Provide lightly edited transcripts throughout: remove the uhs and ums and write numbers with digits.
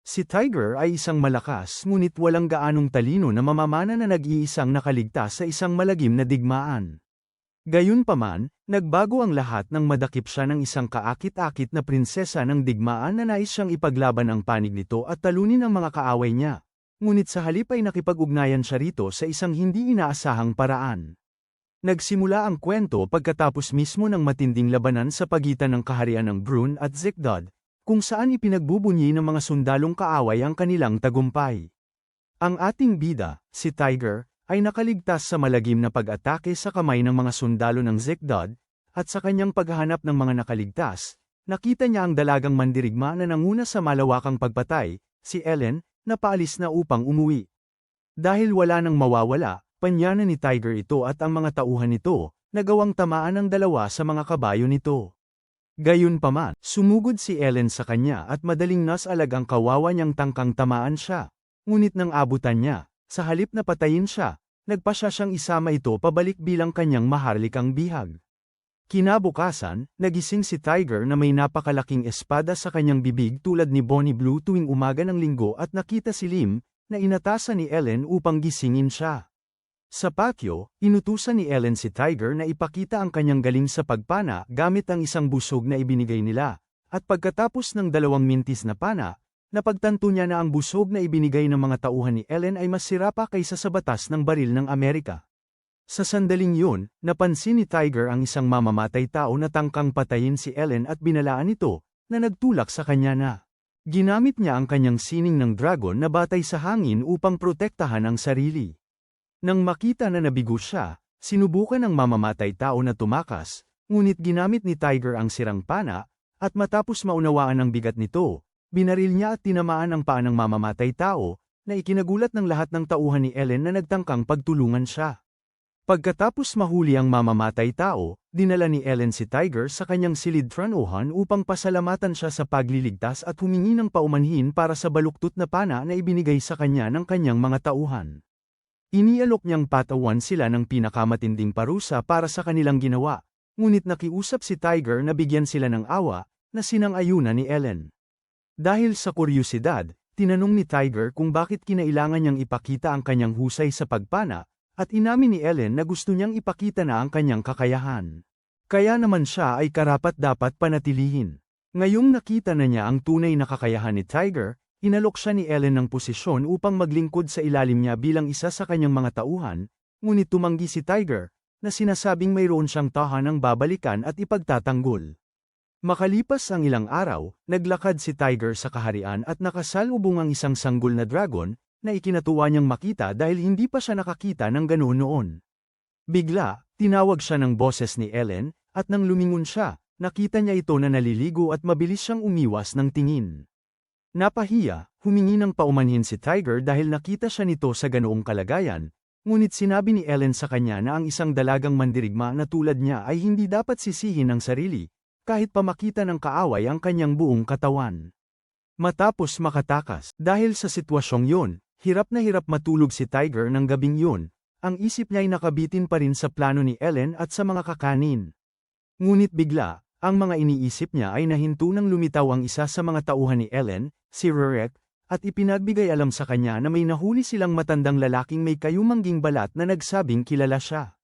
Si Tiger ay isang malakas ngunit walang gaanong talino na mamamana na nag-iisang nakaligtas sa isang malagim na digmaan. Gayunpaman, nagbago ang lahat nang madakip siya ng isang kaakit-akit na prinsesa ng digmaan na nais siyang ipaglaban ang panig nito at talunin ang mga kaaway niya. Ngunit sa halip ay nakipag-ugnayan siya rito sa isang hindi inaasahang paraan. Nagsimula ang kwento pagkatapos mismo ng matinding labanan sa pagitan ng kaharian ng Brune at Zikdod, kung saan ipinagbubunyi ng mga sundalong kaaway ang kanilang tagumpay. Ang ating bida, si Tiger, ay nakaligtas sa malagim na pag-atake sa kamay ng mga sundalo ng Zikdod, at sa kanyang paghahanap ng mga nakaligtas, nakita niya ang dalagang mandirigma na nanguna sa malawakang pagpatay, si Ellen, na paalis na upang umuwi. Dahil wala nang mawawala, panyanan ni Tiger ito at ang mga tauhan nito, nagawang tamaan ng dalawa sa mga kabayo nito. Gayunpaman, sumugod si Ellen sa kanya at madaling nasalag ang kawawa niyang tangkang tamaan siya. Ngunit nang abutan niya, sa halip na patayin siya, nagpasya siyang isama ito pabalik bilang kanyang maharlikang bihag. Kinabukasan, nagising si Tiger na may napakalaking espada sa kanyang bibig tulad ni Bonnie Blue tuwing umaga ng linggo at nakita si Lim, na inatasan ni Ellen upang gisingin siya. Sa patio, inutusan ni Ellen si Tiger na ipakita ang kanyang galing sa pagpana gamit ang isang busog na ibinigay nila, at pagkatapos ng 2 mintis na pana, napagtanto niya na ang busog na ibinigay ng mga tauhan ni Ellen ay mas sira pa kaysa sa batas ng baril ng Amerika. Sa sandaling yun, napansin ni Tiger ang isang mamamatay tao na tangkang patayin si Ellen at binalaan ito, na nagtulak sa kanya na. Ginamit niya ang kanyang sining ng dragon na batay sa hangin upang protektahan ang sarili. Nang makita na nabigo siya, sinubukan ng mamamatay tao na tumakas, ngunit ginamit ni Tiger ang sirang pana, at matapos maunawaan ang bigat nito, binaril niya at tinamaan ang paa ng mamamatay tao, na ikinagulat ng lahat ng tauhan ni Ellen na nagtangkang pagtulungan siya. Pagkatapos mahuli ang mamamatay tao, dinala ni Ellen si Tiger sa kanyang silid tranuhan upang pasalamatan siya sa pagliligtas at humingi ng paumanhin para sa baluktot na pana na ibinigay sa kanya ng kanyang mga tauhan. Inialok niyang patawan sila ng pinakamatinding parusa para sa kanilang ginawa, ngunit nakiusap si Tiger na bigyan sila ng awa, na sinang-ayunan ni Ellen. Dahil sa kuryusidad, tinanong ni Tiger kung bakit kinailangan niyang ipakita ang kanyang husay sa pagpana, at inamin ni Ellen na gusto niyang ipakita na ang kanyang kakayahan. Kaya naman siya ay karapat-dapat panatilihin. Ngayong nakita na niya ang tunay na kakayahan ni Tiger, inalok siya ni Ellen ng posisyon upang maglingkod sa ilalim niya bilang isa sa kanyang mga tauhan, ngunit tumanggi si Tiger, na sinasabing mayroon siyang tahanang babalikan at ipagtatanggol. Makalipas ang ilang araw, naglakad si Tiger sa kaharian at nakasalubong ang isang sanggol na dragon, na ikinatuwa niyang makita dahil hindi pa siya nakakita ng ganoon noon. Bigla, tinawag siya ng boses ni Ellen, at nang lumingon siya, nakita niya ito na naliligo at mabilis siyang umiwas ng tingin. Napahiya, humingi ng paumanhin si Tiger dahil nakita siya nito sa ganoong kalagayan, ngunit sinabi ni Ellen sa kanya na ang isang dalagang mandirigma na tulad niya ay hindi dapat sisihin ang sarili, kahit pa makita ng kaaway ang kanyang buong katawan. Matapos makatakas, dahil sa sitwasyong yun, hirap na hirap matulog si Tiger ng gabing yun, ang isip niya ay nakabitin pa rin sa plano ni Ellen at sa mga kakanin. Ngunit bigla, ang mga iniisip niya ay nahinto nang lumitaw ang isa sa mga tauhan ni Ellen, si Rurek, at ipinagbigay alam sa kanya na may nahuli silang matandang lalaking may kayumangging balat na nagsabing kilala siya.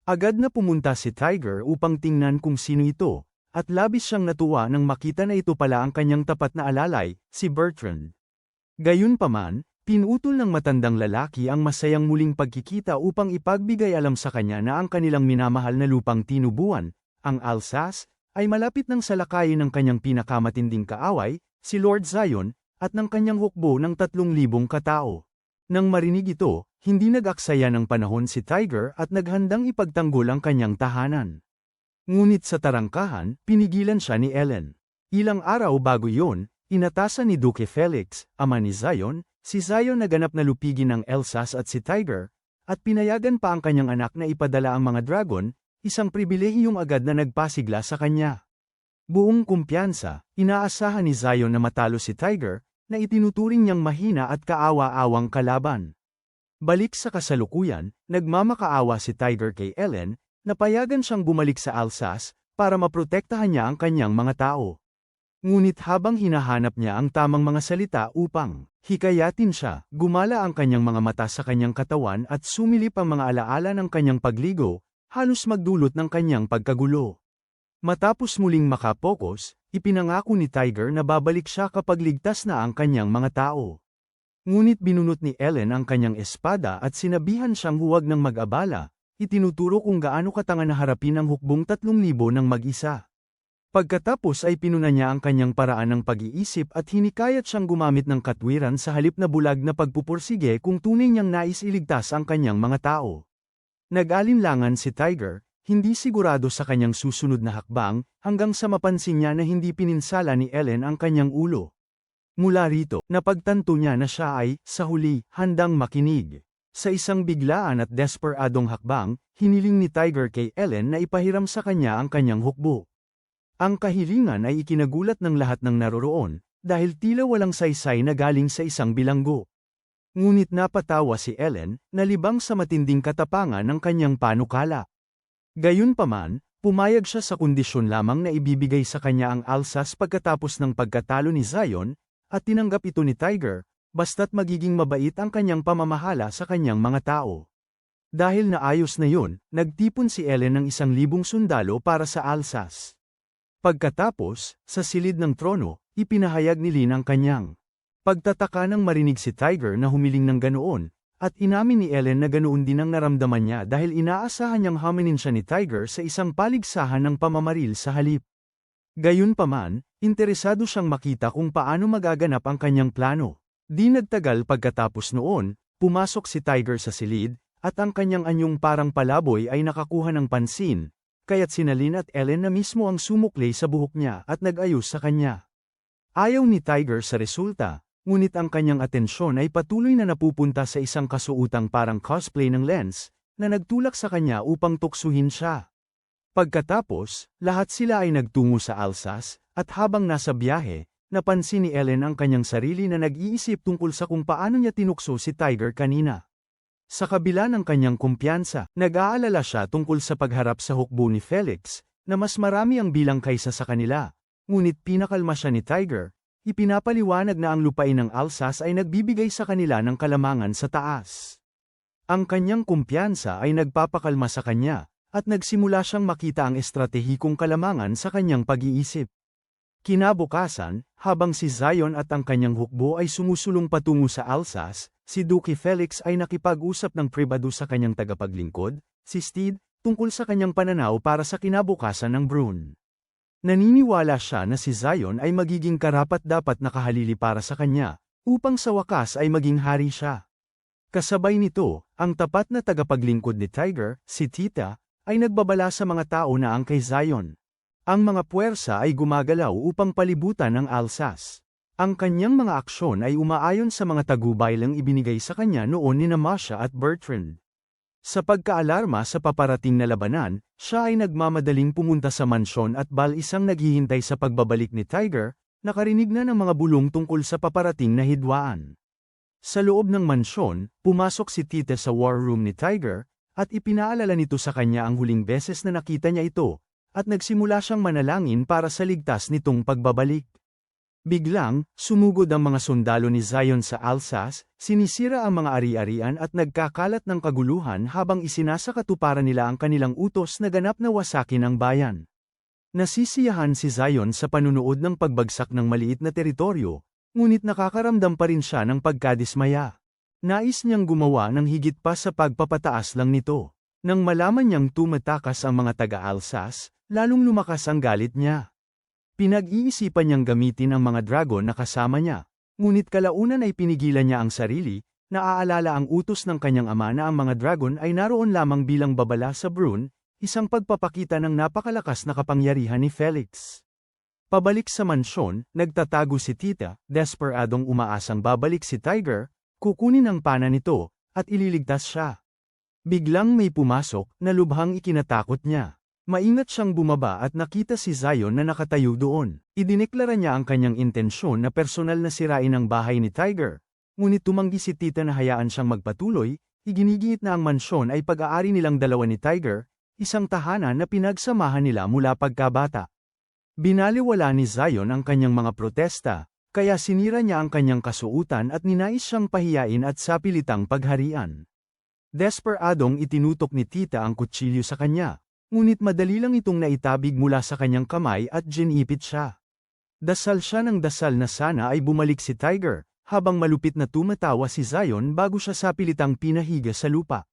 Agad na pumunta si Tiger upang tingnan kung sino ito, at labis siyang natuwa nang makita na ito pala ang kanyang tapat na alalay, si Bertrand. Gayunpaman, pinutol ng matandang lalaki ang masayang muling pagkikita upang ipagbigay alam sa kanya na ang kanilang minamahal na lupang tinubuan, ang Alsace, ay malapit ng salakayin ng kanyang pinakamatinding kaaway, si Lord Zion, at ng kanyang hukbo ng 3,000 katao. Nang marinig ito, hindi nag-aksaya ng panahon si Tiger at naghandang ipagtanggol ang kanyang tahanan. Ngunit sa tarangkahan, pinigilan siya ni Ellen. Ilang araw bago yon, inatasan ni Duke Felix, ama ni Zion, si Zion na ganap na lupigin ng Elsace at si Tiger, at pinayagan pa ang kanyang anak na ipadala ang mga dragon, isang pribilehiyong agad na nagpasigla sa kanya. Buong kumpiyansa, inaasahan ni Zion na matalo si Tiger, na itinuturing niyang mahina at kaawa-awang kalaban. Balik sa kasalukuyan, nagmamakaawa si Tiger kay Ellen, na payagan siyang bumalik sa Alsace, para maprotektahan niya ang kanyang mga tao. Ngunit habang hinahanap niya ang tamang mga salita upang hikayatin siya, gumala ang kanyang mga mata sa kanyang katawan at sumilip ang mga alaala ng kanyang pagligo, halos magdulot ng kanyang pagkagulo. Matapos muling makapokus, ipinangako ni Tiger na babalik siya kapag ligtas na ang kanyang mga tao. Ngunit binunot ni Ellen ang kanyang espada at sinabihan siyang huwag nang mag-abala, itinuturo kung gaano katanga na harapin ang hukbong 3,000 ng mag-isa. Pagkatapos ay pinuna niya ang kanyang paraan ng pag-iisip at hinikayat siyang gumamit ng katwiran sa halip na bulag na pagpupursige kung tunay niyang nais iligtas ang kanyang mga tao. Nag-alinlangan si Tiger, hindi sigurado sa kanyang susunod na hakbang, hanggang sa mapansin niya na hindi pininsala ni Ellen ang kanyang ulo. Mula rito, napagtanto niya na siya ay, sa huli, handang makinig. Sa isang biglaan at desperadong hakbang, hiniling ni Tiger kay Ellen na ipahiram sa kanya ang kanyang hukbo. Ang kahilingan ay ikinagulat ng lahat ng naroroon, dahil tila walang saysay na galing sa isang bilanggo. Ngunit napatawa si Ellen, nalibang sa matinding katapangan ng kanyang panukala. Gayunpaman, pumayag siya sa kondisyon lamang na ibibigay sa kanya ang Alsace pagkatapos ng pagkatalo ni Zion, at tinanggap ito ni Tiger, basta't magiging mabait ang kanyang pamamahala sa kanyang mga tao. Dahil naayos na yun, nagtipon si Ellen ng 1,000 sundalo para sa Alsace. Pagkatapos, sa silid ng trono, ipinahayag ni Lynn ang kanyang pagtataka nang marinig si Tiger na humiling ng ganoon, at inamin ni Ellen na ganoon din ang naramdaman niya dahil inaasahan niyang haminin siya ni Tiger sa isang paligsahan ng pamamaril sa halip. Gayunpaman, interesado siyang makita kung paano magaganap ang kanyang plano. Di nagtagal pagkatapos noon, pumasok si Tiger sa silid, at ang kanyang anyong parang palaboy ay nakakuha ng pansin, kaya't sina Lynn at Ellen na mismo ang sumuklay sa buhok niya at nag-ayos sa kanya. Ayaw ni Tiger sa resulta. Ngunit ang kanyang atensyon ay patuloy na napupunta sa isang kasuotang parang cosplay ng Lens, na nagtulak sa kanya upang tuksuhin siya. Pagkatapos, lahat sila ay nagtungo sa Alsace, at habang nasa biyahe, napansin ni Ellen ang kanyang sarili na nag-iisip tungkol sa kung paano niya tinukso si Tiger kanina. Sa kabila ng kanyang kumpiyansa, nag-aalala siya tungkol sa pagharap sa hukbo ni Felix, na mas marami ang bilang kaysa sa kanila, ngunit pinakalma siya ni Tiger. Ipinapaliwanag na ang lupain ng Alsace ay nagbibigay sa kanila ng kalamangan sa taas. Ang kanyang kumpiyansa ay nagpapakalma sa kanya, at nagsimula siyang makita ang estratehikong kalamangan sa kanyang pag-iisip. Kinabukasan, habang si Zion at ang kanyang hukbo ay sumusulong patungo sa Alsace, si Duque Felix ay nakipag-usap ng pribado sa kanyang tagapaglingkod, si Steed, tungkol sa kanyang pananaw para sa kinabukasan ng Brune. Naniniwala siya na si Zion ay magiging karapat-dapat na kahalili para sa kanya, upang sa wakas ay maging hari siya. Kasabay nito, ang tapat na tagapaglingkod ni Tiger, si Tita, ay nagbabala sa mga tao na ang kay Zion. Ang mga puwersa ay gumagalaw upang palibutan ang Alsace. Ang kanyang mga aksyon ay umaayon sa mga tagubaylang ibinigay sa kanya noon ni Masha at Bertrand. Sa pagkaalarma sa paparating na labanan, siya ay nagmamadaling pumunta sa mansyon at isang naghihintay sa pagbabalik ni Tiger, nakarinig na ng mga bulong tungkol sa paparating na hidwaan. Sa loob ng mansyon, pumasok si Tita sa war room ni Tiger, at ipinaalala nito sa kanya ang huling beses na nakita niya ito, at nagsimula siyang manalangin para sa ligtas nitong pagbabalik. Biglang, sumugod ang mga sundalo ni Zion sa Alsace, sinisira ang mga ari-arian at nagkakalat ng kaguluhan habang isinasakatuparan nila ang kanilang utos na ganap na wasakin ang bayan. Nasisiyahan si Zion sa panunood ng pagbagsak ng maliit na teritoryo, ngunit nakakaramdam pa rin siya ng pagkadismaya. Nais niyang gumawa ng higit pa sa pagpapataas lang nito. Nang malaman niyang tumatakas ang mga taga-Alsace, lalong lumakas ang galit niya. Pinag-iisipan niyang gamitin ang mga dragon na kasama niya, ngunit kalaunan ay pinigilan niya ang sarili, naaalala ang utos ng kanyang ama na ang mga dragon ay naroon lamang bilang babala sa Brune, isang pagpapakita ng napakalakas na kapangyarihan ni Felix. Pabalik sa mansyon, nagtatago si Tita, desperadong umaasang babalik si Tiger, kukunin ang pana nito, at ililigtas siya. Biglang may pumasok, na lubhang ikinatakot niya. Maingat siyang bumaba at nakita si Zion na nakatayo doon. Idineklara niya ang kanyang intensyon na personal na sirain ang bahay ni Tiger. Ngunit tumanggi si Tita na hayaan siyang magpatuloy, iginigiit na ang mansyon ay pag-aari nilang dalawa ni Tiger, isang tahanan na pinagsamahan nila mula pagkabata. Binaliwala ni Zion ang kanyang mga protesta, kaya sinira niya ang kanyang kasuutan at ninais siyang pahiyain at sapilitang pagharian. Desperadong itinutok ni Tita ang kutsilyo sa kanya, ngunit madali lang itong naitabig mula sa kanyang kamay at ginipit siya. Dasal siya ng dasal na sana ay bumalik si Tiger, habang malupit na tumatawa si Zion bago siya sapilitang pinahiga sa lupa.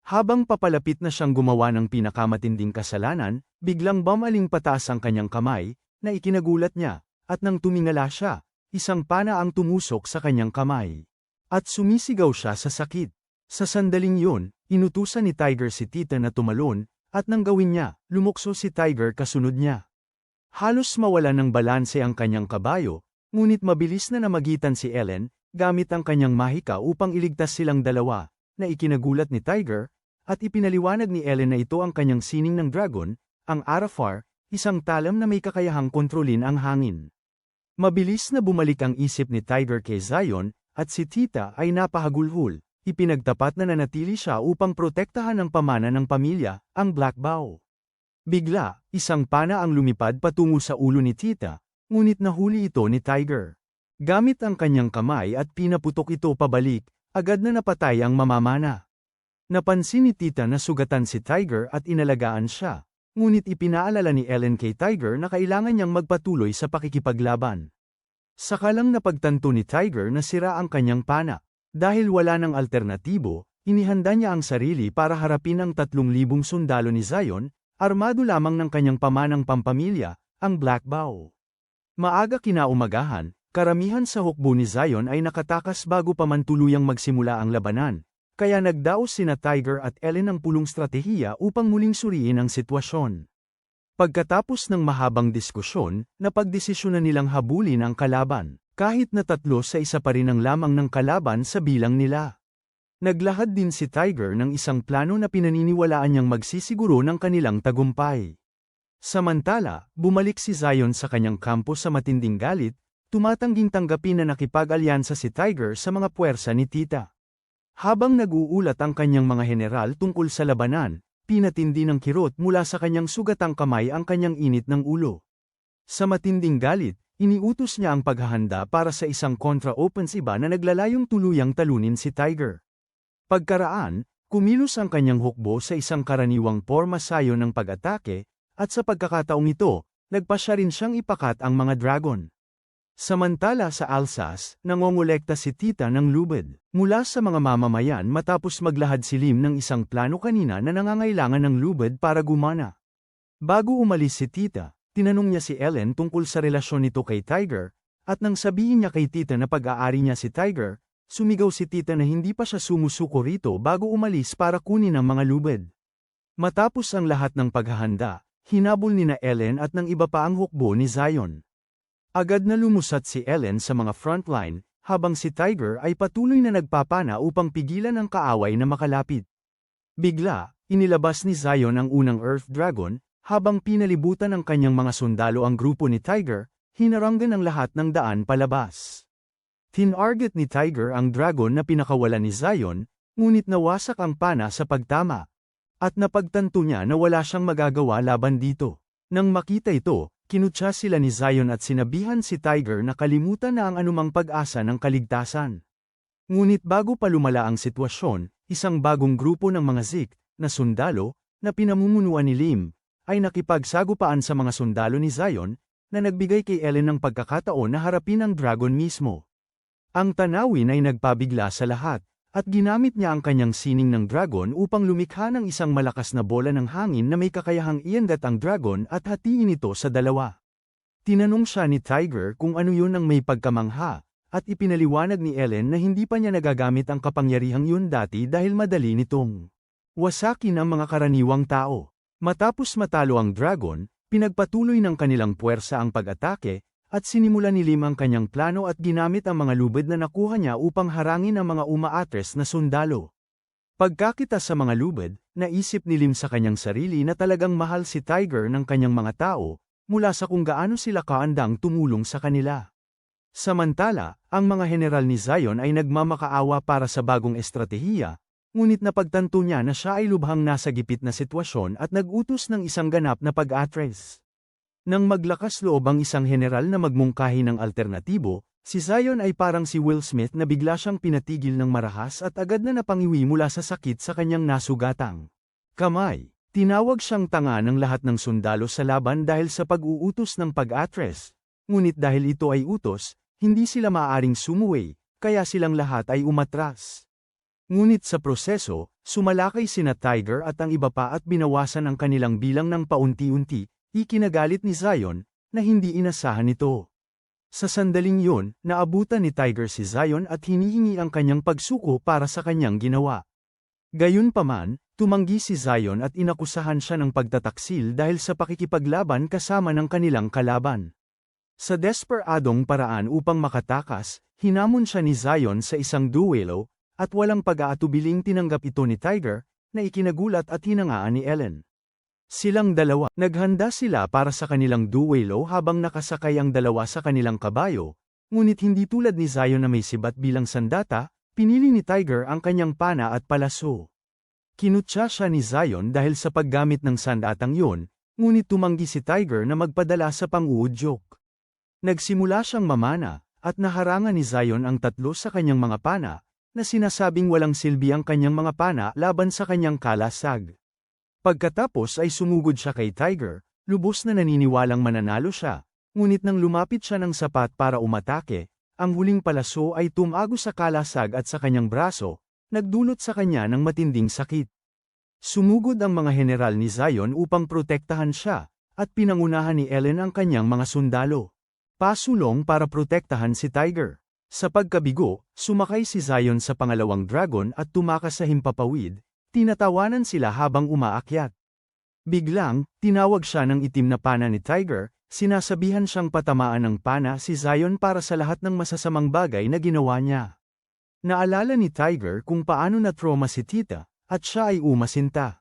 Habang papalapit na siyang gumawa ng pinakamatinding kasalanan, biglang bumaling pataas ang kanyang kamay, na ikinagulat niya, at nang tumingala siya, isang pana ang tumusok sa kanyang kamay. At sumisigaw siya sa sakit. Sa sandaling yun, inutusan ni Tiger si Tita na tumalon, at nang gawin niya, lumukso si Tiger kasunod niya. Halos mawala ng balanse ang kanyang kabayo, ngunit mabilis na namagitan si Ellen, gamit ang kanyang mahika upang iligtas silang dalawa, na ikinagulat ni Tiger, at ipinaliwanag ni Ellen na ito ang kanyang sining ng dragon, ang Arafar, isang talam na may kakayahang kontrolin ang hangin. Mabilis na bumalik ang isip ni Tiger kay Zion, at si Tita ay napahagulhul. Ipinagtapat na nanatili siya upang protektahan ang pamana ng pamilya, ang Black Bow. Bigla, isang pana ang lumipad patungo sa ulo ni Tita, ngunit nahuli ito ni Tiger. Gamit ang kanyang kamay at pinaputok ito pabalik, agad na napatay ang mamamana. Napansin ni Tita na sugatan si Tiger at inalagaan siya, ngunit ipinaalala ni Ellen kay Tiger na kailangan niyang magpatuloy sa pakikipaglaban. Sakalang napagtanto ni Tiger na sira ang kanyang pana. Dahil wala ng alternatibo, inihanda niya ang sarili para harapin ang 3,000 sundalo ni Zion, armado lamang ng kanyang pamanang pampamilya, ang Black Bow. Maaga kinaumagahan, karamihan sa hukbo ni Zion ay nakatakas bago pa man tuluyang magsimula ang labanan, kaya nagdaos sina Tiger at Ellen ng pulong stratehiya upang muling suriin ang sitwasyon. Pagkatapos ng mahabang diskusyon, napagdesisyonan nilang habulin ang kalaban. Kahit na 3-1 pa rin ang lamang ng kalaban sa bilang nila. Naglahad din si Tiger ng isang plano na pinaniniwalaan niyang magsisiguro ng kanilang tagumpay. Samantala, bumalik si Zion sa kanyang kampo sa matinding galit, tumatangging tanggapin na nakipag-alyansa si Tiger sa mga puwersa ni Tita. Habang nag-uulat ang kanyang mga general tungkol sa labanan, pinatindi ng kirot mula sa kanyang sugatang kamay ang kanyang init ng ulo. Sa matinding galit, iniutos niya ang paghahanda para sa isang contra-offensiba na naglalayong tuluyang talunin si Tiger. Pagkaraan, kumilos ang kanyang hukbo sa isang karaniwang pormasayo ng pag-atake, at sa pagkakataong ito, nagpasya rin siyang ipakat ang mga dragon. Samantala sa Alsace, nangongolekta si Tita ng lubid mula sa mga mamamayan matapos maglahad silim ng isang plano kanina na nangangailangan ng lubid para gumana. Bago umalis si Tita, tinanong niya si Ellen tungkol sa relasyon nito kay Tiger, at nang sabihin niya kay Tita na pag-aari niya si Tiger, sumigaw si Tita na hindi pa siya sumusuko rito bago umalis para kunin ang mga lubid. Matapos ang lahat ng paghahanda, hinabol ni na Ellen at ng iba pa ang hukbo ni Zion. Agad na lumusat si Ellen sa mga frontline, habang si Tiger ay patuloy na nagpapana upang pigilan ang kaaway na makalapit. Bigla, inilabas ni Zion ang unang Earth Dragon, habang pinalibutan ng kanyang mga sundalo ang grupo ni Tiger, hinaranggan ang lahat ng daan palabas. Tinarget ni Tiger ang dragon na pinakawalan ni Zion, ngunit nawasak ang pana sa pagtama. At napagtanto niya na wala siyang magagawa laban dito. Nang makita ito, kinutya sila ni Zion at sinabihan si Tiger na kalimutan na ang anumang pag-asa ng kaligtasan. Ngunit bago pa lumala ang sitwasyon, isang bagong grupo ng mga Zik, na sundalo, na pinamumunuan ni Lim, ay nakipagsagupaan sa mga sundalo ni Zion, na nagbigay kay Ellen ng pagkakataon na harapin ang dragon mismo. Ang tanawin ay nagpabigla sa lahat, at ginamit niya ang kanyang sining ng dragon upang lumikha ng isang malakas na bola ng hangin na may kakayahang iangat ang dragon at hatiin ito sa dalawa. Tinanong siya ni Tiger kung ano yun ang may pagkamangha, at ipinaliwanag ni Ellen na hindi pa niya nagagamit ang kapangyarihang yun dati dahil madali nitong wasakin ang mga karaniwang tao. Matapos matalo ang dragon, pinagpatuloy ng kanilang puwersa ang pag-atake, at sinimulan ni Lim ang kanyang plano at ginamit ang mga lubid na nakuha niya upang harangin ang mga umaatres na sundalo. Pagkakita sa mga lubid, naisip ni Lim sa kanyang sarili na talagang mahal si Tiger ng kanyang mga tao, mula sa kung gaano sila kaandang tumulong sa kanila. Samantala, ang mga general ni Zion ay nagmamakaawa para sa bagong estratehiya, ngunit napagtanto niya na siya ay lubhang nasa gipit na sitwasyon at nag-utos ng isang ganap na pag-atres. Nang maglakas loob ang isang general na magmungkahi ng alternatibo, si Zion ay parang si Will Smith na bigla siyang pinatigil ng marahas at agad na napangiwi mula sa sakit sa kanyang nasugatang kamay. Tinawag siyang tanga ng lahat ng sundalo sa laban dahil sa pag-uutos ng pag-atres. Ngunit dahil ito ay utos, hindi sila maaaring sumuway, kaya silang lahat ay umatras. Ngunit sa proseso, sumalakay sina Tiger at ang iba pa at binawasan ang kanilang bilang ng paunti-unti. Ikinagalit ni Zion, na hindi inasahan ito. Sa sandaling yun, naabutan ni Tiger si Zion at hinihingi ang kanyang pagsuko para sa kanyang ginawa. Gayunpaman, tumanggi si Zion at inakusahan siya ng pagtataksil dahil sa pakikipaglaban kasama ng kanilang kalaban. Sa desperadong paraan upang makatakas, hinamon siya ni Zion sa isang duelo, at walang pag-aatubiling tinanggap ito ni Tiger, na ikinagulat at hinangaan ni Ellen. Silang dalawa, naghanda sila para sa kanilang duelo habang nakasakay ang dalawa sa kanilang kabayo, ngunit hindi tulad ni Zion na may sibat bilang sandata, pinili ni Tiger ang kanyang pana at palaso. Kinutya siya ni Zion dahil sa paggamit ng sandatang yun, ngunit tumanggi si Tiger na magpadala sa pang-uudyok. Nagsimula siyang mamana, at naharangan ni Zion ang tatlo sa kanyang mga pana, na sinasabing walang silbi ang kanyang mga pana laban sa kanyang kalasag. Pagkatapos ay sumugod siya kay Tiger, lubos na naniniwalang mananalo siya, ngunit nang lumapit siya ng sapat para umatake, ang huling palaso ay tumago sa kalasag at sa kanyang braso, nagdulot sa kanya ng matinding sakit. Sumugod ang mga general ni Zion upang protektahan siya, at pinangunahan ni Ellen ang kanyang mga sundalo. Pasulong para protektahan si Tiger. Sa pagkabigo, sumakay si Zion sa pangalawang dragon at tumakas sa himpapawid. Tinatawanan sila habang umaakyat. Biglang, tinawag siya ng itim na pana ni Tiger, sinasabihan siyang patamaan ng pana si Zion para sa lahat ng masasamang bagay na ginawa niya. Naalala ni Tiger kung paano na-trauma si Tita, at siya ay umasinta.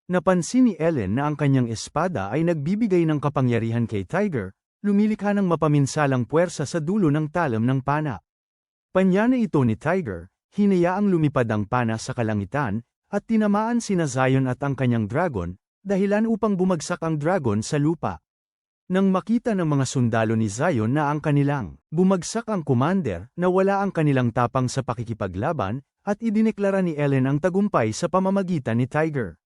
Napansin ni Ellen na ang kanyang espada ay nagbibigay ng kapangyarihan kay Tiger, lumilikha ng mapaminsalang puwersa sa dulo ng talam ng pana. Panyana ito ni Tiger, hinayaang lumipad ang pana sa kalangitan, at tinamaan sina Zion at ang kanyang dragon, dahilan upang bumagsak ang dragon sa lupa. Nang makita ng mga sundalo ni Zion na ang kanilang bumagsak ang commander, na wala ang kanilang tapang sa pakikipaglaban, at idineklara ni Ellen ang tagumpay sa pamamagitan ni Tiger.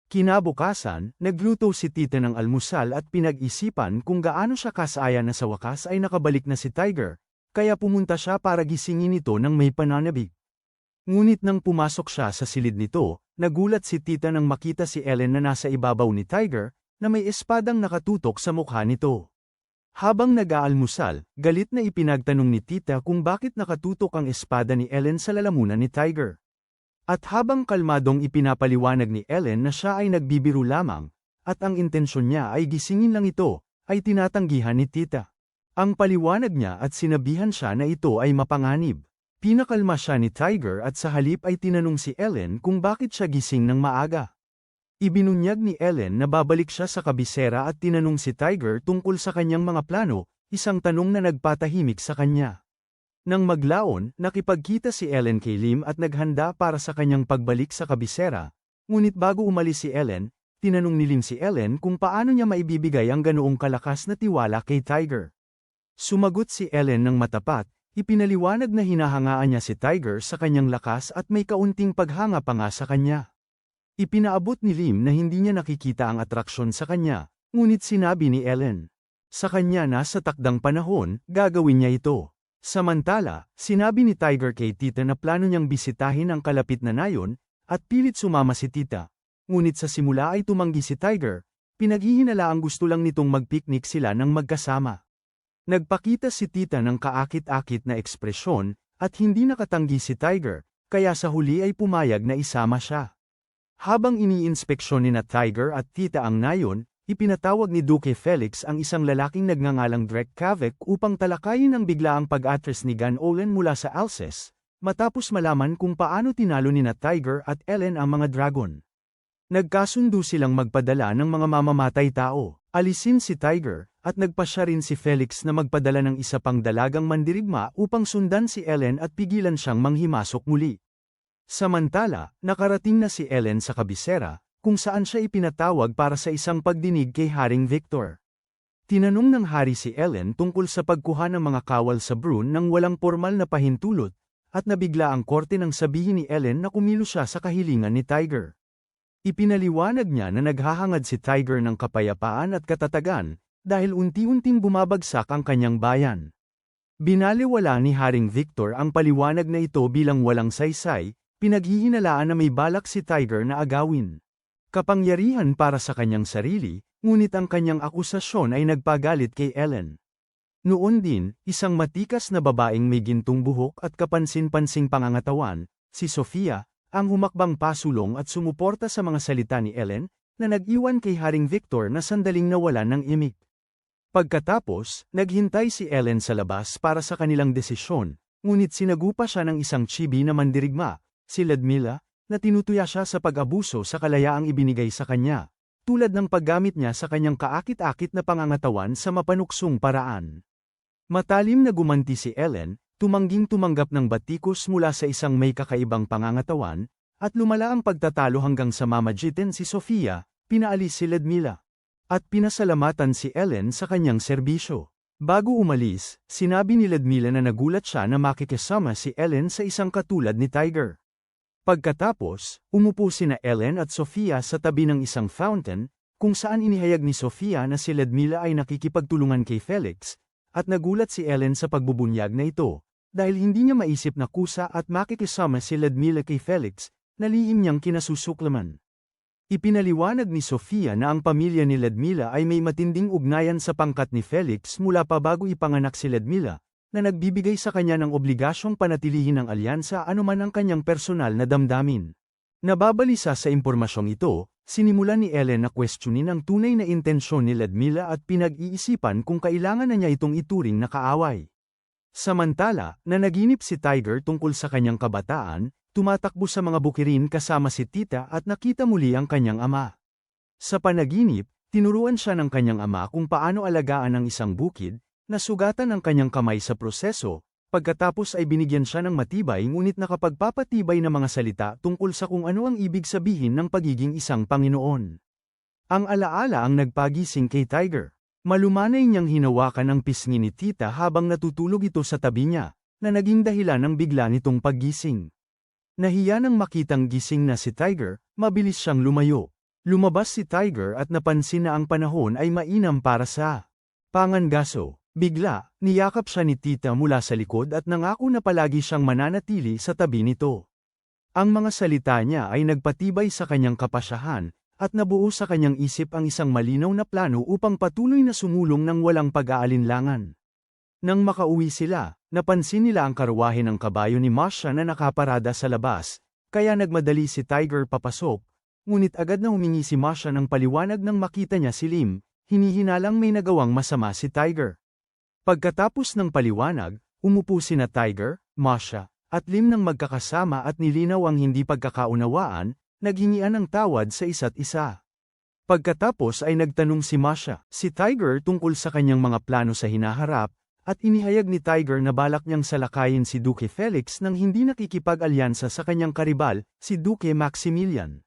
Kinabukasan, nagluto si Tita ng almusal at pinag-isipan kung gaano siya kasaya na sa wakas ay nakabalik na si Tiger, kaya pumunta siya para gisingin ito ng may pananabik. Ngunit nang pumasok siya sa silid nito, nagulat si Tita nang makita si Ellen na nasa ibabaw ni Tiger, na may espadang nakatutok sa mukha nito. Habang nag-aalmusal, galit na ipinagtanong ni Tita kung bakit nakatutok ang espada ni Ellen sa lalamunan ni Tiger. At habang kalmadong ipinapaliwanag ni Ellen na siya ay nagbibiro lamang, at ang intensyon niya ay gisingin lang ito, ay tinatanggihan ni Tita. Ang paliwanag niya at sinabihan siya na ito ay mapanganib. Pinakalma siya ni Tiger at sa halip ay tinanong si Ellen kung bakit siya gising ng maaga. Ibinunyag ni Ellen na babalik siya sa kabisera at tinanong si Tiger tungkol sa kanyang mga plano, isang tanong na nagpatahimik sa kanya. Nang maglaon, nakipagkita si Ellen kay Lim at naghanda para sa kanyang pagbalik sa kabisera, ngunit bago umalis si Ellen, tinanong ni Lim si Ellen kung paano niya maibibigay ang ganoong kalakas na tiwala kay Tiger. Sumagot si Ellen ng matapat, ipinaliwanag na hinahangaan niya si Tiger sa kanyang lakas at may kaunting paghanga pa nga sa kanya. Ipinaabot ni Lim na hindi niya nakikita ang atraksyon sa kanya, ngunit sinabi ni Ellen. Sa kanya na sa takdang panahon, gagawin niya ito. Samantala, sinabi ni Tiger kay Tita na plano niyang bisitahin ang kalapit na nayon, at pilit sumama si Tita. Ngunit sa simula ay tumanggi si Tiger, pinaghihinalaang gusto lang nitong magpiknik sila ng magkasama. Nagpakita si Tita ng kaakit-akit na ekspresyon, at hindi nakatanggi si Tiger, kaya sa huli ay pumayag na isama siya. Habang iniinspeksyon ni na Tiger at Tita ang nayon, ipinatawag ni Duque Felix ang isang lalaking nagngangalang Drek Kavek upang talakayin ang biglaang pag-atres ni Gan Olen mula sa Alces, matapos malaman kung paano tinalo ni na Tiger at Ellen ang mga dragon. Nagkasundo silang magpadala ng mga mamamatay tao, alisin si Tiger, at nagpasya rin si Felix na magpadala ng isa pang dalagang mandirigma upang sundan si Ellen at pigilan siyang manghimasok muli. Samantala, nakarating na si Ellen sa kabisera, kung saan siya ipinatawag para sa isang pagdinig kay Haring Victor. Tinanong ng hari si Ellen tungkol sa pagkuha ng mga kawal sa Brune nang walang formal na pahintulot, at nabigla ang korte nang sabihin ni Ellen na kumilos siya sa kahilingan ni Tiger. Ipinaliwanag niya na naghahangad si Tiger ng kapayapaan at katatagan, dahil unti-unting bumabagsak ang kanyang bayan. Binaliwala ni Haring Victor ang paliwanag na ito bilang walang saysay, pinaghihinalaan na may balak si Tiger na agawin kapangyarihan para sa kanyang sarili, ngunit ang kanyang akusasyon ay nagpagalit kay Ellen. Noon din, isang matikas na babaeng may gintong buhok at kapansin-pansing pangangatawan, si Sofia, ang humakbang pasulong at sumuporta sa mga salita ni Ellen, na nag-iwan kay Haring Victor na sandaling nawalan ng imik. Pagkatapos, naghintay si Ellen sa labas para sa kanilang desisyon, ngunit sinagupa siya ng isang chibi na mandirigma, si Ludmila, na tinutuya siya sa pag-abuso sa kalayaang ibinigay sa kanya, tulad ng paggamit niya sa kanyang kaakit-akit na pangangatawan sa mapanuksong paraan. Matalim na gumanti si Ellen, tumangging tumanggap ng batikos mula sa isang may kakaibang pangangatawan, at lumala ang pagtatalo hanggang sa mamagitin si Sofia, pinaalis si Ludmila, at pinasalamatan si Ellen sa kanyang serbisyo. Bago umalis, sinabi ni Ludmila na nagulat siya na makikisama si Ellen sa isang katulad ni Tiger. Pagkatapos, umupo sina Ellen at Sofia sa tabi ng isang fountain, kung saan inihayag ni Sofia na si Ludmila ay nakikipagtulungan kay Felix, at nagulat si Ellen sa pagbubunyag na ito, dahil hindi niya maisip na kusa at makikisama si Ludmila kay Felix, na lihim niyang kinasusuklaman. Ipinaliwanag ni Sofia na ang pamilya ni Ludmila ay may matinding ugnayan sa pangkat ni Felix mula pa bago ipanganak si Ludmila, na nagbibigay sa kanya ng obligasyong panatilihin ang alyansa anuman ang kanyang personal na damdamin. Nababalisa sa impormasyong ito, sinimulan ni Ellen na questionin ang tunay na intensyon ni Ludmila at pinag-iisipan kung kailangan na niya itong ituring na kaaway. Samantala, nanaginip si Tiger tungkol sa kanyang kabataan, tumatakbo sa mga bukirin kasama si tita at nakita muli ang kanyang ama. Sa panaginip, tinuruan siya ng kanyang ama kung paano alagaan ang isang bukid, nasugatan ang kanyang kamay sa proseso, pagkatapos ay binigyan siya ng matibay ngunit nakapagpapatibay na mga salita tungkol sa kung ano ang ibig sabihin ng pagiging isang Panginoon. Ang alaala ang nagpagising kay Tiger. Malumanay niyang hinawakan ang pisngi ni tita habang natutulog ito sa tabi niya, na naging dahilan ng bigla nitong paggising. Nahiya nang makitang gising na si Tiger, mabilis siyang lumayo. Lumabas si Tiger at napansin na ang panahon ay mainam para sa pangangaso. Bigla, niyakap siya ni tita mula sa likod at nangako na palagi siyang mananatili sa tabi nito. Ang mga salita niya ay nagpatibay sa kanyang kapasyahan, at nabuo sa kanyang isip ang isang malinaw na plano upang patuloy na sumulong ng walang pag-aalinlangan. Nang makauwi sila, napansin nila ang karwahe ng kabayo ni Masha na nakaparada sa labas, kaya nagmadali si Tiger papasok, ngunit agad na humingi si Masha ng paliwanag nang makita niya si Lim, hinihinalang may nagawang masama si Tiger. Pagkatapos ng paliwanag, umupo sina Tiger, Masha, at Lim nang magkakasama at nilinaw ang hindi pagkakaunawaan, naghingian ng tawad sa isa't isa. Pagkatapos ay nagtanong si Masha, si Tiger tungkol sa kanyang mga plano sa hinaharap, at inihayag ni Tiger na balak niyang salakayin si Duque Felix nang hindi nakikipag-alyansa sa kanyang karibal, si Duque Maximilian.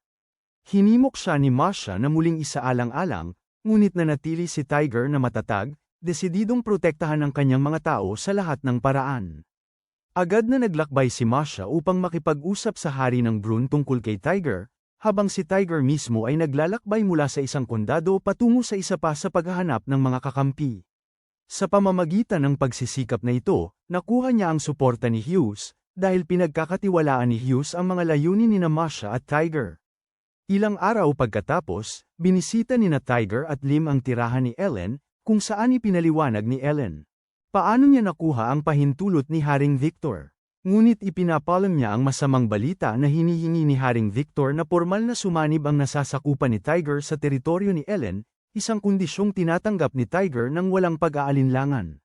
Hinimok siya ni Masha na muling isaalang-alang, ngunit nanatili si Tiger na matatag, desididong protektahan ang kanyang mga tao sa lahat ng paraan. Agad na naglakbay si Masha upang makipag-usap sa hari ng Brune tungkol kay Tiger, habang si Tiger mismo ay naglalakbay mula sa isang kondado patungo sa isa pa sa paghahanap ng mga kakampi. Sa pamamagitan ng pagsisikap na ito, nakuha niya ang suporta ni Hughes, dahil pinagkakatiwalaan ni Hughes ang mga layunin ni Masha at Tiger. Ilang araw pagkatapos, binisita ni Tiger at Lim ang tirahan ni Ellen, kung saan ipinaliwanag ni Ellen paano niya nakuha ang pahintulot ni Haring Victor. Ngunit ipinapalam niya ang masamang balita na hinihingi ni Haring Victor na pormal na sumanib ang nasasakupan ni Tiger sa teritoryo ni Ellen, isang kondisyong tinatanggap ni Tiger nang walang pag-aalinlangan.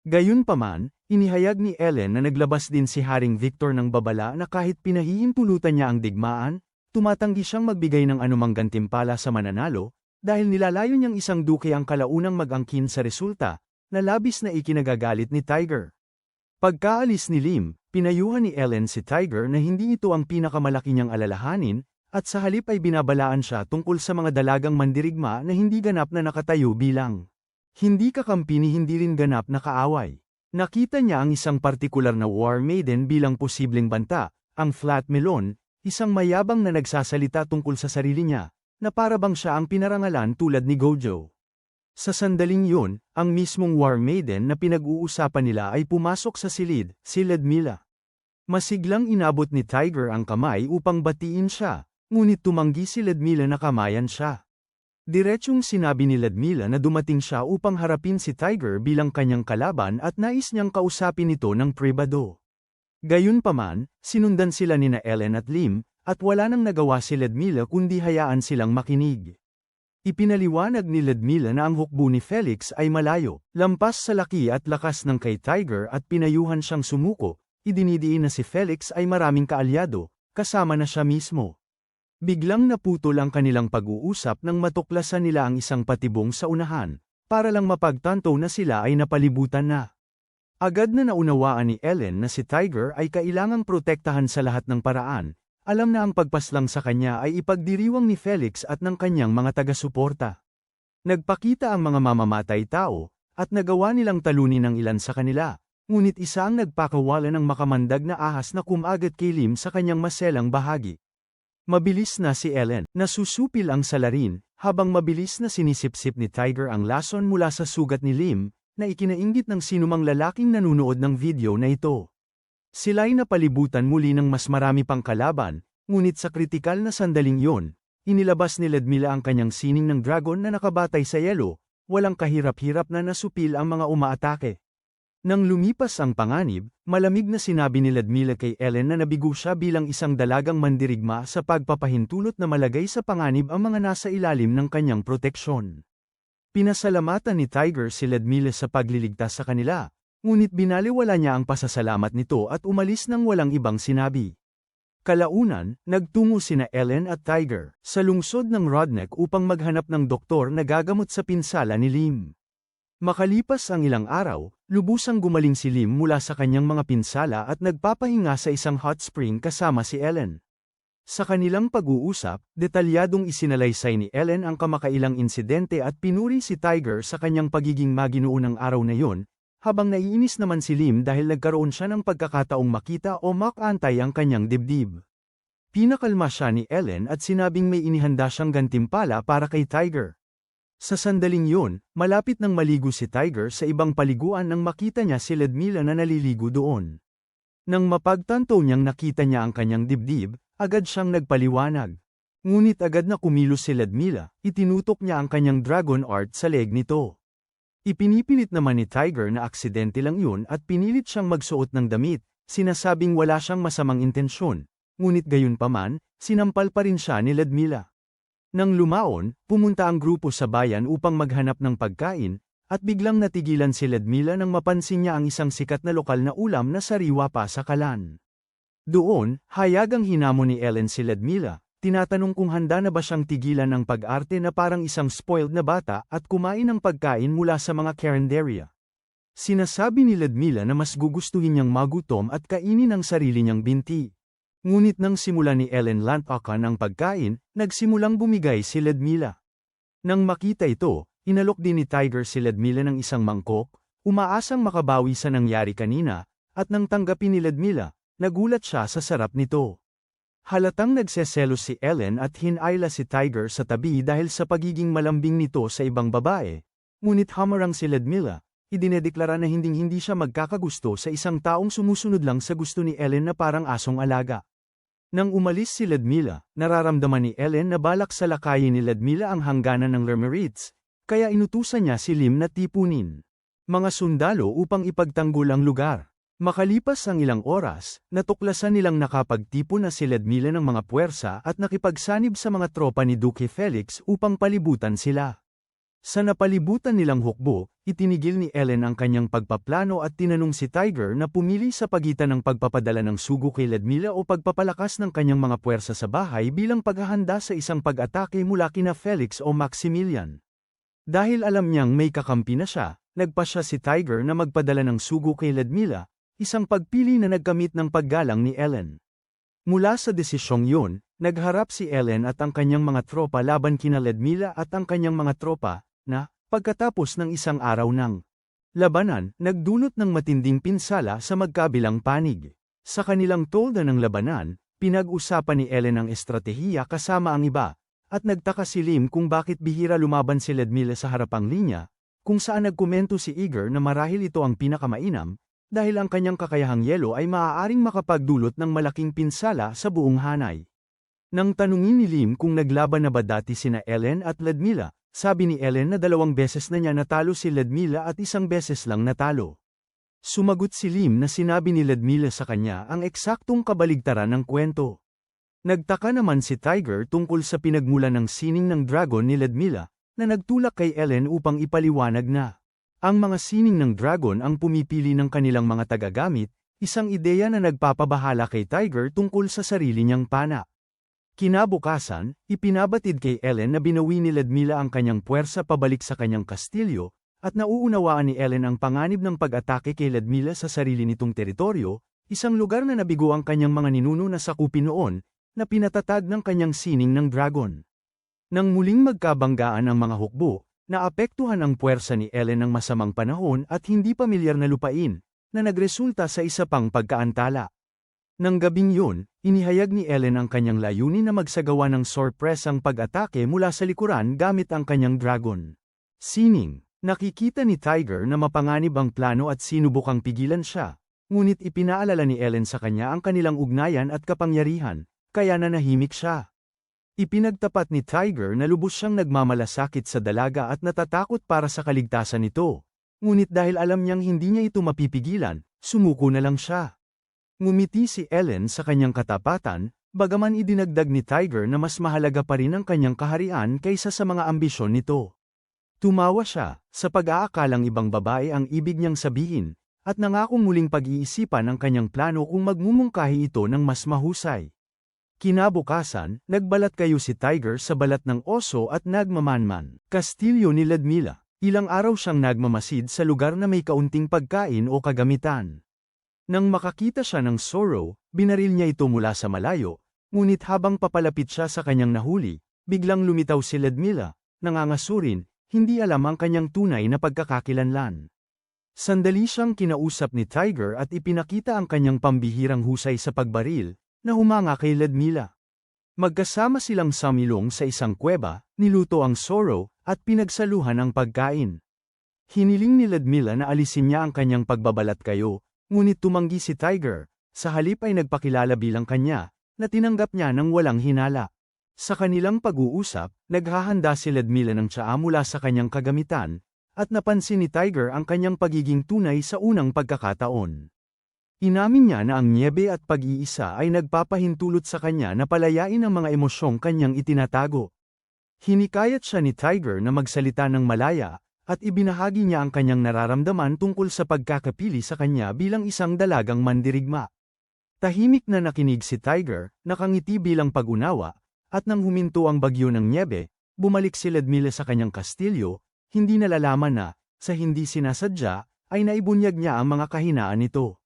Gayunpaman, inihayag ni Ellen na naglabas din si Haring Victor ng babala na kahit pinahihintulutan niya ang digmaan, tumatanggi siyang magbigay ng anumang gantimpala sa mananalo, dahil nilalayo niyang isang duke ang kalaunang mag-angkin sa resulta, na labis na ikinagagalit ni Tiger. Pagkaalis ni Lim, pinayuhan ni Ellen si Tiger na hindi ito ang pinakamalaki niyang alalahanin, at sa halip ay binabalaan siya tungkol sa mga dalagang mandirigma na hindi ganap na nakatayo bilang Hindi kakampi ni hindi rin ganap na kaaway. Nakita niya ang isang partikular na war maiden bilang posibleng banta, ang Flat Melon, isang mayabang na nagsasalita tungkol sa sarili niya, na para bang siya ang pinarangalan tulad ni Gojo. Sa sandaling yun, ang mismong war maiden na pinag-uusapan nila ay pumasok sa silid, si Ludmilla. Masiglang inabot ni Tiger ang kamay upang batiin siya, ngunit tumanggi si Ludmilla na kamayan siya. Diretsyong sinabi ni Ludmilla na dumating siya upang harapin si Tiger bilang kanyang kalaban at nais niyang kausapin ito ng pribado. Gayunpaman, sinundan sila nina Ellen at Lim, at wala nang nagawa si Ludmilla kundi hayaan silang makinig. Ipinaliwanag ni Ludmilla na ang hukbo ni Felix ay malayo, lampas sa laki at lakas ng kay Tiger at pinayuhan siyang sumuko, idinidiin na si Felix ay maraming kaalyado, kasama na siya mismo. Biglang naputol ang kanilang pag-uusap nang matuklasan nila ang isang patibong sa unahan, para lang mapagtanto na sila ay napalibutan na. Agad na naunawaan ni Ellen na si Tiger ay kailangang protektahan sa lahat ng paraan, alam na ang pagpaslang sa kanya ay ipagdiriwang ni Felix at ng kanyang mga taga-suporta. Nagpakita ang mga mamamatay tao, at nagawa nilang talunin ang ilan sa kanila, ngunit isa ang nagpakawala ng makamandag na ahas na kumagat kay Lim sa kanyang maselang bahagi. Mabilis na si Ellen, nasusupil ang salarin, habang mabilis na sinisipsip ni Tiger ang lason mula sa sugat ni Lim, na ikinainggit ng sinumang lalaking nanunood ng video na ito. Sila'y napalibutan muli ng mas marami pang kalaban, ngunit sa kritikal na sandaling yon, inilabas ni Ludmilla ang kanyang sining ng dragon na nakabatay sa yelo, walang kahirap-hirap na nasupil ang mga umaatake. Nang lumipas ang panganib, malamig na sinabi ni Ludmilla kay Ellen na nabigo siya bilang isang dalagang mandirigma sa pagpapahintulot na malagay sa panganib ang mga nasa ilalim ng kanyang proteksyon. Pinasalamatan ni Tiger si Ludmilla sa pagliligtas sa kanila, ngunit binaliwala niya ang pasasalamat nito at umalis nang walang ibang sinabi. Kalaunan, nagtungo sina Ellen at Tiger sa lungsod ng Rodneck upang maghanap ng doktor na gagamot sa pinsala ni Lim. Makalipas ang ilang araw, lubusang gumaling si Lim mula sa kanyang mga pinsala at nagpapahinga sa isang hot spring kasama si Ellen. Sa kanilang pag-uusap, detalyadong isinalaysay ni Ellen ang kamakailang insidente at pinuri si Tiger sa kanyang pagiging maginoo ng araw na yon, habang naiinis naman si Lim dahil nagkaroon siya ng pagkakataong makita o makantay ang kanyang dibdib. Pinakalma siya ni Ellen at sinabing may inihanda siyang gantimpala para kay Tiger. Sa sandaling yun, malapit nang maligo si Tiger sa ibang paliguan nang makita niya si Ludmilla na naliligo doon. Nang mapagtanto niyang nakita niya ang kanyang dibdib, agad siyang nagpaliwanag. Ngunit agad na kumilos si Ludmilla, itinutok niya ang kanyang dragon art sa leg nito. Ipinipilit naman ni Tiger na aksidente lang yun at pinilit siyang magsuot ng damit, sinasabing wala siyang masamang intensyon, ngunit gayunpaman, sinampal pa rin siya ni Ludmilla. Nang lumaon, pumunta ang grupo sa bayan upang maghanap ng pagkain, at biglang natigilan si Ludmilla nang mapansin niya ang isang sikat na lokal na ulam na sariwa pa sa kalan. Doon, hayagang hinamon ni Ellen si Ludmilla, tinatanong kung handa na ba siyang tigilan ng pag-arte na parang isang spoiled na bata at kumain ng pagkain mula sa mga carinderia. Sinasabi ni Ludmilla na mas gugustuhin niyang magutom at kainin ang sarili niyang binti. Ngunit nang simula ni Ellen lantakan ang pagkain, nagsimulang bumigay si Ludmilla. Nang makita ito, inalok din ni Tiger si Ludmilla ng isang mangkok, umaasang makabawi sa nangyari kanina, at nang tanggapin ni Ludmilla, nagulat siya sa sarap nito. Halatang nagseselos si Ellen at hinayla si Tiger sa tabi dahil sa pagiging malambing nito sa ibang babae, ngunit hamarang si Ludmilla, idinedeklara na hindi siya magkakagusto sa isang taong sumusunod lang sa gusto ni Ellen na parang asong alaga. Nang umalis si Ludmilla, nararamdaman ni Ellen na balak salakayin ni Ludmilla ang hangganan ng Lemurites, kaya inutusan niya si Lim na tipunin mga sundalo upang ipagtanggol ang lugar. Makalipas ang ilang oras, natuklasan nilang nakapagtipon na si Ludmilla ng mga puwersa at nakipagsanib sa mga tropa ni Duque Felix upang palibutan sila. Sa napalibutan nilang hukbo, itinigil ni Ellen ang kanyang pagpaplano at tinanong si Tiger na pumili sa pagitan ng pagpapadala ng sugo kay Ludmilla o pagpapalakas ng kanyang mga puwersa sa bahay bilang paghahanda sa isang pag-atake mula kina Felix o Maximilian. Dahil alam niyang may kakampi na siya, nagpasya si Tiger na magpadala ng sugo kay Ludmilla, isang pagpili na nagkamit ng paggalang ni Ellen. Mula sa desisyong yun, nagharap si Ellen at ang kanyang mga tropa laban kina Ludmilla at ang kanyang mga tropa, na, Pagkatapos ng isang araw ng labanan, nagdulot ng matinding pinsala sa magkabilang panig. Sa kanilang tolda ng labanan, pinag-usapan ni Ellen ang estratehiya kasama ang iba, at nagtaka si Lim kung bakit bihira lumaban si Ludmila sa harapang linya, kung saan nagkomento si Igor na marahil ito ang pinakamainam, dahil ang kanyang kakayahang yelo ay maaaring makapagdulot ng malaking pinsala sa buong hanay. Nang tanungin ni Lim kung naglaban na ba dati sina Ellen at Ludmila, sabi ni Ellen na 2 beses na niya natalo si Ludmila at 1 beses lang natalo. Sumagot si Lim na sinabi ni Ludmila sa kanya ang eksaktong kabaligtaran ng kwento. Nagtaka naman si Tiger tungkol sa pinagmulan ng sining ng dragon ni Ludmila, na nagtulak kay Ellen upang ipaliwanag na ang mga sining ng dragon ang pumipili ng kanilang mga tagagamit, isang ideya na nagpapabahala kay Tiger tungkol sa sarili niyang pana. Kinabukasan, ipinabatid kay Ellen na binawi ni Ludmila ang kanyang puwersa pabalik sa kanyang kastilyo, at nauunawaan ni Ellen ang panganib ng pag-atake kay Ludmila sa sarili nitong teritoryo, isang lugar na nabigo ang kanyang mga ninuno na sakupin noon, na pinatatag ng kanyang sining ng dragon. Nang muling magkabanggaan ang mga hukbo, naapektuhan ang puwersa ni Ellen ng masamang panahon at hindi pamilyar na lupain, na nagresulta sa isa pang pagkaantala. Nang gabing yun, inihayag ni Ellen ang kanyang layunin na magsagawa ng sorpresang pag-atake mula sa likuran gamit ang kanyang dragon. Sining, nakikita ni Tiger na mapanganib ang plano at sinubukang pigilan siya, ngunit ipinaalala ni Ellen sa kanya ang kanilang ugnayan at kapangyarihan, kaya nanahimik siya. Ipinagtapat ni Tiger na lubos siyang nagmamalasakit sa dalaga at natatakot para sa kaligtasan nito. Ngunit dahil alam niyang hindi niya ito mapipigilan, sumuko na lang siya. Ngumiti si Ellen sa kanyang katapatan, bagaman idinagdag ni Tiger na mas mahalaga pa rin ang kanyang kaharian kaysa sa mga ambisyon nito. Tumawa siya, sa pag-aakalang ibang babae ang ibig niyang sabihin, at nangakong muling pag-iisipan ang kanyang plano kung magmumungkahi ito ng mas mahusay. Kinabukasan, nagbalat kayo si Tiger sa balat ng oso at nagmamanman. Kastilyo ni Ludmila. Ilang araw siyang nagmamasid sa lugar na may kaunting pagkain o kagamitan. Nang makakita siya ng Sorrow, binaril niya ito mula sa malayo, ngunit habang papalapit siya sa kanyang nahuli, biglang lumitaw si Ludmila, nangangasurin, hindi alam ang kanyang tunay na pagkakakilanlan. Sandali siyang kinausap ni Tiger at ipinakita ang kanyang pambihirang husay sa pagbaril, na humanga kay Ludmila. Magkasama silang sumilong sa isang kuweba, niluto ang Sorrow, at pinagsaluhan ang pagkain. Hiniling ni Ludmila na alisin niya ang kanyang pagbabalat kayo, ngunit tumanggi si Tiger, sa halip ay nagpakilala bilang kanya, na tinanggap niya ng walang hinala. Sa kanilang pag-uusap, naghahanda si Ludmila ng tsaa mula sa kanyang kagamitan, at napansin ni Tiger ang kanyang pagiging tunay sa unang pagkakataon. Inamin niya na ang nyebe at pag-iisa ay nagpapahintulot sa kanya na palayain ang mga emosyong kanyang itinatago. Hinikayat siya ni Tiger na magsalita ng malaya, at ibinahagi niya ang kanyang nararamdaman tungkol sa pagkakapili sa kanya bilang isang dalagang mandirigma. Tahimik na nakinig si Tiger, nakangiti bilang pag-unawa, at nang huminto ang bagyo ng nyebe, bumalik si Ludmila sa kanyang kastilyo, hindi nalalaman na, sa hindi sinasadya, ay naibunyag niya ang mga kahinaan nito.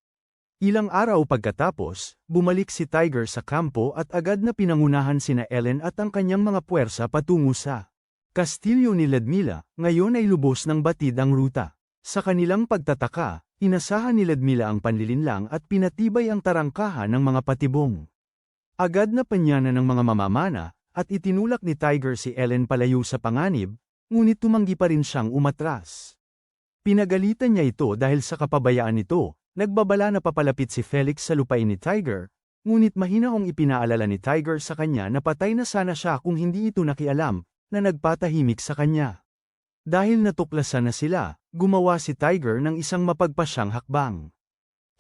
Ilang araw pagkatapos, bumalik si Tiger sa kampo at agad na pinangunahan sina Ellen at ang kanyang mga puwersa patungo sa kastilyo ni Ludmila. Ngayon ay lubos ng batid ang ruta. Sa kanilang pagtataka, inasahan ni Ludmila ang panlilinlang at pinatibay ang tarangkahan ng mga patibong. Agad na panyana ng mga mamamana, at itinulak ni Tiger si Ellen palayo sa panganib, ngunit tumanggi pa rin siyang umatras. Pinagalitan niya ito dahil sa kapabayaan nito. Nagbabala na papalapit si Felix sa lupain ni Tiger, ngunit mahinahong ipinaalala ni Tiger sa kanya na patay na sana siya kung hindi ito nakialam, na nagpatahimik sa kanya. Dahil natuklasan na sila, gumawa si Tiger ng isang mapagpasyang hakbang.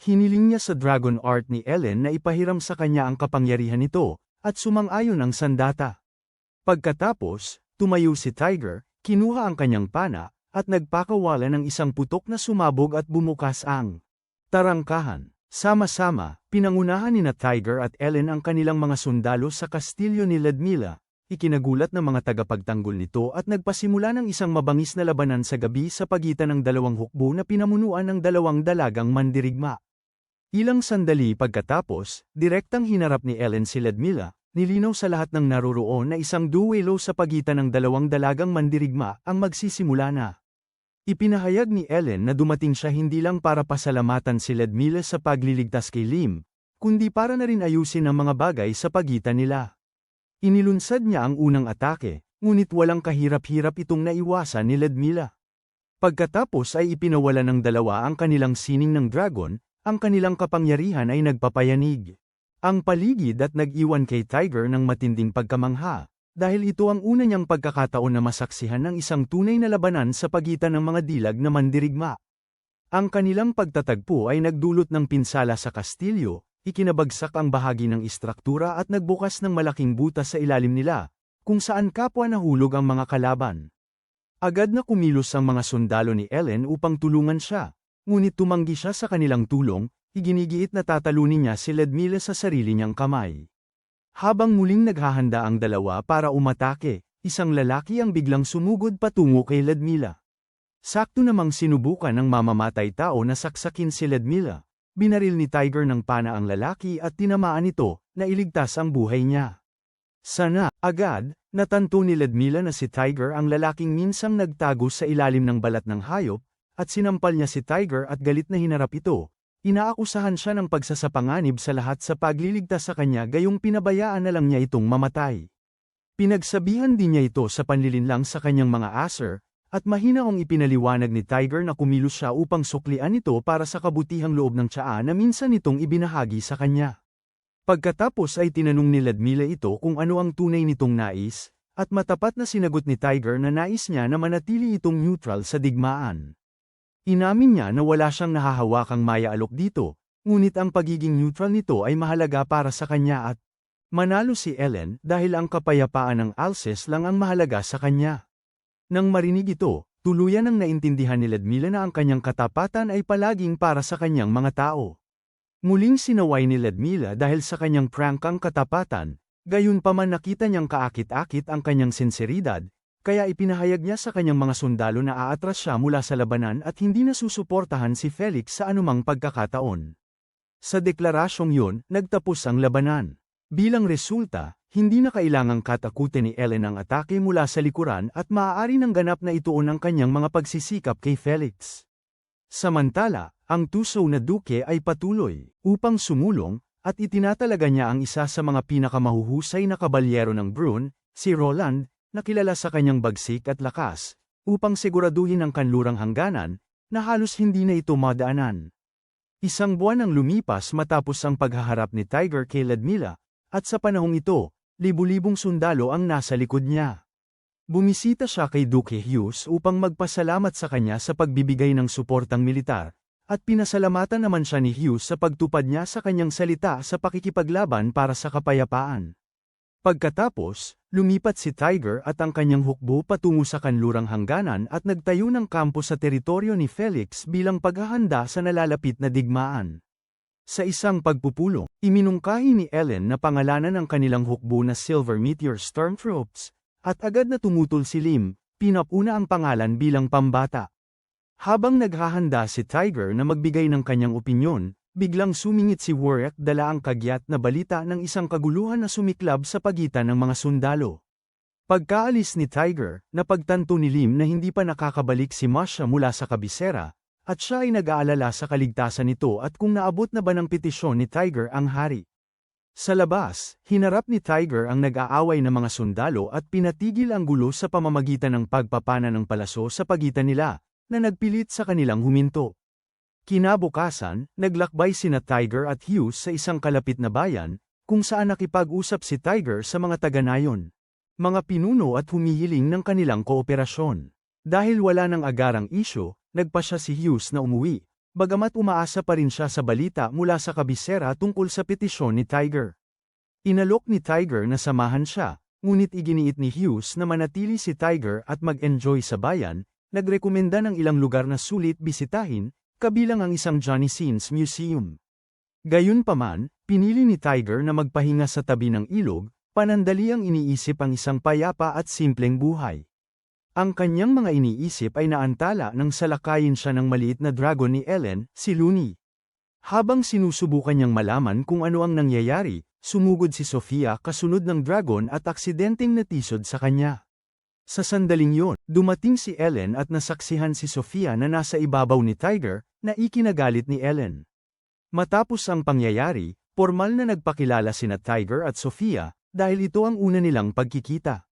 Hiniling niya sa dragon art ni Ellen na ipahiram sa kanya ang kapangyarihan nito, at sumang-ayon ang sandata. Pagkatapos, tumayo si Tiger, kinuha ang kanyang pana, at nagpakawala ng isang putok na sumabog at bumukas ang tarangkahan. Sama-sama, pinangunahan ni Tiger at Ellen ang kanilang mga sundalo sa kastilyo ni Ludmila, ikinagulat ng mga tagapagtanggol nito at nagpasimula ng isang mabangis na labanan sa gabi sa pagitan ng 2 hukbo na pinamunuan ng 2 dalagang mandirigma. Ilang sandali pagkatapos, direktang hinarap ni Ellen si Ludmila, nilinaw sa lahat ng naroroon na isang duelo sa pagitan ng dalawang dalagang mandirigma ang magsisimula na. Ipinahayag ni Ellen na dumating siya hindi lang para pasalamatan si Ludmila sa pagliligtas kay Lim, kundi para na rin ayusin ang mga bagay sa pagitan nila. Inilunsad niya ang unang atake, ngunit walang kahirap-hirap itong naiwasan ni Ludmila. Pagkatapos ay ipinawala ng dalawa ang kanilang sining ng dragon, ang kanilang kapangyarihan ay nagpapayanig. Ang paligid at nag-iwan kay Tiger ng matinding pagkamangha, dahil ito ang una niyang pagkakataon na masaksihan ng isang tunay na labanan sa pagitan ng mga dilag na mandirigma. Ang kanilang pagtatagpo ay nagdulot ng pinsala sa kastilyo, ikinabagsak ang bahagi ng istruktura at nagbukas ng malaking butas sa ilalim nila, kung saan kapwa nahulog ang mga kalaban. Agad na kumilos ang mga sundalo ni Ellen upang tulungan siya, ngunit tumanggi siya sa kanilang tulong, iginigiit na tatalunin niya si Ludmila sa sarili niyang kamay. Habang muling naghahanda ang dalawa para umatake, isang lalaki ang biglang sumugod patungo kay Ludmila. Sakto namang sinubukan ng mamamatay tao na saksakin si Ludmila. Binaril ni Tiger ng pana ang lalaki at tinamaan ito, na iligtas ang buhay niya. Agad, natanto ni Ludmila na si Tiger ang lalaking minsang nagtago sa ilalim ng balat ng hayop, at sinampal niya si Tiger at galit na hinarap ito. Inaakusahan siya ng pagsasapanganib sa lahat sa pagliligtas sa kanya gayong pinabayaan na lang niya itong mamatay. Pinagsabihan din niya ito sa panlilinlang sa kanyang mga aser, at mahinaong ipinaliwanag ni Tiger na kumilos siya upang suklian ito para sa kabutihang loob ng tsaa na minsan itong ibinahagi sa kanya. Pagkatapos ay tinanong ni Ludmila ito kung ano ang tunay nitong nais, at matapat na sinagot ni Tiger na nais niya na manatili itong neutral sa digmaan. Inamin niya na wala siyang nahahawakang maya-alok dito, ngunit ang pagiging neutral nito ay mahalaga para sa kanya at manalo si Ellen dahil ang kapayapaan ng Alces lang ang mahalaga sa kanya. Nang marinig ito, tuluyan ang naintindihan ni Ludmila na ang kanyang katapatan ay palaging para sa kanyang mga tao. Muling sinaway ni Ludmila dahil sa kanyang prank ang katapatan, gayunpaman nakita niyang kaakit-akit ang kanyang sinseridad, kaya ipinahayag niya sa kanyang mga sundalo na aatras siya mula sa labanan at hindi na susuportahan si Felix sa anumang pagkakataon. Sa deklarasyong yun, nagtapos ang labanan. Bilang resulta, hindi na kailangang katakutin ni Ellen ang atake mula sa likuran at maaari nang ganap na ituon ang kanyang mga pagsisikap kay Felix. Samantala, ang tuso na duke ay patuloy upang sumulong, at itinatalaga niya ang isa sa mga pinakamahuhusay na kabalyero ng Brune, si Roland, na kilala sa kanyang bagsik at lakas, upang siguraduhin ang kanlurang hangganan, na halos hindi na ito madaanan. Isang buwan ang lumipas matapos ang paghaharap ni Tiger kay Ludmila, at sa panahong ito, libu-libong sundalo ang nasa likod niya. Bumisita siya kay Duke Hughes upang magpasalamat sa kanya sa pagbibigay ng suportang militar, at pinasalamatan naman siya ni Hughes sa pagtupad niya sa kanyang salita sa pakikipaglaban para sa kapayapaan. Pagkatapos, lumipat si Tiger at ang kanyang hukbo patungo sa kanlurang hangganan at nagtayo ng kampo sa teritoryo ni Felix bilang paghahanda sa nalalapit na digmaan. Sa isang pagpupulong, iminungkahi ni Ellen na pangalanan ang kanilang hukbo na Silver Meteor Stormtroops, at agad na tumutol si Lim, pinapuna ang pangalan bilang pambata. Habang naghahanda si Tiger na magbigay ng kanyang opinyon, biglang sumingit si Warwick dala ang kagyat na balita ng isang kaguluhan na sumiklab sa pagitan ng mga sundalo. Pagkaalis ni Tiger, napagtanto ni Lim na hindi pa nakakabalik si Masha mula sa kabisera, at siya ay nag-aalala sa kaligtasan nito at kung naabot na ba ng petisyon ni Tiger ang hari. Sa labas, hinarap ni Tiger ang nag-aaway na mga sundalo at pinatigil ang gulo sa pamamagitan ng pagpapana ng palaso sa pagitan nila, na nagpilit sa kanilang huminto. Kinabukasan, naglakbay sina Tiger at Hughes sa isang kalapit na bayan, kung saan nakipag-usap si Tiger sa mga taga-nayon, mga pinuno at humihiling ng kanilang kooperasyon. Dahil wala ng agarang isyo, nagpasya si Hughes na umuwi, bagamat umaasa pa rin siya sa balita mula sa kabisera tungkol sa petisyon ni Tiger. Inalok ni Tiger na samahan siya, ngunit iginiit ni Hughes na manatili si Tiger at mag-enjoy sa bayan, nagrekomenda ng ilang lugar na sulit bisitahin, kabilang ang isang Johnny Sins Museum. Gayunpaman, pinili ni Tiger na magpahinga sa tabi ng ilog, panandaliang iniisip ang isang payapa at simpleng buhay. Ang kanyang mga iniisip ay naantala nang salakayin siya ng maliit na dragon ni Ellen, si Looney. Habang sinusubukan niyang malaman kung ano ang nangyayari, sumugod si Sofia kasunod ng dragon at aksidenteng natisod sa kanya. Sa sandaling yon, dumating si Ellen at nasaksihan si Sofia na nasa ibabaw ni Tiger, na ikinagalit ni Ellen. Matapos ang pangyayari, formal na nagpakilala sina Tiger at Sofia, dahil ito ang una nilang pagkikita.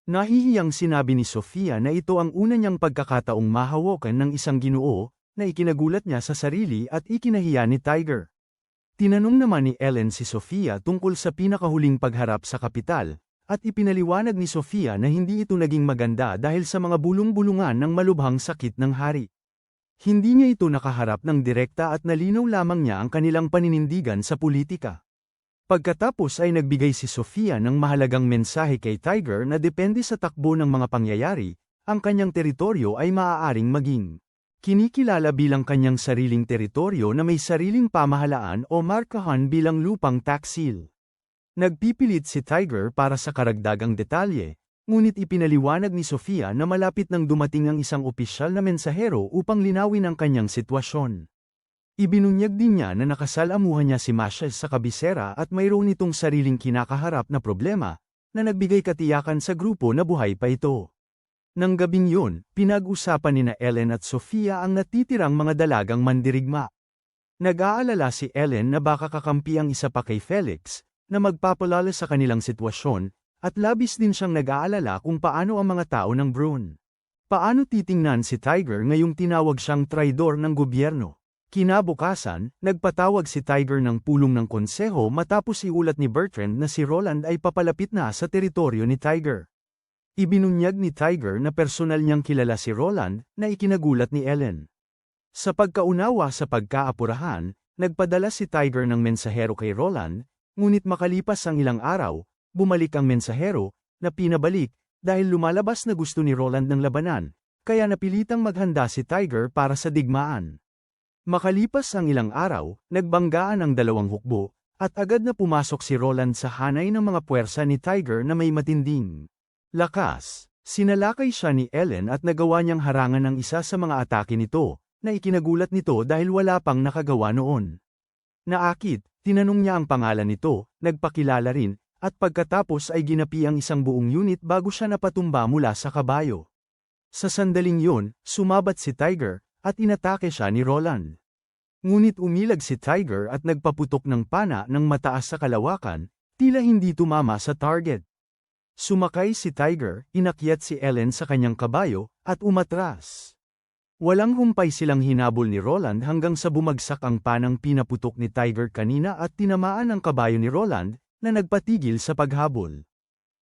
Nahihiyang sinabi ni Sofia na ito ang una niyang pagkakataong mahawakan ng isang ginoo, na ikinagulat niya sa sarili at ikinahiya ni Tiger. Tinanong naman ni Ellen si Sofia tungkol sa pinakahuling pagharap sa kapital, at ipinaliwanag ni Sofia na hindi ito naging maganda dahil sa mga bulong-bulungan ng malubhang sakit ng hari. Hindi niya ito nakaharap ng direkta at nalinaw lamang niya ang kanilang paninindigan sa politika. Pagkatapos ay nagbigay si Sofia ng mahalagang mensahe kay Tiger na depende sa takbo ng mga pangyayari, ang kanyang teritoryo ay maaaring maging kinikilala bilang kanyang sariling teritoryo na may sariling pamahalaan o markahan bilang lupang taksil. Nagpipilit si Tiger para sa karagdagang detalye, ngunit ipinaliwanag ni Sofia na malapit nang dumating ang isang opisyal na mensahero upang linawin ang kanyang sitwasyon. Ibinunyag din niya na nakasalamuhan niya si Masha sa kabisera at mayroon itong sariling kinakaharap na problema, na nagbigay katiyakan sa grupo na buhay pa ito. Nang gabing yun, pinag-usapan nina Ellen at Sofia ang natitirang mga dalagang mandirigma. Nag-aalala si Ellen na baka kakampi ang isa pa kay Felix, na magpapalala sa kanilang sitwasyon, at labis din siyang nag-aalala kung paano ang mga tao ng Brune. Paano titingnan si Tiger ngayong tinawag siyang traidor ng gobyerno? Kinabukasan, nagpatawag si Tiger ng pulong ng konseho matapos iulat ni Bertrand na si Roland ay papalapit na sa teritoryo ni Tiger. Ibinunyag ni Tiger na personal niyang kilala si Roland, na ikinagulat ni Ellen. Sa pagkaunawa sa pagkaapurahan, nagpadala si Tiger ng mensahero kay Roland, ngunit makalipas ang ilang araw, bumalik ang mensahero, na pinabalik, dahil lumalabas na gusto ni Roland ng labanan, kaya napilitang maghanda si Tiger para sa digmaan. Makalipas ang ilang araw, nagbanggaan ang dalawang hukbo, at agad na pumasok si Roland sa hanay ng mga puwersa ni Tiger na may matinding lakas. Sinalakay siya ni Ellen at nagawa niyang harangan ng isa sa mga atake nito, na ikinagulat nito dahil wala pang nakagawa noon. Naakit, tinanong niya ang pangalan nito, nagpakilala rin, at pagkatapos ay ginapi ang isang buong unit bago siya napatumba mula sa kabayo. Sa sandaling yun, sumabat si Tiger, at inatake siya ni Roland. Ngunit umilag si Tiger at nagpaputok ng pana ng mataas sa kalawakan, tila hindi tumama sa target. Sumakay si Tiger, inakyat si Ellen sa kanyang kabayo, at umatras. Walang humpay silang hinabol ni Roland hanggang sa bumagsak ang panang pinaputok ni Tiger kanina at tinamaan ang kabayo ni Roland, na nagpatigil sa paghabol.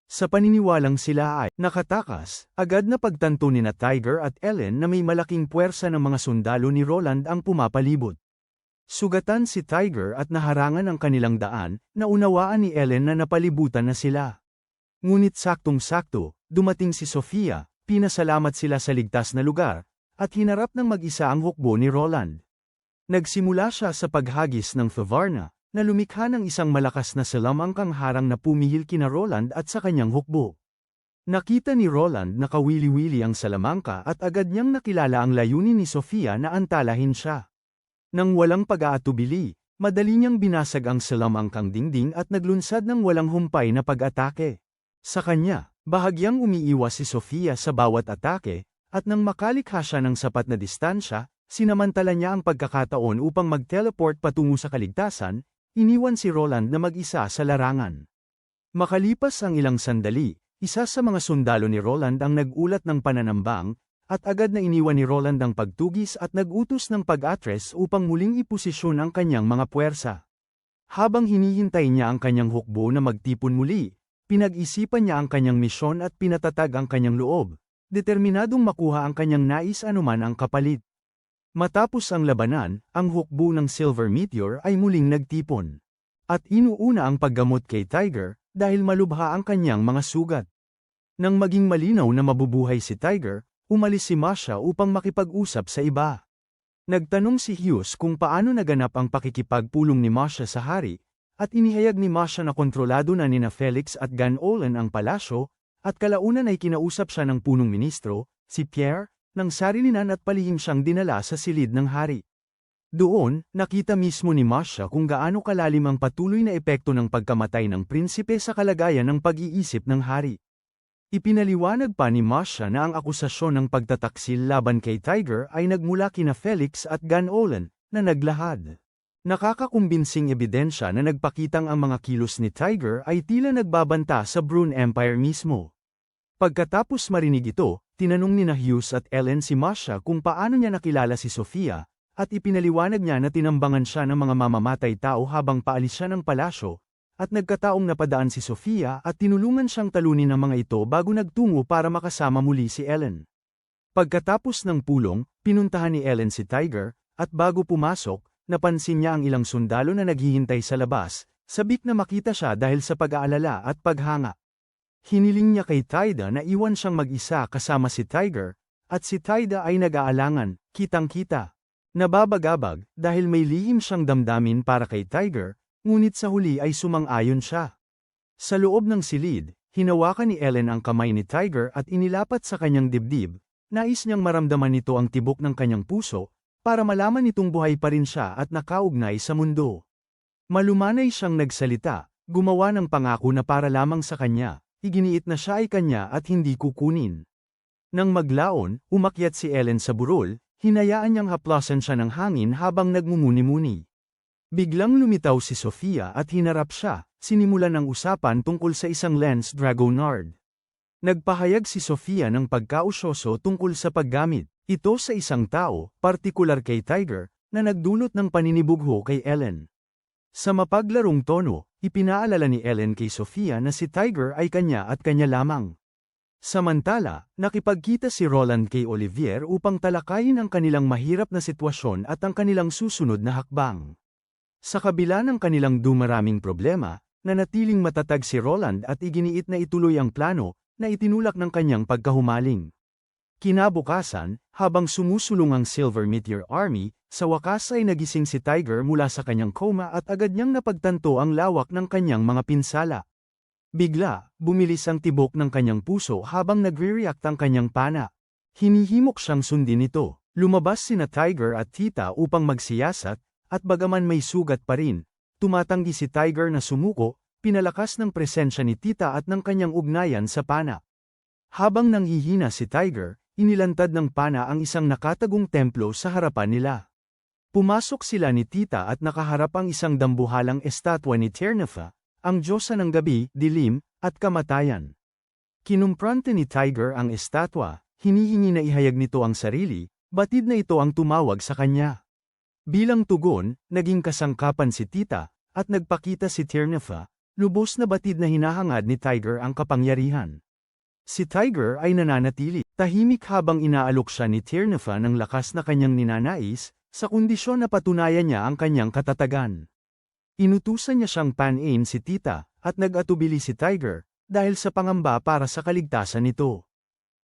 Sa paniniwalang sila ay nakatakas, agad na pagtanto ni na Tiger at Ellen na may malaking puwersa ng mga sundalo ni Roland ang pumapalibot. Sugatan si Tiger at naharangan ang kanilang daan, naunawaan ni Ellen na napalibutan na sila. Ngunit saktong-sakto, dumating si Sofia, pinasalamat sila sa ligtas na lugar, at hinarap ng mag-isa ang hukbo ni Roland. Nagsimula siya sa paghagis ng Favarna, na lumikha ng isang malakas na salamangkang harang na pumihil kina Roland at sa kanyang hukbo. Nakita ni Roland na kawili-wili ang salamangka at agad niyang nakilala ang layunin ni Sofia na antalahin siya. Nang walang pag-aatubili, madali niyang binasag ang salamangkang dingding at naglunsad ng walang humpay na pag-atake. Sa kanya, bahagyang umiiwas si Sofia sa bawat atake, at nang makalikha siya ng sapat na distansya, sinamantala niya ang pagkakataon upang mag-teleport patungo sa kaligtasan, iniwan si Roland na mag-isa sa larangan. Makalipas ang ilang sandali, isa sa mga sundalo ni Roland ang nag-ulat ng pananambang, at agad na iniwan ni Roland ang pagtugis at nag-utos ng pag-atres upang muling iposisyon ang kanyang mga puwersa. Habang hinihintay niya ang kanyang hukbo na magtipon muli, pinag-isipan niya ang kanyang misyon at pinatatag ang kanyang loob, determinadong makuha ang kanyang nais anuman ang kapalit. Matapos ang labanan, ang hukbo ng Silver Meteor ay muling nagtipon. At inuuna ang paggamot kay Tiger, dahil malubha ang kanyang mga sugat. Nang maging malinaw na mabubuhay si Tiger, umalis si Masha upang makipag-usap sa iba. Nagtanong si Hughes kung paano naganap ang pakikipagpulong ni Masha sa hari, at inihayag ni Masha na kontrolado na nina Felix at Gan-Olen ang palasyo, at kalaunan ay kinausap siya ng punong ministro, si Pierre, ng sarilinan at palihim siyang dinala sa silid ng hari. Doon, nakita mismo ni Masha kung gaano kalalim ang patuloy na epekto ng pagkamatay ng prinsipe sa kalagayan ng pag-iisip ng hari. Ipinaliwanag pa ni Masha na ang akusasyon ng pagtataksil laban kay Tiger ay nagmula kina Felix at Gan-Olen, na naglahad. Nakakakumbinsing ebidensya na nagpakitang ang mga kilos ni Tiger ay tila nagbabanta sa Brune Empire mismo. Pagkatapos marinig ito, tinanong nina Hughes at Ellen si Masha kung paano niya nakilala si Sofia, at ipinaliwanag niya na tinambangan siya ng mga mamamatay tao habang paalis siya ng palasyo, at nagkataong napadaan si Sofia at tinulungan siyang talunin ng mga ito bago nagtungo para makasama muli si Ellen. Pagkatapos ng pulong, pinuntahan ni Ellen si Tiger, at bago pumasok, napansin niya ang ilang sundalo na naghihintay sa labas, sabik na makita siya dahil sa pag-aalala at paghanga. Hiniling niya kay Tida na iwan siyang mag-isa kasama si Tiger, at si Tida ay nag-aalangan, kitang-kita. Nababagabag, dahil may lihim siyang damdamin para kay Tiger, ngunit sa huli ay sumang-ayon siya. Sa loob ng silid, hinawakan ni Ellen ang kamay ni Tiger at inilapat sa kanyang dibdib, nais niyang maramdaman nito ang tibok ng kanyang puso, para malaman nitong buhay pa rin siya at nakaugnay sa mundo. Malumanay siyang nagsalita, gumawa ng pangako na para lamang sa kanya, iginiit na siya ay kanya at hindi kukunin. Nang maglaon, umakyat si Ellen sa burol, hinayaan niyang haplasan siya ng hangin habang nagmumuni-muni. Biglang lumitaw si Sofia at hinarap siya, sinimulan ang usapan tungkol sa isang Lance Dragonard. Nagpahayag si Sofia ng pagkausyoso tungkol sa paggamit ito sa isang tao, partikular kay Tiger, na nagdulot ng paninibugho kay Ellen. Sa mapaglarong tono, ipinaalala ni Ellen kay Sofia na si Tiger ay kanya at kanya lamang. Samantala, nakipagkita si Roland kay Olivier upang talakayin ang kanilang mahirap na sitwasyon at ang kanilang susunod na hakbang. Sa kabila ng kanilang dumaraming problema, nanatiling matatag si Roland at iginiit na ituloy ang plano na itinulak ng kanyang pagkahumaling. Kinabukasan, habang sumusulong ang Silver Meteor Army, sa wakas ay nagising si Tiger mula sa kanyang coma at agad niyang napagtanto ang lawak ng kanyang mga pinsala. Bigla, bumilis ang tibok ng kanyang puso habang nagre-react ang kanyang pana. Hinihimok siyang sundin ito. Lumabas sina Tiger at Tita upang magsiyasat, at bagaman may sugat pa rin, tumatanggi si Tiger na sumuko, pinalakas ng presensya ni Tita at ng kanyang ugnayan sa pana. Habang nanghihina si Tiger, inilantad ng pana ang isang nakatagong templo sa harapan nila. Pumasok sila ni Tita at nakaharap ang isang dambuhalang estatwa ni Tiernefa, ang diyosa ng gabi, dilim, at kamatayan. Kinumprante ni Tiger ang estatwa, hinihingi na ihayag nito ang sarili, batid na ito ang tumawag sa kanya. Bilang tugon, naging kasangkapan si Tita, at nagpakita si Tiernefa, lubos na batid na hinahangad ni Tiger ang kapangyarihan. Si Tiger ay nananatili, tahimik habang inaalok siya ni Tiernefa ng lakas na kanyang ninanais, sa kondisyon na patunayan niya ang kanyang katatagan. Inutusan niya siyang panin si Tita, at nag-atubili si Tiger, dahil sa pangamba para sa kaligtasan nito.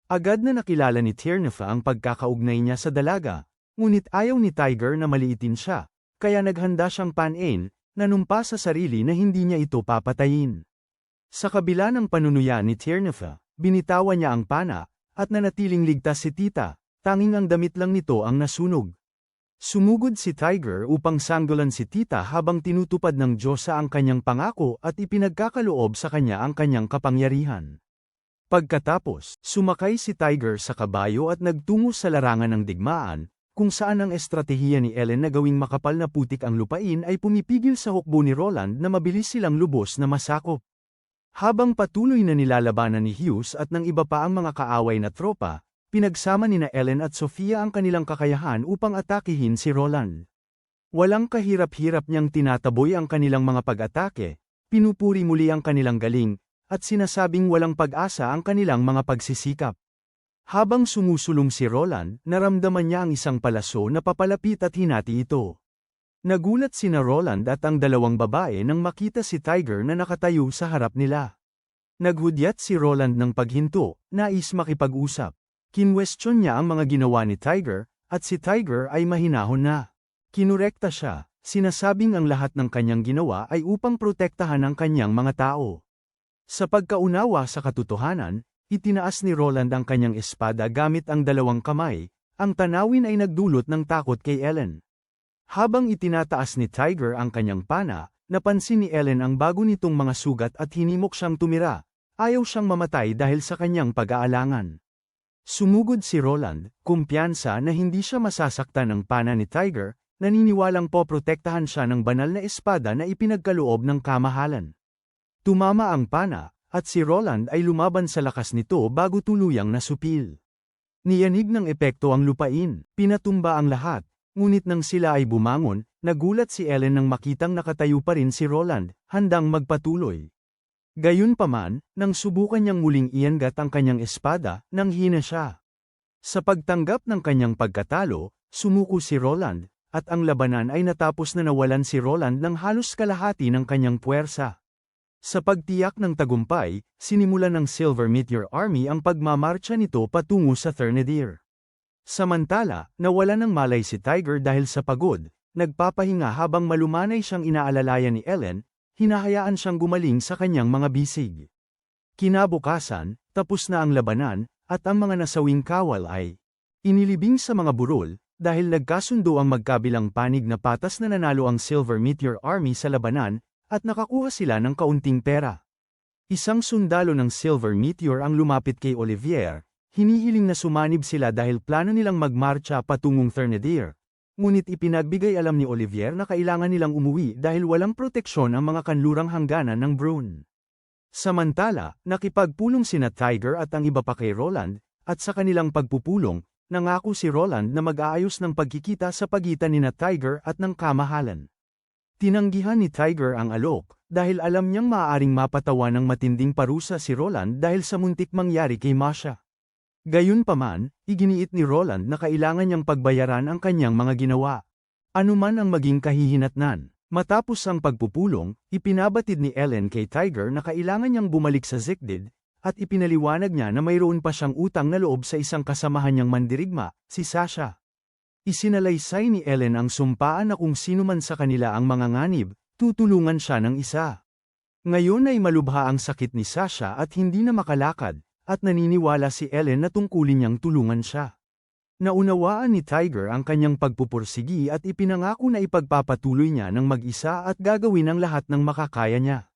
Agad na nakilala ni Tiernefa ang pagkakaugnay niya sa dalaga, ngunit ayaw ni Tiger na maliitin siya, kaya naghanda siyang panin, nanumpa sa sarili na hindi niya ito papatayin. Sa kabila ng panunuya ni Tiernefa, binitawan niya ang pana, at nanatiling ligtas si Tita, tanging ang damit lang nito ang nasunog. Sumugod si Tiger upang sanggulan si Tita habang tinutupad ng diyosa ang kanyang pangako at ipinagkakaloob sa kanya ang kanyang kapangyarihan. Pagkatapos, sumakay si Tiger sa kabayo at nagtungo sa larangan ng digmaan, kung saan ang estratehiya ni Ellen na gawing makapal na putik ang lupain ay pumipigil sa hukbo ni Roland na mabilis silang lubos na masakop. Habang patuloy na nilalabanan ni Hughes at ng iba pa ang mga kaaway na tropa, pinagsama nina Ellen at Sofia ang kanilang kakayahan upang atakihin si Roland. Walang kahirap-hirap niyang tinataboy ang kanilang mga pag-atake, pinupuri muli ang kanilang galing, at sinasabing walang pag-asa ang kanilang mga pagsisikap. Habang sumusulong si Roland, naramdaman niya ang isang palaso na papalapit at hinati ito. Nagulat sina Roland at ang dalawang babae nang makita si Tiger na nakatayo sa harap nila. Naghudyat si Roland ng paghinto, nais makipag-usap. Kinwestiyon niya ang mga ginawa ni Tiger, at si Tiger ay mahinahon na. Kinurekta siya, sinasabing ang lahat ng kanyang ginawa ay upang protektahan ang kanyang mga tao. Sa pagkaunawa sa katotohanan, itinaas ni Roland ang kanyang espada gamit ang dalawang kamay, ang tanawin ay nagdulot ng takot kay Ellen. Habang itinataas ni Tiger ang kanyang pana, napansin ni Ellen ang bago nitong mga sugat at hinimok siyang tumira. Ayaw siyang mamatay dahil sa kanyang pag-aalangan. Sumugod si Roland, kumpiyansa na hindi siya masasaktan ng pana ni Tiger, naniniwalang poprotektahan siya ng banal na espada na ipinagkaloob ng kamahalan. Tumama ang pana, at si Roland ay lumaban sa lakas nito bago tuluyang nasupil. Niyanig ng epekto ang lupain, pinatumba ang lahat, ngunit nang sila ay bumangon, nagulat si Ellen nang makitang nakatayo pa rin si Roland, handang magpatuloy. Gayunpaman, nang subukan niyang muling iangat ang kanyang espada, nanghina siya. Sa pagtanggap ng kanyang pagkatalo, sumuko si Roland, at ang labanan ay natapos na nawalan si Roland ng halos kalahati ng kanyang puwersa. Sa pagtiyak ng tagumpay, sinimulan ng Silver Meteor Army ang pagmamarcha nito patungo sa Thurnadir. Samantala, nawala ng malay si Tiger dahil sa pagod, nagpapahinga habang malumanay siyang inaalalayan ni Ellen, hinahayaan siyang gumaling sa kanyang mga bisig. Kinabukasan, tapos na ang labanan, at ang mga nasawing kawal ay inilibing sa mga burol, dahil nagkasundo ang magkabilang panig na patas na nanalo ang Silver Meteor Army sa labanan, at nakakuha sila ng kaunting pera. Isang sundalo ng Silver Meteor ang lumapit kay Olivier, hinihiling na sumanib sila dahil plano nilang magmarcha patungong Thurnadir. Ngunit ipinagbigay alam ni Olivier na kailangan nilang umuwi dahil walang proteksyon ang mga kanlurang hangganan ng Brune. Samantala, nakipagpulong sina Tiger at ang iba pa kay Roland, at sa kanilang pagpupulong, nangako si Roland na mag-aayos ng pagkikita sa pagitan nina Tiger at ng kamahalan. Tinanggihan ni Tiger ang alok, dahil alam niyang maaaring mapatawa ng matinding parusa si Roland dahil sa muntik mangyari kay Masha. Gayunpaman, iginiit ni Roland na kailangan niyang pagbayaran ang kanyang mga ginawa. Anuman ang maging kahihinatnan. Matapos ang pagpupulong, ipinabatid ni Ellen kay Tiger na kailangan niyang bumalik sa Zikdid, at ipinaliwanag niya na mayroon pa siyang utang na loob sa isang kasamahan niyang mandirigma, si Sasha. Isinalaysay ni Ellen ang sumpaan na kung sino man sa kanila ang mga nganib, tutulungan siya ng isa. Ngayon ay malubha ang sakit ni Sasha at hindi na makalakad, at naniniwala si Ellen na tungkulin niyang tulungan siya. Naunawaan ni Tiger ang kanyang pagpupursigi at ipinangako na ipagpapatuloy niya ng mag-isa at gagawin ang lahat ng makakaya niya.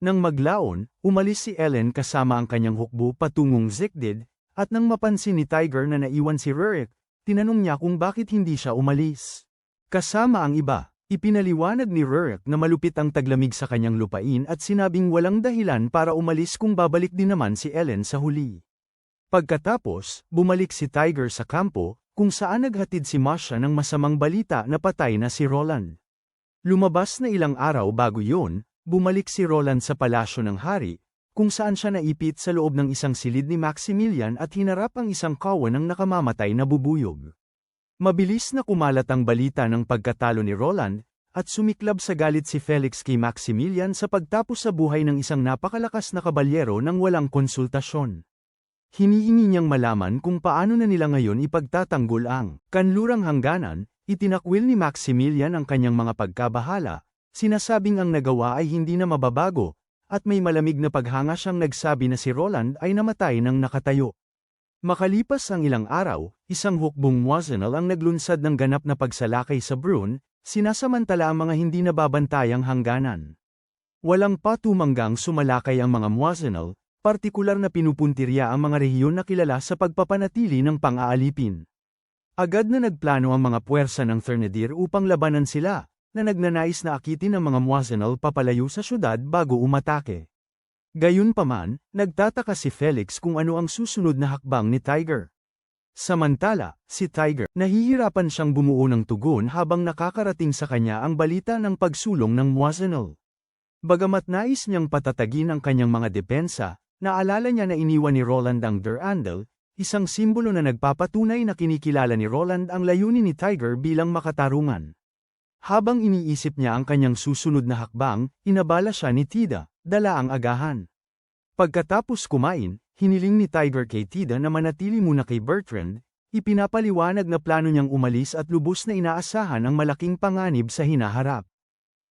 Nang maglaon, umalis si Ellen kasama ang kanyang hukbo patungong Zikdid, at nang mapansin ni Tiger na naiwan si Rurik, tinanong niya kung bakit hindi siya umalis. Kasama ang iba, ipinaliwanag ni Rurik na malupit ang taglamig sa kanyang lupain at sinabing walang dahilan para umalis kung babalik din naman si Ellen sa huli. Pagkatapos, bumalik si Tiger sa kampo, kung saan naghatid si Masha ng masamang balita na patay na si Roland. Lumabas na ilang araw bago yun, bumalik si Roland sa palasyo ng hari, kung saan siya naipit sa loob ng isang silid ni Maximilian at hinarap ang isang kawan ng nakamamatay na bubuyog. Mabilis na kumalat ang balita ng pagkatalo ni Roland, at sumiklab sa galit si Felix kay Maximilian sa pagtapos sa buhay ng isang napakalakas na kabalyero nang walang konsultasyon. Hinihingi niyang malaman kung paano na nila ngayon ipagtatanggol ang kanlurang hangganan, itinakwil ni Maximilian ang kanyang mga pagkabahala, sinasabing ang nagawa ay hindi na mababago, at may malamig na paghanga siyang nagsabi na si Roland ay namatay nang nakatayo. Makalipas ang ilang araw, isang hukbong Moisenal ang naglunsad ng ganap na pagsalakay sa Brune, sinasamantala ang mga hindi nababantayang hangganan. Walang patumanggang sumalakay ang mga Moisenal, partikular na pinupuntirya ang mga rehiyon na kilala sa pagpapanatili ng pang-aalipin. Agad na nagplano ang mga puwersa ng Thurnadir upang labanan sila, na nagnanais na akitin ang mga Moisenal papalayo sa syudad bago umatake. Gayunpaman, nagtataka si Felix kung ano ang susunod na hakbang ni Tiger. Samantala, si Tiger, nahihirapan siyang bumuo ng tugon habang nakakarating sa kanya ang balita ng pagsulong ng Moisenal. Bagamat nais niyang patatagin ang kanyang mga depensa, naalala niya na iniwan ni Roland ang Durandal, isang simbolo na nagpapatunay na kinikilala ni Roland ang layunin ni Tiger bilang makatarungan. Habang iniisip niya ang kanyang susunod na hakbang, inabala siya ni Tida, dala ang agahan. Pagkatapos kumain, hiniling ni Tiger kay Tida na manatili muna kay Bertrand, ipinapaliwanag na plano niyang umalis at lubos na inaasahan ang malaking panganib sa hinaharap.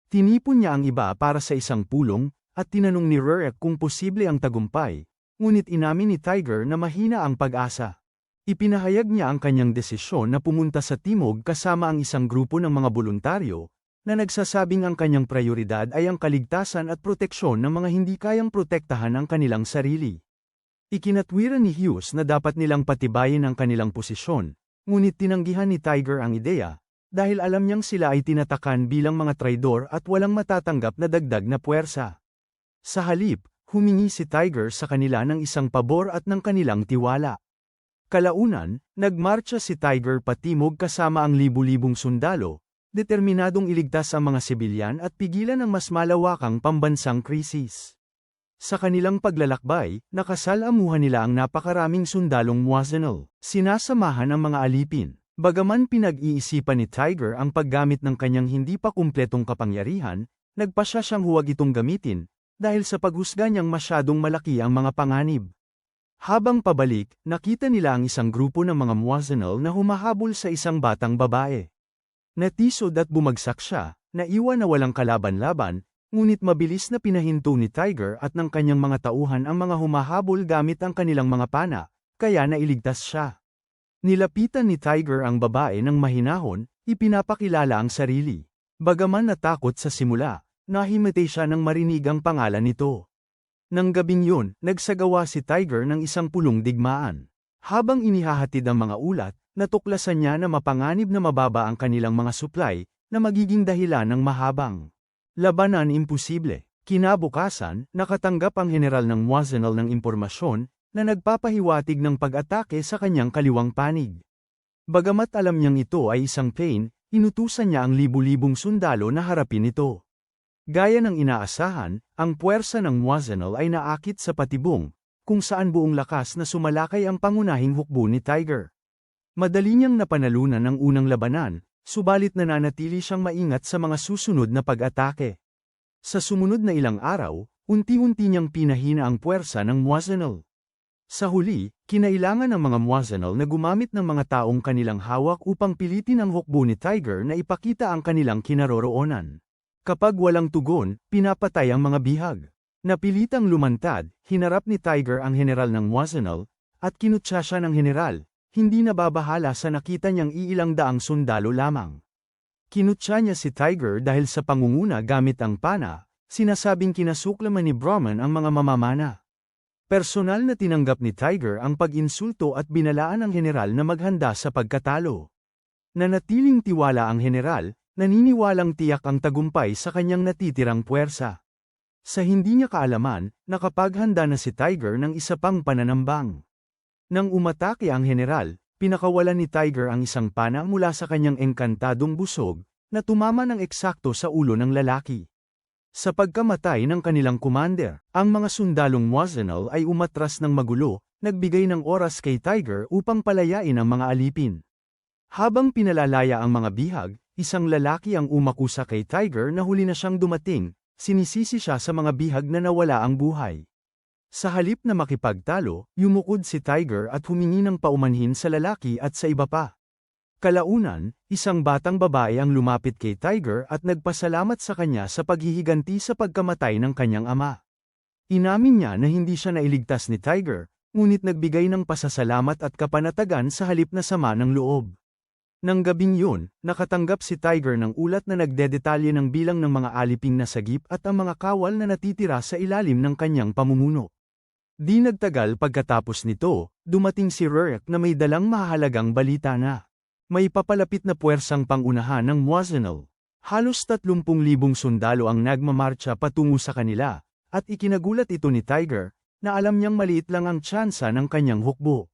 Tinipon niya ang iba para sa isang pulong, at tinanong ni Rurik kung posible ang tagumpay, ngunit inamin ni Tiger na mahina ang pag-asa. Ipinahayag niya ang kanyang desisyon na pumunta sa Timog kasama ang isang grupo ng mga voluntaryo, na nagsasabing ang kanyang prioridad ay ang kaligtasan at proteksyon ng mga hindi kayang protektahan ang kanilang sarili. Ikinatwiran ni Hughes na dapat nilang patibayin ang kanilang posisyon, ngunit tinanggihan ni Tiger ang ideya, dahil alam niyang sila ay tinatakan bilang mga traidor at walang matatanggap na dagdag na puwersa. Sa halip, humingi si Tiger sa kanila ng isang pabor at ng kanilang tiwala. Kalaunan, nagmarcha si Tiger patimog kasama ang libu-libong sundalo, determinadong iligtas ang mga sibilyan at pigilan ang mas malawakang pambansang krisis. Sa kanilang paglalakbay, nakasalamuhan nila ang napakaraming sundalong Mwazenal. Sinasamahan ang mga alipin. Bagaman pinag-iisipan ni Tiger ang paggamit ng kanyang hindi pa kumpletong kapangyarihan, nagpasya siyang huwag itong gamitin, dahil sa paghusga niyang masyadong malaki ang mga panganib. Habang pabalik, nakita nila ang isang grupo ng mga Mwazenal na humahabol sa isang batang babae. Natisod at bumagsak siya, naiwan na walang kalaban-laban, ngunit mabilis na pinahinto ni Tiger at ng kanyang mga tauhan ang mga humahabol gamit ang kanilang mga pana, kaya nailigtas siya. Nilapitan ni Tiger ang babae ng mahinahon, ipinapakilala ang sarili. Bagaman natakot sa simula, nahimatay siya nang marinig ang pangalan nito. Nang gabing yun, nagsagawa si Tiger ng isang pulong digmaan. Habang inihahatid ang mga ulat, natuklasan niya na mapanganib na mababa ang kanilang mga supply, na magiging dahilan ng mahabang labanan imposible. Kinabukasan, nakatanggap ang general ng Mwazenal ng impormasyon, na nagpapahiwatig ng pag-atake sa kanyang kaliwang panig. Bagamat alam niyang ito ay isang plane, inutusan niya ang libu-libong sundalo na harapin ito. Gaya ng inaasahan, ang puwersa ng Mwazenal ay naakit sa patibong, kung saan buong lakas na sumalakay ang pangunahing hukbo ni Tiger. Madali niyang napanalunan ang unang labanan, subalit nananatili siyang maingat sa mga susunod na pag-atake. Sa sumunod na ilang araw, unti-unti niyang pinahina ang puwersa ng Mwazenal. Sa huli, kinailangan ng mga Mwazenal na gumamit ng mga taong kanilang hawak upang pilitin ang hukbo ni Tiger na ipakita ang kanilang kinaroroonan. Kapag walang tugon, pinapatay ang mga bihag. Napilitang lumantad, hinarap ni Tiger ang general ng Mwazenal, at kinutsa siya ng general, hindi nababahala sa nakita niyang iilang daang sundalo lamang. Kinutsa niya si Tiger dahil sa pangunguna gamit ang pana, sinasabing kinasuklaman ni Brahman ang mga mamamana. Personal na tinanggap ni Tiger ang pag-insulto at binalaan ang general na maghanda sa pagkatalo. Nanatiling tiwala ang general, naniniwalang tiyak ang tagumpay sa kanyang natitirang puwersa. Sa hindi niya kaalaman, nakapaghanda na si Tiger ng isa pang pananambang. Nang umatake ang general, pinakawalan ni Tiger ang isang pana mula sa kanyang engkantadong busog, na tumama ng eksakto sa ulo ng lalaki. Sa pagkamatay ng kanilang commander, ang mga sundalong Mwazenal ay umatras ng magulo, nagbigay ng oras kay Tiger upang palayain ang mga alipin. Habang pinalalaya ang mga bihag, isang lalaki ang umakusa kay Tiger na huli na siyang dumating, sinisisi siya sa mga bihag na nawala ang buhay. Sa halip na makipagtalo, yumukod si Tiger at humingi ng paumanhin sa lalaki at sa iba pa. Kalaunan, isang batang babae ang lumapit kay Tiger at nagpasalamat sa kanya sa paghihiganti sa pagkamatay ng kanyang ama. Inamin niya na hindi siya nailigtas ni Tiger, ngunit nagbigay ng pasasalamat at kapanatagan sa halip na sama ng loob. Nang gabing yun, nakatanggap si Tiger ng ulat na nagdedetalye ng bilang ng mga aliping nasagip at ang mga kawal na natitira sa ilalim ng kanyang pamumuno. Di nagtagal pagkatapos nito, dumating si Rurik na may dalang mahalagang balita na may papalapit na puwersang pangunahan ng Mwazenal. Halos 30,000 sundalo ang nagmamarcha patungo sa kanila, at ikinagulat ito ni Tiger, na alam niyang maliit lang ang tsansa ng kanyang hukbo.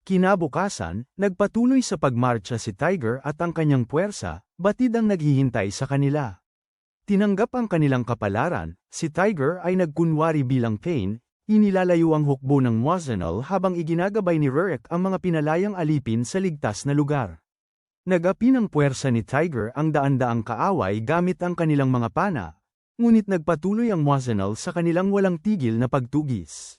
Kinabukasan, nagpatuloy sa pagmarcha si Tiger at ang kanyang puwersa, batid ang naghihintay sa kanila. Tinanggap ang kanilang kapalaran, si Tiger ay nagkunwari bilang Pain, inilalayo ang hukbo ng Mwazenal habang iginagabay ni Rurik ang mga pinalayang alipin sa ligtas na lugar. Nagapi ng puwersa ni Tiger ang daan-daang kaaway gamit ang kanilang mga pana, ngunit nagpatuloy ang Mwazenal sa kanilang walang tigil na pagtugis.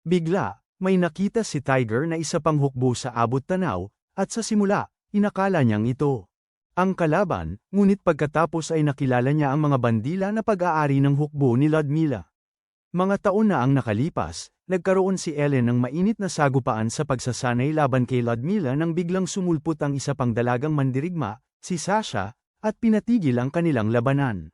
Bigla, may nakita si Tiger na isa pang hukbo sa abot tanaw, at sa simula, inakala niyang ito ang kalaban, ngunit pagkatapos ay nakilala niya ang mga bandila na pag-aari ng hukbo ni Ludmila. Mga taon na ang nakalipas, nagkaroon si Ellen ng mainit na sagupaan sa pagsasanay laban kay Ludmila nang biglang sumulpot ang isa pang dalagang mandirigma, si Sasha, at pinatigil ang kanilang labanan.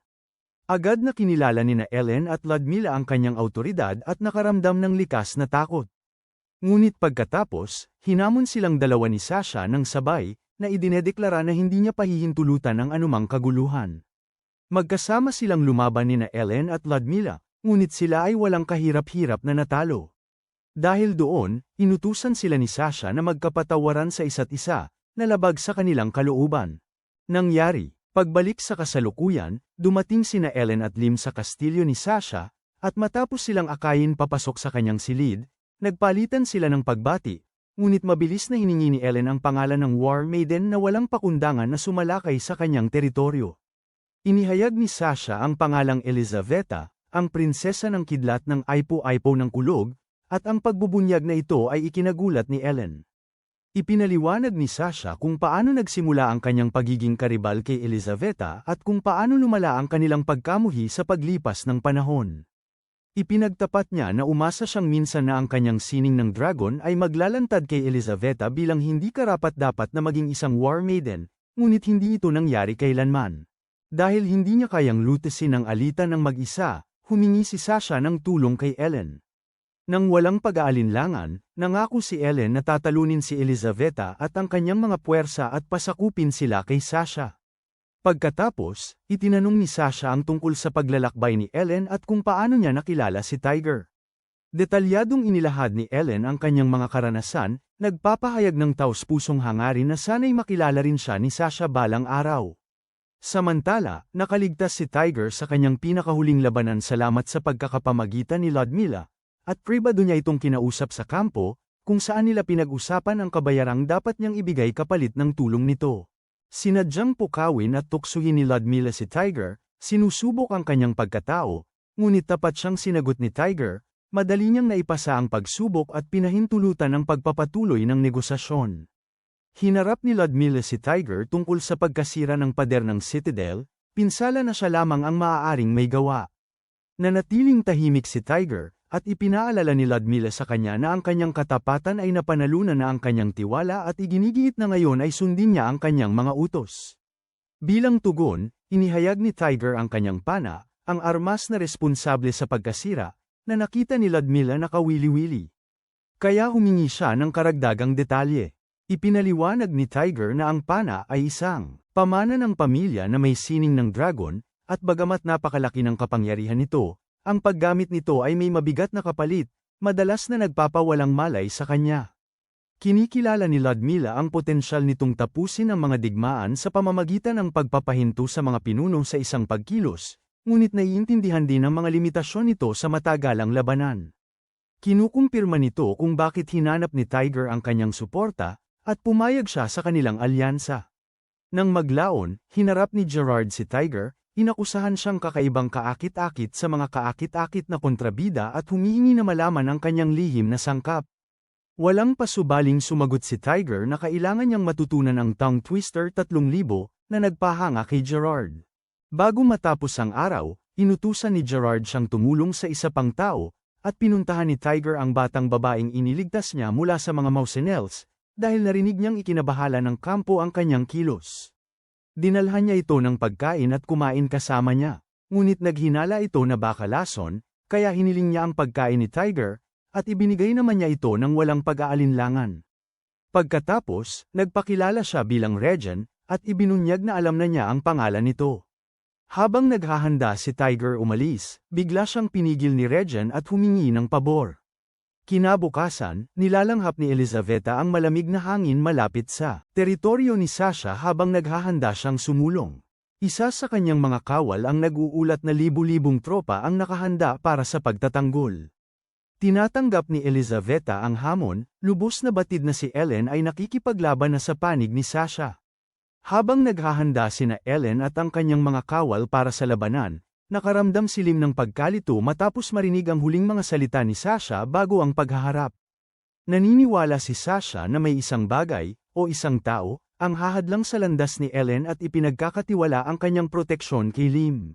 Agad na kinilala nina Ellen at Ludmila ang kanyang awtoridad at nakaramdam ng likas na takot. Ngunit pagkatapos, hinamon silang dalawa ni Sasha ng sabay, na idinedeklara na hindi niya pahihintulutan ang anumang kaguluhan. Magkasama silang lumaban nina Ellen at Ludmila, ngunit sila ay walang kahirap-hirap na natalo. Dahil doon, inutusan sila ni Sasha na magkapatawaran sa isa't isa, na labag sa kanilang kalooban. Nangyari, pagbalik sa kasalukuyan, dumating sina Ellen at Lim sa kastilyo ni Sasha, at matapos silang akayin papasok sa kanyang silid, nagpalitan sila ng pagbati, ngunit mabilis na hiningi ni Ellen ang pangalan ng War Maiden na walang pakundangan na sumalakay sa kanyang teritoryo. Inihayag ni Sasha ang pangalang Elizaveta, ang prinsesa ng kidlat ng Aipo-Aipo ng Kulog, at ang pagbubunyag na ito ay ikinagulat ni Ellen. Ipinaliwanag ni Sasha kung paano nagsimula ang kanyang pagiging karibal kay Elizaveta at kung paano lumala ang kanilang pagkamuhi sa paglipas ng panahon. Ipinagtapat niya na umasa siyang minsan na ang kanyang sining ng dragon ay maglalantad kay Elizaveta bilang hindi karapat-dapat na maging isang war maiden, ngunit hindi ito nangyari kailanman. Dahil hindi niya kayang lutesin ang alitan ng mag-isa, humingi si Sasha ng tulong kay Ellen. Nang walang pag-aalinlangan, nangako si Ellen na tatalunin si Elizaveta at ang kanyang mga puwersa at pasakupin sila kay Sasha. Pagkatapos, itinanong ni Sasha ang tungkol sa paglalakbay ni Ellen at kung paano niya nakilala si Tiger. Detalyadong inilahad ni Ellen ang kanyang mga karanasan, nagpapahayag ng taos-pusong hangarin na sana'y makilala rin siya ni Sasha balang araw. Samantala, nakaligtas si Tiger sa kanyang pinakahuling labanan salamat sa pagkakapamagitan ni Ludmila, at pribado niya itong kinausap sa kampo, kung saan nila pinag-usapan ang kabayarang dapat niyang ibigay kapalit ng tulong nito. Sinadyang pukawin at tuksuhin ni Ludmila si Tiger, sinusubok ang kanyang pagkatao, ngunit tapat siyang sinagot ni Tiger, madali niyang naipasa ang pagsubok at pinahintulutan ang pagpapatuloy ng negosasyon. Hinarap ni Ludmila si Tiger tungkol sa pagkasira ng pader ng Citadel, pinsala na siya lamang ang maaaring may gawa. Nanatiling tahimik si Tiger, at ipinaalala ni Ludmila sa kanya na ang kanyang katapatan ay napanalunan na ang kanyang tiwala at iginigiit na ngayon ay sundin niya ang kanyang mga utos. Bilang tugon, inihayag ni Tiger ang kanyang pana, ang armas na responsable sa pagkasira, na nakita ni Ludmila na kawili-wili. Kaya humingi siya ng karagdagang detalye. Ipinaliwanag ni Tiger na ang pana ay isang pamana ng pamilya na may sining ng dragon, at bagamat napakalaki ng kapangyarihan nito, ang paggamit nito ay may mabigat na kapalit, madalas na nagpapawalang malay sa kanya. Kinikilala ni Ludmila ang potensyal nitong tapusin ang mga digmaan sa pamamagitan ng pagpapahinto sa mga pinuno sa isang pagkilos, ngunit naiintindihan din ang mga limitasyon nito sa matagalang labanan. Kinukumpirma nito kung bakit hinanap ni Tiger ang kanyang suporta, at pumayag siya sa kanilang alyansa. Nang maglaon, hinarap ni Gerard si Tiger, inakusahan siyang kakaibang kaakit-akit sa mga kaakit-akit na kontrabida at humihingi na malaman ang kanyang lihim na sangkap. Walang pasubaling sumagot si Tiger na kailangan niyang matutunan ang tongue twister 3,000 na nagpahanga kay Gerard. Bago matapos ang araw, inutusan ni Gerard siyang tumulong sa isa pang tao, at pinuntahan ni Tiger ang batang babaeng iniligtas niya mula sa mga Mausenels, dahil narinig niyang ikinabahala ng kampo ang kanyang kilos. Dinalhan niya ito ng pagkain at kumain kasama niya, ngunit naghinala ito na baka lason, kaya hiniling niya ang pagkain ni Tiger, at ibinigay naman niya ito ng walang pag-aalinlangan. Pagkatapos, nagpakilala siya bilang Regent, at ibinunyag na alam na niya ang pangalan nito. Habang naghahanda si Tiger umalis, bigla siyang pinigil ni Regent at humingi ng pabor. Kinabukasan, nilalanghap ni Elizaveta ang malamig na hangin malapit sa teritoryo ni Sasha habang naghahanda siyang sumulong. Isa sa kanyang mga kawal ang nag-uulat na libu-libong tropa ang nakahanda para sa pagtatanggol. Tinatanggap ni Elizaveta ang hamon, lubos na batid na si Ellen ay nakikipaglaban na sa panig ni Sasha. Habang naghahanda sina Ellen at ang kanyang mga kawal para sa labanan, nakaramdam si Lim ng pagkalito matapos marinig ang huling mga salita ni Sasha bago ang paghaharap. Naniniwala si Sasha na may isang bagay, o isang tao, ang hahadlang sa landas ni Ellen at ipinagkakatiwala ang kanyang proteksyon kay Lim.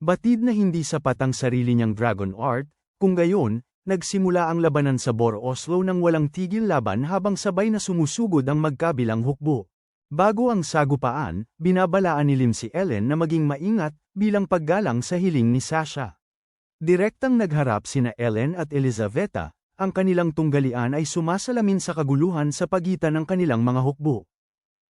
Batid na hindi sapat ang sarili niyang dragon art, Kung gayon, nagsimula ang labanan sa Bor-Oslo nang walang tigil laban habang sabay na sumusugod ang magkabilang hukbo. Bago ang sagupaan, binabalaan ni Lim si Ellen na maging maingat bilang paggalang sa hiling ni Sasha. Direktang nagharap sina Ellen at Elizaveta, ang kanilang tunggalian ay sumasalamin sa kaguluhan sa pagitan ng kanilang mga hukbo.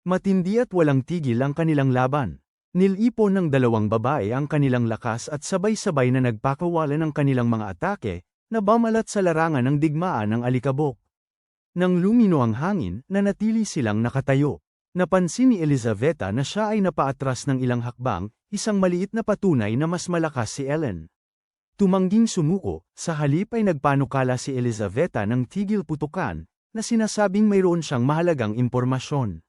Matindi at walang tigil ang kanilang laban. Nilipon ng dalawang babae ang kanilang lakas at sabay-sabay na nagpakawalan ng kanilang mga atake, na bamalat sa larangan ng digmaan ng alikabok. Nang lumino ang hangin, nanatili silang nakatayo. Napansin ni Elizaveta na siya ay napaatras ng ilang hakbang, isang maliit na patunay na mas malakas si Ellen. Tumangging sumuko, sa halip ay nagpanukala si Elizaveta ng tigil putukan, na sinasabing mayroon siyang mahalagang impormasyon.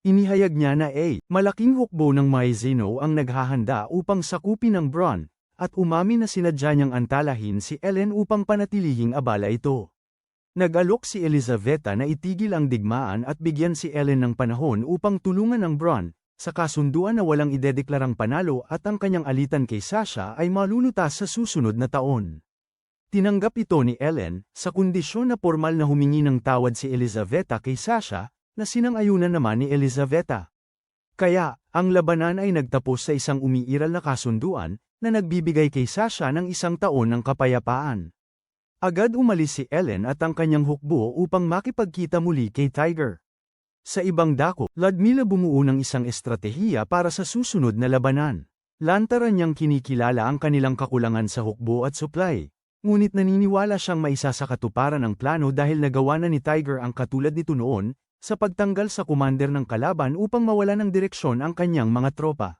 Inihayag niya na malaking hukbo ng Maizeno ang naghahanda upang sakupin ang Bron, at umamin na sinadya niyang antalahin si Ellen upang panatilihing abala ito. Nag-alok si Elizaveta na itigil ang digmaan at bigyan si Ellen ng panahon upang tulungan ang Bron, sa kasunduan na walang idedeklarang panalo at ang kanyang alitan kay Sasha ay malulutas sa susunod na taon. Tinanggap ito ni Ellen, sa kondisyon na formal na humingi ng tawad si Elizaveta kay Sasha, na sinang-ayunan naman ni Elizaveta. Kaya, ang labanan ay nagtapos sa isang umiiral na kasunduan, na nagbibigay kay Sasha ng 1 taon ng kapayapaan. Agad umalis si Ellen at ang kanyang hukbo upang makipagkita muli kay Tiger. Sa ibang dako, Ludmila bumuo ng isang estratehiya para sa susunod na labanan. Lantaran niyang kinikilala ang kanilang kakulangan sa hukbo at supply. Ngunit naniniwala siyang maisasakatuparan ang plano dahil nagawa na ni Tiger ang katulad nito noon, sa pagtanggal sa commander ng kalaban upang mawala ng direksyon ang kanyang mga tropa.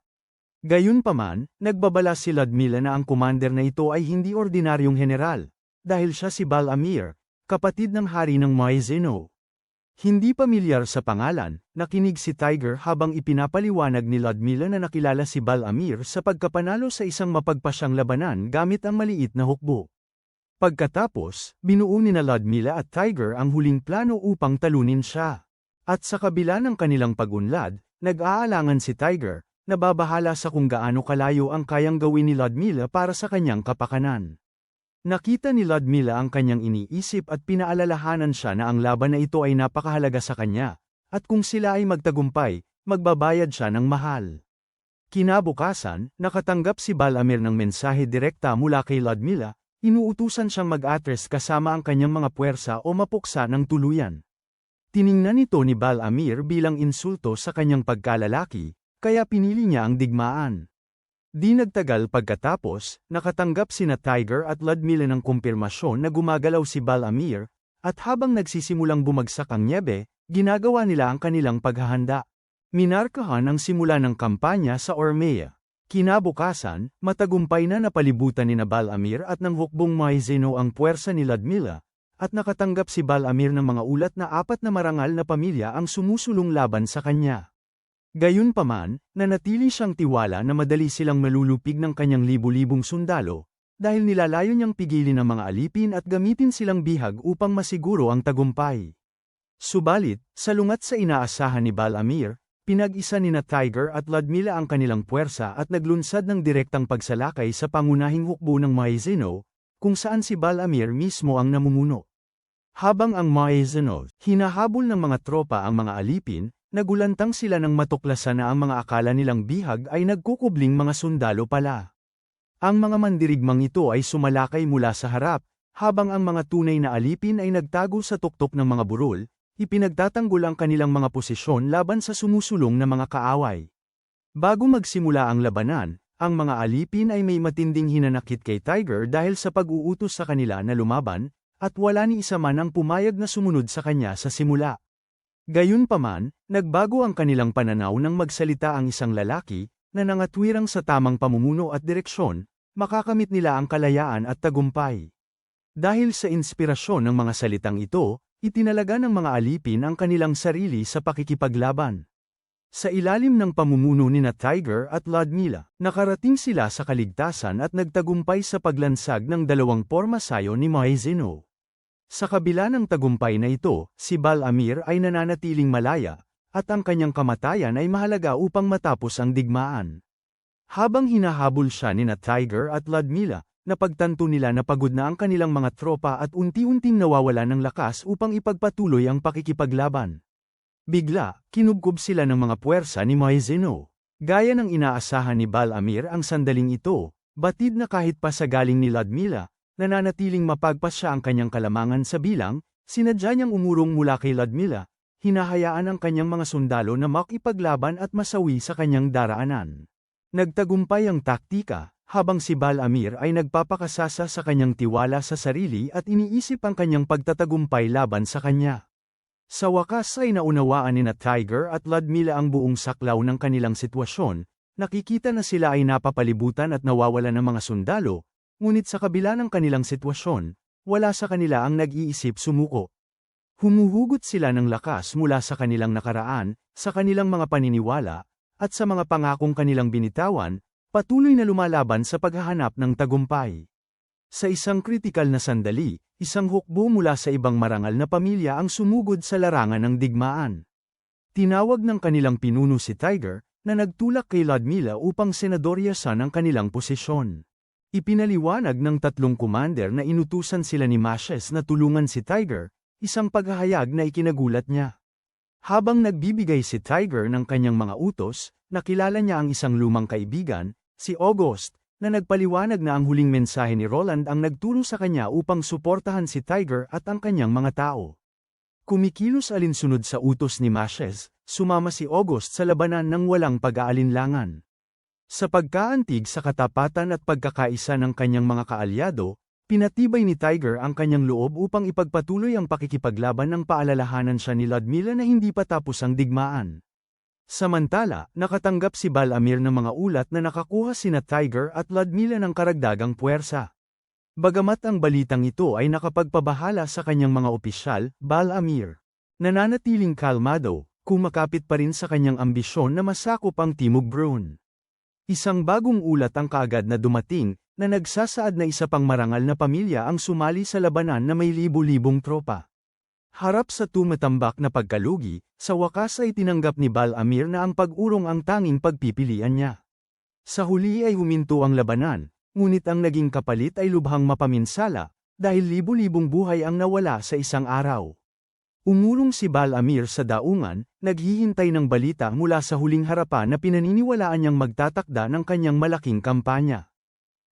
Gayunpaman, nagbabala si Ludmila na ang commander na ito ay hindi ordinaryong general, dahil siya si Bal Amir, kapatid ng hari ng Maizeno. Hindi pamilyar sa pangalan, nakinig si Tiger habang ipinapaliwanag ni Ludmila na nakilala si Bal Amir sa pagkapanalo sa isang mapagpasyang labanan gamit ang maliit na hukbo. Pagkatapos, binuo ni Ludmila at Tiger ang huling plano upang talunin siya. At sa kabila ng kanilang pag-unlad, nag-aalangan si Tiger, na babahala sa kung gaano kalayo ang kayang gawin ni Ludmila para sa kanyang kapakanan. Nakita ni Ludmila ang kanyang iniisip at pinaalalahanan siya na ang laban na ito ay napakahalaga sa kanya, at kung sila ay magtagumpay, magbabayad siya ng mahal. Kinabukasan, nakatanggap si Bal Amir ng mensahe direkta mula kay Ludmila, inuutusan siyang mag-atres kasama ang kanyang mga puwersa o mapuksa ng tuluyan. Tiningnan ito ni Bal Amir bilang insulto sa kanyang pagkalalaki, kaya pinili niya ang digmaan. Di nagtagal pagkatapos, nakatanggap sina Tiger at Ludmila ng kumpirmasyon na gumagalaw si Bal Amir, at habang nagsisimulang bumagsak ang nyebe, ginagawa nila ang kanilang paghahanda. Minarkahan ang simula ng kampanya sa Ormea. Kinabukasan, matagumpay na napalibutan ni Bal Amir at ng hukbong Maizeno ang puwersa ni Ludmila, at nakatanggap si Bal Amir ng mga ulat na 4 na marangal na pamilya ang sumusulong laban sa kanya. Gayunpaman, nanatili siyang tiwala na madali silang malulupig ng kanyang libu-libong sundalo, dahil nilalayo niyang pigilin ang mga alipin at gamitin silang bihag upang masiguro ang tagumpay. Subalit, salungat sa inaasahan ni Bal Amir, pinag-isa ni Tiger at Ludmila ang kanilang puwersa at naglunsad ng direktang pagsalakay sa pangunahing hukbo ng Maizeno, kung saan si Bal Amir mismo ang namumuno. Habang ang Maizeno, hinahabol ng mga tropa ang mga alipin, nagulantang sila ng matuklasan na ang mga akala nilang bihag ay nagkukubling mga sundalo pala. Ang mga mandirigmang ito ay sumalakay mula sa harap, habang ang mga tunay na alipin ay nagtago sa tuktok ng mga burol, ipinagtatanggol ang kanilang mga posisyon laban sa sumusulong na mga kaaway. Bago magsimula ang labanan, ang mga alipin ay may matinding hinanakit kay Tiger dahil sa pag-uutos sa kanila na lumaban, at wala ni isa man ang pumayag na sumunod sa kanya sa simula. Gayunpaman, nagbago ang kanilang pananaw nang magsalita ang isang lalaki, na nangatwirang sa tamang pamumuno at direksyon, makakamit nila ang kalayaan at tagumpay. Dahil sa inspirasyon ng mga salitang ito, itinalaga ng mga alipin ang kanilang sarili sa pakikipaglaban. Sa ilalim ng pamumuno ni Tiger at Ludmila, nakarating sila sa kaligtasan at nagtagumpay sa paglansag ng 2 pormasayo ni Maizeno. Sa kabila ng tagumpay na ito, si Bal Amir ay nananatiling malaya, at ang kanyang kamatayan ay mahalaga upang matapos ang digmaan. Habang hinahabol siya ni Tiger at Ludmila, napagtanto nila na pagod na ang kanilang mga tropa at unti-unting nawawala ng lakas upang ipagpatuloy ang pakikipaglaban. Bigla, kinubkob sila ng mga puwersa ni Maizeno. Gaya ng inaasahan ni Balamir ang sandaling ito, batid na kahit pa sa galing ni Ludmila, nananatiling mapagpas siya ang kanyang kalamangan sa bilang, sinadya niyang umurong mula kay Ludmila, hinahayaan ang kanyang mga sundalo na makipaglaban at masawi sa kanyang daraanan. Nagtagumpay ang taktika, habang si Balamir ay nagpapakasasa sa kanyang tiwala sa sarili at iniisip ang kanyang pagtatagumpay laban sa kanya. Sa wakas ay naunawaan ni Tiger at Ludmila ang buong saklaw ng kanilang sitwasyon, nakikita na sila ay napapalibutan at nawawalan ng mga sundalo, ngunit sa kabila ng kanilang sitwasyon, wala sa kanila ang nag-iisip sumuko. Humuhugot sila ng lakas mula sa kanilang nakaraan, sa kanilang mga paniniwala, at sa mga pangakong kanilang binitawan, patuloy na lumalaban sa paghahanap ng tagumpay. Sa isang kritikal na sandali, isang hukbo mula sa ibang marangal na pamilya ang sumugod sa larangan ng digmaan. Tinawag ng kanilang pinuno si Tiger, na nagtulak kay Ludmila upang senadoryasan ang kanilang posisyon. Ipinaliwanag ng tatlong commander na inutusan sila ni Mashes na tulungan si Tiger, isang paghahayag na ikinagulat niya. Habang nagbibigay si Tiger ng kanyang mga utos, nakilala niya ang isang lumang kaibigan, si August, na nagpaliwanag na ang huling mensahe ni Roland ang nagturo sa kanya upang suportahan si Tiger at ang kanyang mga tao. Kumikilos alinsunod sa utos ni Mashes, sumama si August sa labanan ng walang pag-aalinlangan. Sa pagkaantig sa katapatan at pagkakaisa ng kanyang mga kaalyado, pinatibay ni Tiger ang kanyang loob upang ipagpatuloy ang pakikipaglaban ng paalalahanan siya ni Ludmila na hindi pa tapos ang digmaan. Samantala, nakatanggap si Balamir ng mga ulat na nakakuha sina Tiger at Ludmila ng karagdagang puwersa. Bagamat ang balitang ito ay nakapagpabahala sa kanyang mga opisyal, Balamir, nananatiling kalmado, kumakapit pa rin sa kanyang ambisyon na masakop ang Timog Brune. Isang bagong ulat ang kaagad na dumating, na nagsasaad na isa pang marangal na pamilya ang sumali sa labanan na may libu-libong tropa. Harap sa tumatambak na pagkalugi, sa wakas ay tinanggap ni Balamir na ang pag-urong ang tanging pagpipilian niya. Sa huli ay huminto ang labanan, ngunit ang naging kapalit ay lubhang mapaminsala, dahil libu-libong buhay ang nawala sa isang araw. Umulong si Balamir sa daungan, naghihintay ng balita mula sa huling harapan na pinaniniwalaan niyang magtatakda ng kanyang malaking kampanya.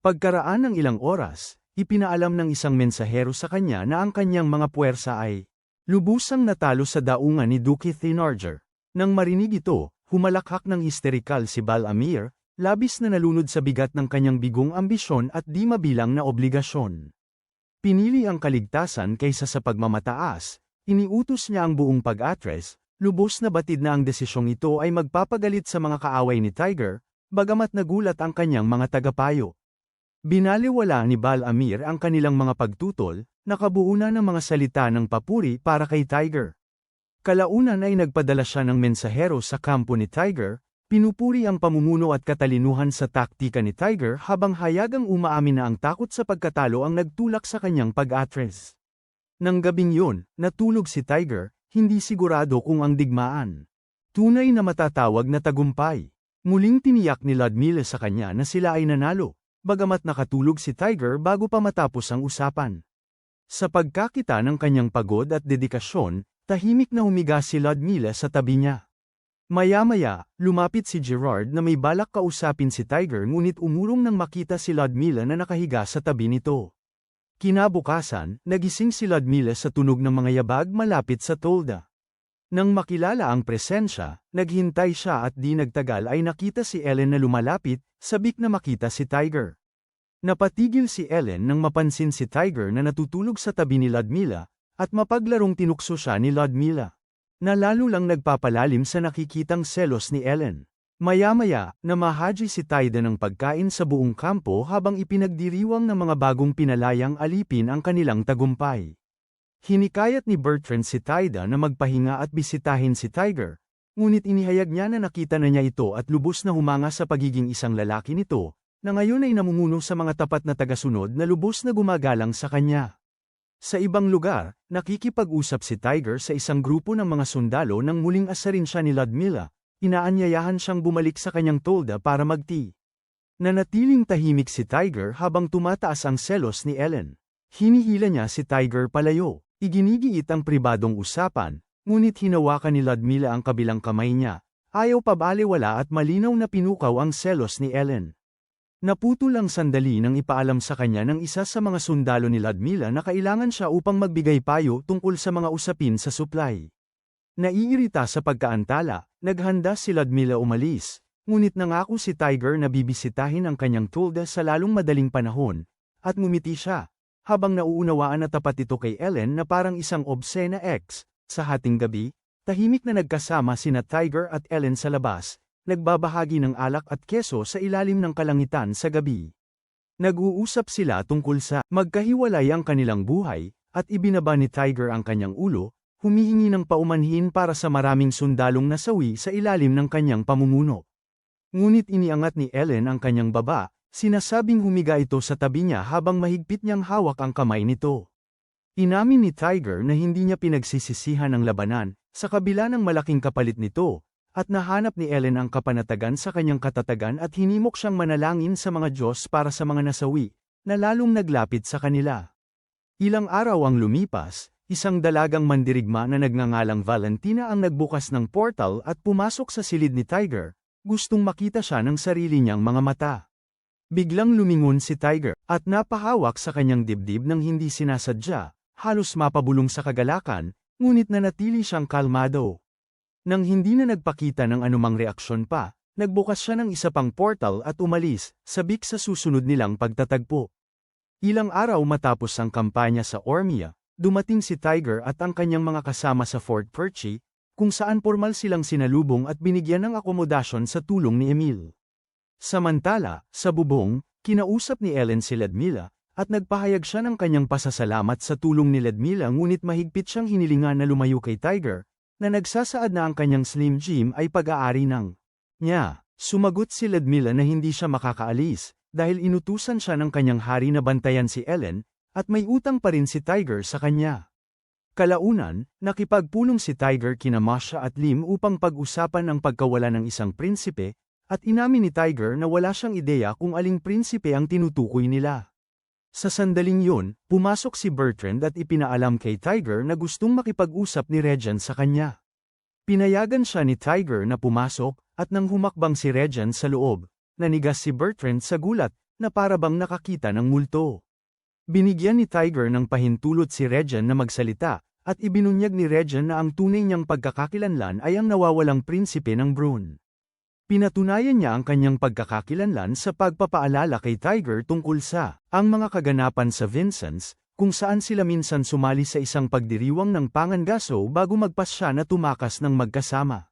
Pagkaraan ng ilang oras, ipinaalam ng isang mensahero sa kanya na ang kanyang mga puwersa ay lubusang natalo sa daungan ni Duke Thénardier. Nang marinig ito, humalakhak ng histerikal si Balamir, labis na nalunod sa bigat ng kanyang bigong ambisyon at di mabilang na obligasyon. Pinili ang kaligtasan kaysa sa pagmamataas, iniutos niya ang buong pag-atres, lubos na batid na ang desisyong ito ay magpapagalit sa mga kaaway ni Tiger, bagamat nagulat ang kanyang mga tagapayo. Binaliwala ni Balamir ang kanilang mga pagtutol, nakabuo na ng mga salita ng papuri para kay Tiger. Kalaunan ay nagpadala siya ng mensahero sa kampo ni Tiger, pinupuri ang pamumuno at katalinuhan sa taktika ni Tiger habang hayagang umaamin na ang takot sa pagkatalo ang nagtulak sa kanyang pag-atres. Nang gabing yun, natulog si Tiger, hindi sigurado kung ang digmaan. Tunay na matatawag na tagumpay. Muling tiniyak ni Ludmila sa kanya na sila ay nanalo, bagamat nakatulog si Tiger bago pa matapos ang usapan. Sa pagkakita ng kanyang pagod at dedikasyon, tahimik na humiga si Ludmila sa tabi niya. Maya-maya, lumapit si Gerard na may balak kausapin si Tiger ngunit umurong nang makita si Ludmila na nakahiga sa tabi nito. Kinabukasan, nagising si Ludmila sa tunog ng mga yabag malapit sa tolda. Nang makilala ang presensya, naghintay siya at di nagtagal ay nakita si Ellen na lumalapit, sabik na makita si Tiger. Napatigil si Ellen nang mapansin si Tiger na natutulog sa tabi ni Ludmila, at mapaglarong tinukso siya ni Ludmila, na lalo lang nagpapalalim sa nakikitang selos ni Ellen. Maya-maya, namahaji si Tida ng pagkain sa buong kampo habang ipinagdiriwang ng mga bagong pinalayang alipin ang kanilang tagumpay. Hinikayat ni Bertrand si Tida na magpahinga at bisitahin si Tiger, ngunit inihayag niya na nakita na niya ito at lubos na humanga sa pagiging isang lalaki nito, na ngayon ay namumuno sa mga tapat na tagasunod na lubos na gumagalang sa kanya. Sa ibang lugar, nakikipag-usap si Tiger sa isang grupo ng mga sundalo nang muling asarin siya ni Ludmila, inaanyayahan siyang bumalik sa kanyang tolda para mag-tea. Nanatiling tahimik si Tiger habang tumataas ang selos ni Ellen. Hinihila niya si Tiger palayo. Iginigiit ang pribadong usapan, ngunit hinawakan ni Ludmila ang kabilang kamay niya. Ayaw pabaliwala at malinaw na pinukaw ang selos ni Ellen. Naputol ang sandali nang ipaalam sa kanya ng isa sa mga sundalo ni Ludmila na kailangan siya upang magbigay payo tungkol sa mga usapin sa supply. Naiirita sa pagkaantala, naghanda si Ludmila umalis, ngunit nangako si Tiger na bibisitahin ang kanyang tulda sa lalong madaling panahon, at ngumiti siya, habang nauunawaan na tapat ito kay Ellen na parang isang obscene ex. Sa hating gabi, tahimik na nagkasama sina Tiger at Ellen sa labas, nagbabahagi ng alak at keso sa ilalim ng kalangitan sa gabi. Nag-uusap sila tungkol sa magkahiwalay ang kanilang buhay, at ibinaba ni Tiger ang kanyang ulo, humihingi ng paumanhin para sa maraming sundalong nasawi sa ilalim ng kanyang pamumuno. Ngunit iniangat ni Ellen ang kanyang baba, sinasabing humiga ito sa tabi niya habang mahigpit niyang hawak ang kamay nito. Inamin ni Tiger na hindi niya pinagsisisihan ang labanan, sa kabila ng malaking kapalit nito, at nahanap ni Ellen ang kapanatagan sa kanyang katatagan at hinimok siyang manalangin sa mga Diyos para sa mga nasawi, na lalong naglapit sa kanila. Ilang araw ang lumipas, isang dalagang mandirigma na nagngangalang Valentina ang nagbukas ng portal at pumasok sa silid ni Tiger, gustong makita siya ng sarili niyang mga mata. Biglang lumingon si Tiger, at napahawak sa kanyang dibdib ng hindi sinasadya, halos mapabulong sa kagalakan, ngunit nanatili siyang kalmado. Nang hindi na nagpakita ng anumang reaksyon pa, nagbukas siya ng isa pang portal at umalis, sabik sa susunod nilang pagtatagpo. Ilang araw matapos ang kampanya sa Ormia, dumating si Tiger at ang kanyang mga kasama sa Fort Percy, kung saan formal silang sinalubong at binigyan ng akomodasyon sa tulong ni Emil. Samantala, sa bubong, kinausap ni Ellen si Ludmila, at nagpahayag siya ng kanyang pasasalamat sa tulong ni Ludmila ngunit mahigpit siyang hinilingan na lumayo kay Tiger, na nagsasaad na ang kanyang Slim Jim ay pag-aari ng niya. Sumagot si Ludmila na hindi siya makakaalis, dahil inutusan siya ng kanyang hari na bantayan si Ellen, at may utang pa rin si Tiger sa kanya. Kalaunan, nakipagpulong si Tiger kina Masha at Lim upang pag-usapan ang pagkawala ng isang prinsipe, at inamin ni Tiger na wala siyang ideya kung aling prinsipe ang tinutukoy nila. Sa sandaling yun, pumasok si Bertrand at ipinaalam kay Tiger na gustong makipag-usap ni Regent sa kanya. Pinayagan siya ni Tiger na pumasok, at nang humakbang si Regent sa loob, nanigas si Bertrand sa gulat, na parabang nakakita ng multo. Binigyan ni Tiger ng pahintulot si Regent na magsalita, at ibinunyag ni Regent na ang tunay niyang pagkakakilanlan ay ang nawawalang prinsipe ng Brune. Pinatunayan niya ang kanyang pagkakakilanlan sa pagpapaalala kay Tiger tungkol sa ang mga kaganapan sa Vincennes, kung saan sila minsan sumali sa isang pagdiriwang ng pangangaso bago magpasya na tumakas ng magkasama.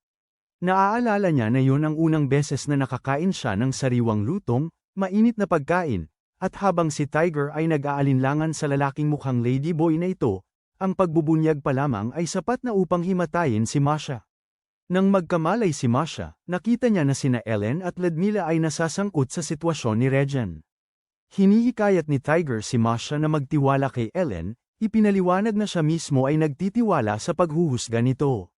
Naaalala niya na yun ang unang beses na nakakain siya ng sariwang lutong, mainit na pagkain, at habang si Tiger ay nag-aalinlangan sa lalaking mukhang ladyboy na ito, ang pagbubunyag pa lamang ay sapat na upang himatayin si Masha. Nang magkamalay si Masha, nakita niya na sina Ellen at Ludmila ay nasasangkot sa sitwasyon ni Regent. Hinihikayat ni Tiger si Masha na magtiwala kay Ellen, ipinaliwanag na siya mismo ay nagtitiwala sa paghuhusga nito.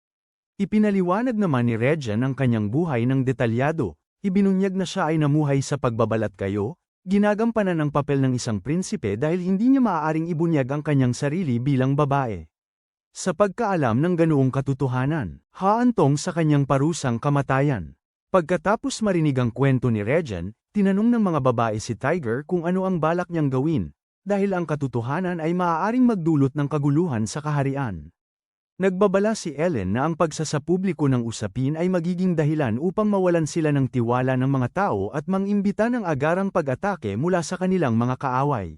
Ipinaliwanag naman ni Regent ang kanyang buhay ng detalyado, ibinunyag na siya ay namuhay sa pagbabalat kayo, ginagampanan ng papel ng isang prinsipe dahil hindi niya maaaring ibunyag ang kanyang sarili bilang babae. Sa pagkaalam ng ganoong katotohanan, haantong sa kanyang parusang kamatayan. Pagkatapos marinig ang kwento ni Regent, tinanong ng mga babae si Tiger kung ano ang balak niyang gawin, dahil ang katotohanan ay maaaring magdulot ng kaguluhan sa kaharian. Nagbabala si Ellen na ang pagsasapubliko ng usapin ay magiging dahilan upang mawalan sila ng tiwala ng mga tao at mangimbita ng agarang pag-atake mula sa kanilang mga kaaway.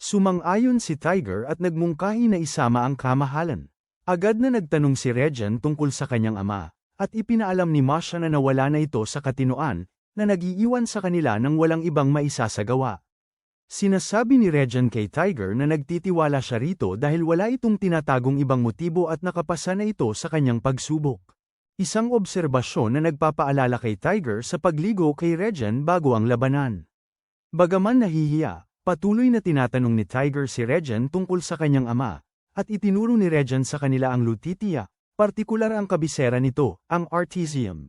Sumang-ayon si Tiger at nagmungkahi na isama ang kamahalan. Agad na nagtanong si Regent tungkol sa kanyang ama, at ipinaalam ni Masha na nawala na ito sa katinoan, na nag-iiwan sa kanila nang walang ibang maisasagawa. Sinasabi ni Regent kay Tiger na nagtitiwala siya rito dahil wala itong tinatagong ibang motibo at nakapasa na ito sa kanyang pagsubok. Isang obserbasyon na nagpapaalala kay Tiger sa pagligo kay Regent bago ang labanan. Bagaman nahihiya, patuloy na tinatanong ni Tiger si Regent tungkol sa kanyang ama, at itinuro ni Regent sa kanila ang Lutitia, partikular ang kabisera nito, ang Artesium.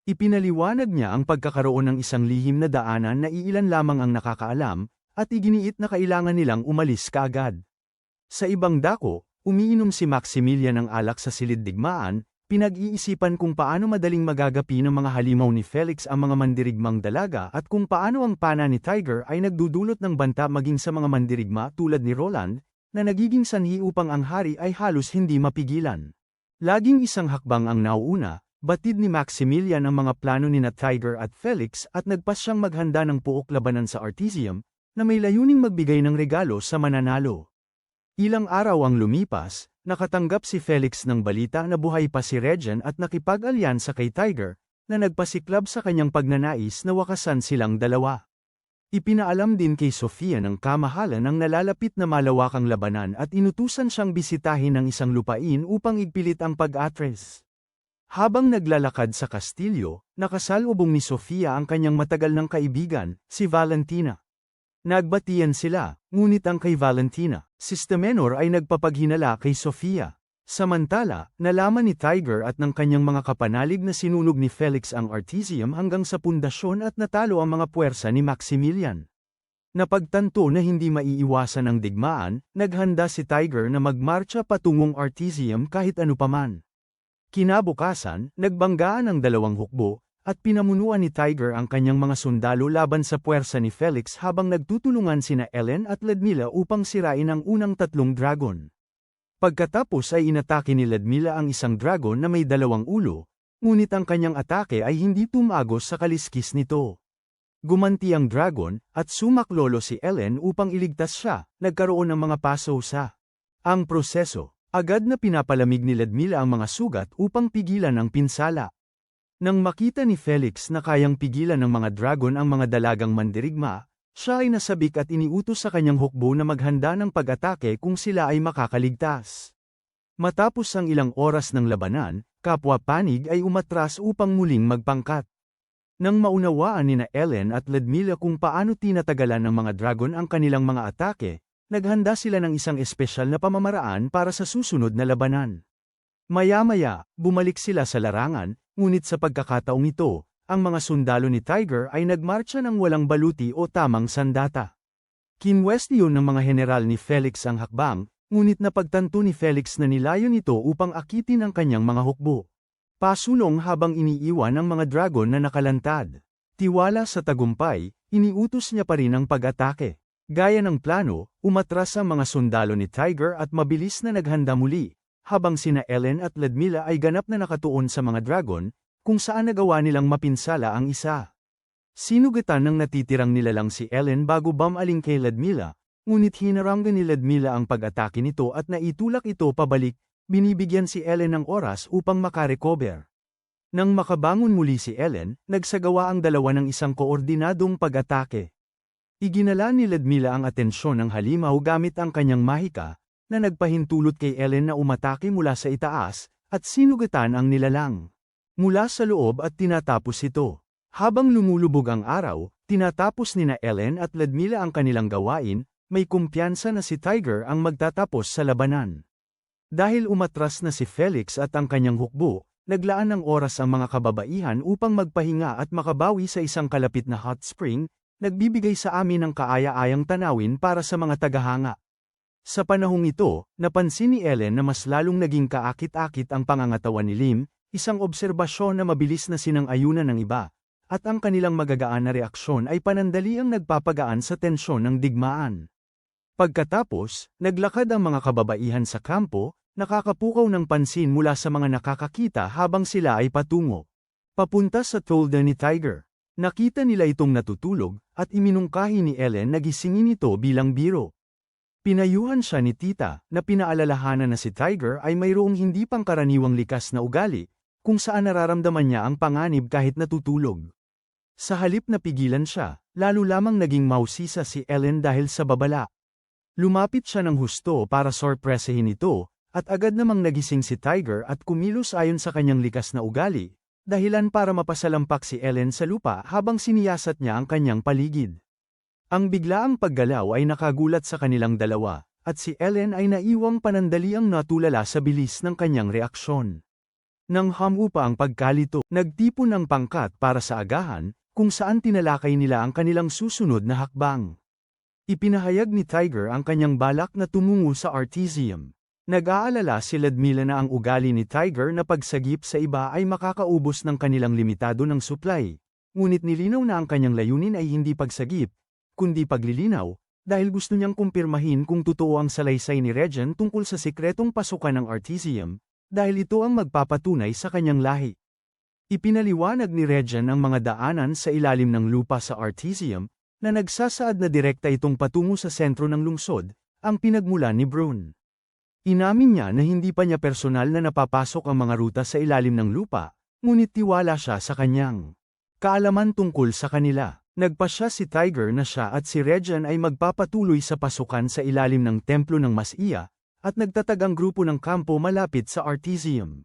Ipinaliwanag niya ang pagkakaroon ng isang lihim na daanan na iilan lamang ang nakakaalam, at iginiit na kailangan nilang umalis kaagad. Sa ibang dako, umiinom si Maximilian ng alak sa silid-digmaan, pinag-iisipan kung paano madaling magagapi ng mga halimaw ni Felix ang mga mandirigmang dalaga at kung paano ang pana ni Tiger ay nagdudulot ng banta maging sa mga mandirigma tulad ni Roland, na nagiging sanhi upang ang hari ay halos hindi mapigilan. Laging isang hakbang ang nauuna, batid ni Maximilian ang mga plano ni Tiger at Felix at nagpas siyang maghanda ng puok labanan sa Artesium, na may layuning magbigay ng regalo sa mananalo. Ilang araw ang lumipas, nakatanggap si Felix ng balita na buhay pa si Regent at nakipag-alyansa kay Tiger, na nagpasiklab sa kanyang pagnanais na wakasan silang dalawa. Ipinaalam din kay Sofia ng kamahalan ang nalalapit na malawakang labanan at inutusan siyang bisitahin ng isang lupain upang igpilit ang pag-atres. Habang naglalakad sa kastilyo, nakasalubong ni Sofia ang kanyang matagal ng kaibigan, si Valentina. Nagbatian sila, ngunit ang kay Valentina, Sistemenor ay nagpapaghinala kay Sofia. Samantala, nalaman ni Tiger at ng kanyang mga kapanalig na sinunog ni Felix ang Artesium hanggang sa pundasyon at natalo ang mga puwersa ni Maximilian. Napagtanto na hindi maiiwasan ang digmaan, naghanda si Tiger na magmarcha patungong Artesium kahit anupaman. Kinabukasan, nagbanggaan ang dalawang hukbo, at pinamunuan ni Tiger ang kanyang mga sundalo laban sa puwersa ni Felix habang nagtutulungan sina Ellen at Ludmilla upang sirain ang unang tatlong dragon. Pagkatapos ay inatake ni Ludmilla ang isang dragon na may dalawang ulo, ngunit ang kanyang atake ay hindi tumagos sa kaliskis nito. Gumanti ang dragon, at sumaklolo si Ellen upang iligtas siya, nagkaroon ng mga paso sa ang proseso. Agad na pinapalamig ni Ludmilla ang mga sugat upang pigilan ang pinsala. Nang makita ni Felix na kayang pigilan ng mga dragon ang mga dalagang mandirigma, siya ay nasabik at iniutos sa kanyang hukbo na maghanda ng pag-atake kung sila ay makakaligtas. Matapos ang ilang oras ng labanan, kapwa panig ay umatras upang muling magpangkat. Nang maunawaan ni Ellen at Ludmilla kung paano tinatagalan ng mga dragon ang kanilang mga atake, naghanda sila ng isang espesyal na pamamaraan para sa susunod na labanan. Maya-maya, bumalik sila sa larangan, ngunit sa pagkakataong ito, ang mga sundalo ni Tiger ay nagmarcha ng walang baluti o tamang sandata. Kinwestiyon ng mga general ni Felix ang hakbang, ngunit napagtanto ni Felix na nilayon ito upang akitin ang kanyang mga hukbo. Pasulong habang iniiwan ang mga dragon na nakalantad. Tiwala sa tagumpay, iniutos niya pa rin ang pag-atake. Gaya ng plano, umatras ang mga sundalo ni Tiger at mabilis na naghanda muli, habang sina Ellen at Ludmilla ay ganap na nakatuon sa mga dragon, kung saan nagawa nilang mapinsala ang isa. Sinugatan ng natitirang nilalang si Ellen bago bumaling kay Ludmilla, ngunit hinaranggan ni Ludmilla ang pag-atake nito at naitulak ito pabalik, binibigyan si Ellen ng oras upang makarecover. Nang makabangon muli si Ellen, nagsagawa ang dalawa ng isang koordinadong pag-atake. Iginala ni Ludmilla ang atensyon ng halimaw gamit ang kanyang mahika, na nagpahintulot kay Ellen na umatake mula sa itaas, at sinugatan ang nilalang mula sa loob at tinatapos ito. Habang lumulubog ang araw, tinatapos nina Ellen at Ludmilla ang kanilang gawain, may kumpiyansa na si Tiger ang magtatapos sa labanan. Dahil umatras na si Felix at ang kanyang hukbo, naglaan ng oras ang mga kababaihan upang magpahinga at makabawi sa isang kalapit na hot spring, nagbibigay sa amin ng kaaya-ayang tanawin para sa mga tagahanga. Sa panahong ito, napansin ni Ellen na mas lalong naging kaakit-akit ang pangangatawan ni Lim, isang obserbasyon na mabilis na sinang-ayunan ng iba, at ang kanilang magagaan na reaksyon ay panandaliang nagpapagaan sa tensyon ng digmaan. Pagkatapos, naglakad ang mga kababaihan sa kampo, nakakapukaw ng pansin mula sa mga nakakakita habang sila ay patungo papunta sa tolda ni Tiger. Nakita nila itong natutulog, at iminungkahi ni Ellen na gisingin ito bilang biro. Pinayuhan siya ni Tita, na pinaalalahanan na si Tiger ay mayroong hindi pangkaraniwang likas na ugali, kung saan nararamdaman niya ang panganib kahit natutulog. Sa halip na pigilan siya, lalo lamang naging mausisa si Ellen dahil sa babala. Lumapit siya ng husto para sorpresahin ito, at agad namang nagising si Tiger at kumilos ayon sa kanyang likas na ugali, dahilan para mapasalampak si Ellen sa lupa habang siniyasat niya ang kanyang paligid. Ang biglaang paggalaw ay nakagulat sa kanilang dalawa, at si Ellen ay naiwang panandaliang natulala sa bilis ng kanyang reaksyon. Nang hamupa ang pagkalito, nagtipon ng pangkat para sa agahan, kung saan tinalakay nila ang kanilang susunod na hakbang. Ipinahayag ni Tiger ang kanyang balak na tumungo sa Artesium. Nag-aalala si Ludmilla na ang ugali ni Tiger na pagsagip sa iba ay makakaubos ng kanilang limitado ng supply. Ngunit nilinaw na ang kanyang layunin ay hindi pagsagip, kundi paglilinaw, dahil gusto niyang kumpirmahin kung totoo ang salaysay ni Regen tungkol sa sikretong pasukan ng Artesium, dahil ito ang magpapatunay sa kanyang lahi. Ipinaliwanag ni Regen ang mga daanan sa ilalim ng lupa sa Artesium, na nagsasaad na direkta itong patungo sa sentro ng lungsod, ang pinagmulan ni Brune. Inamin niya na hindi pa niya personal na napapasok ang mga ruta sa ilalim ng lupa, ngunit tiwala siya sa kanyang kaalaman tungkol sa kanila. Nagpasya si Tiger na siya at si Regen ay magpapatuloy sa pasukan sa ilalim ng templo ng Masiya, at nagtatag ang grupo ng kampo malapit sa Artesium.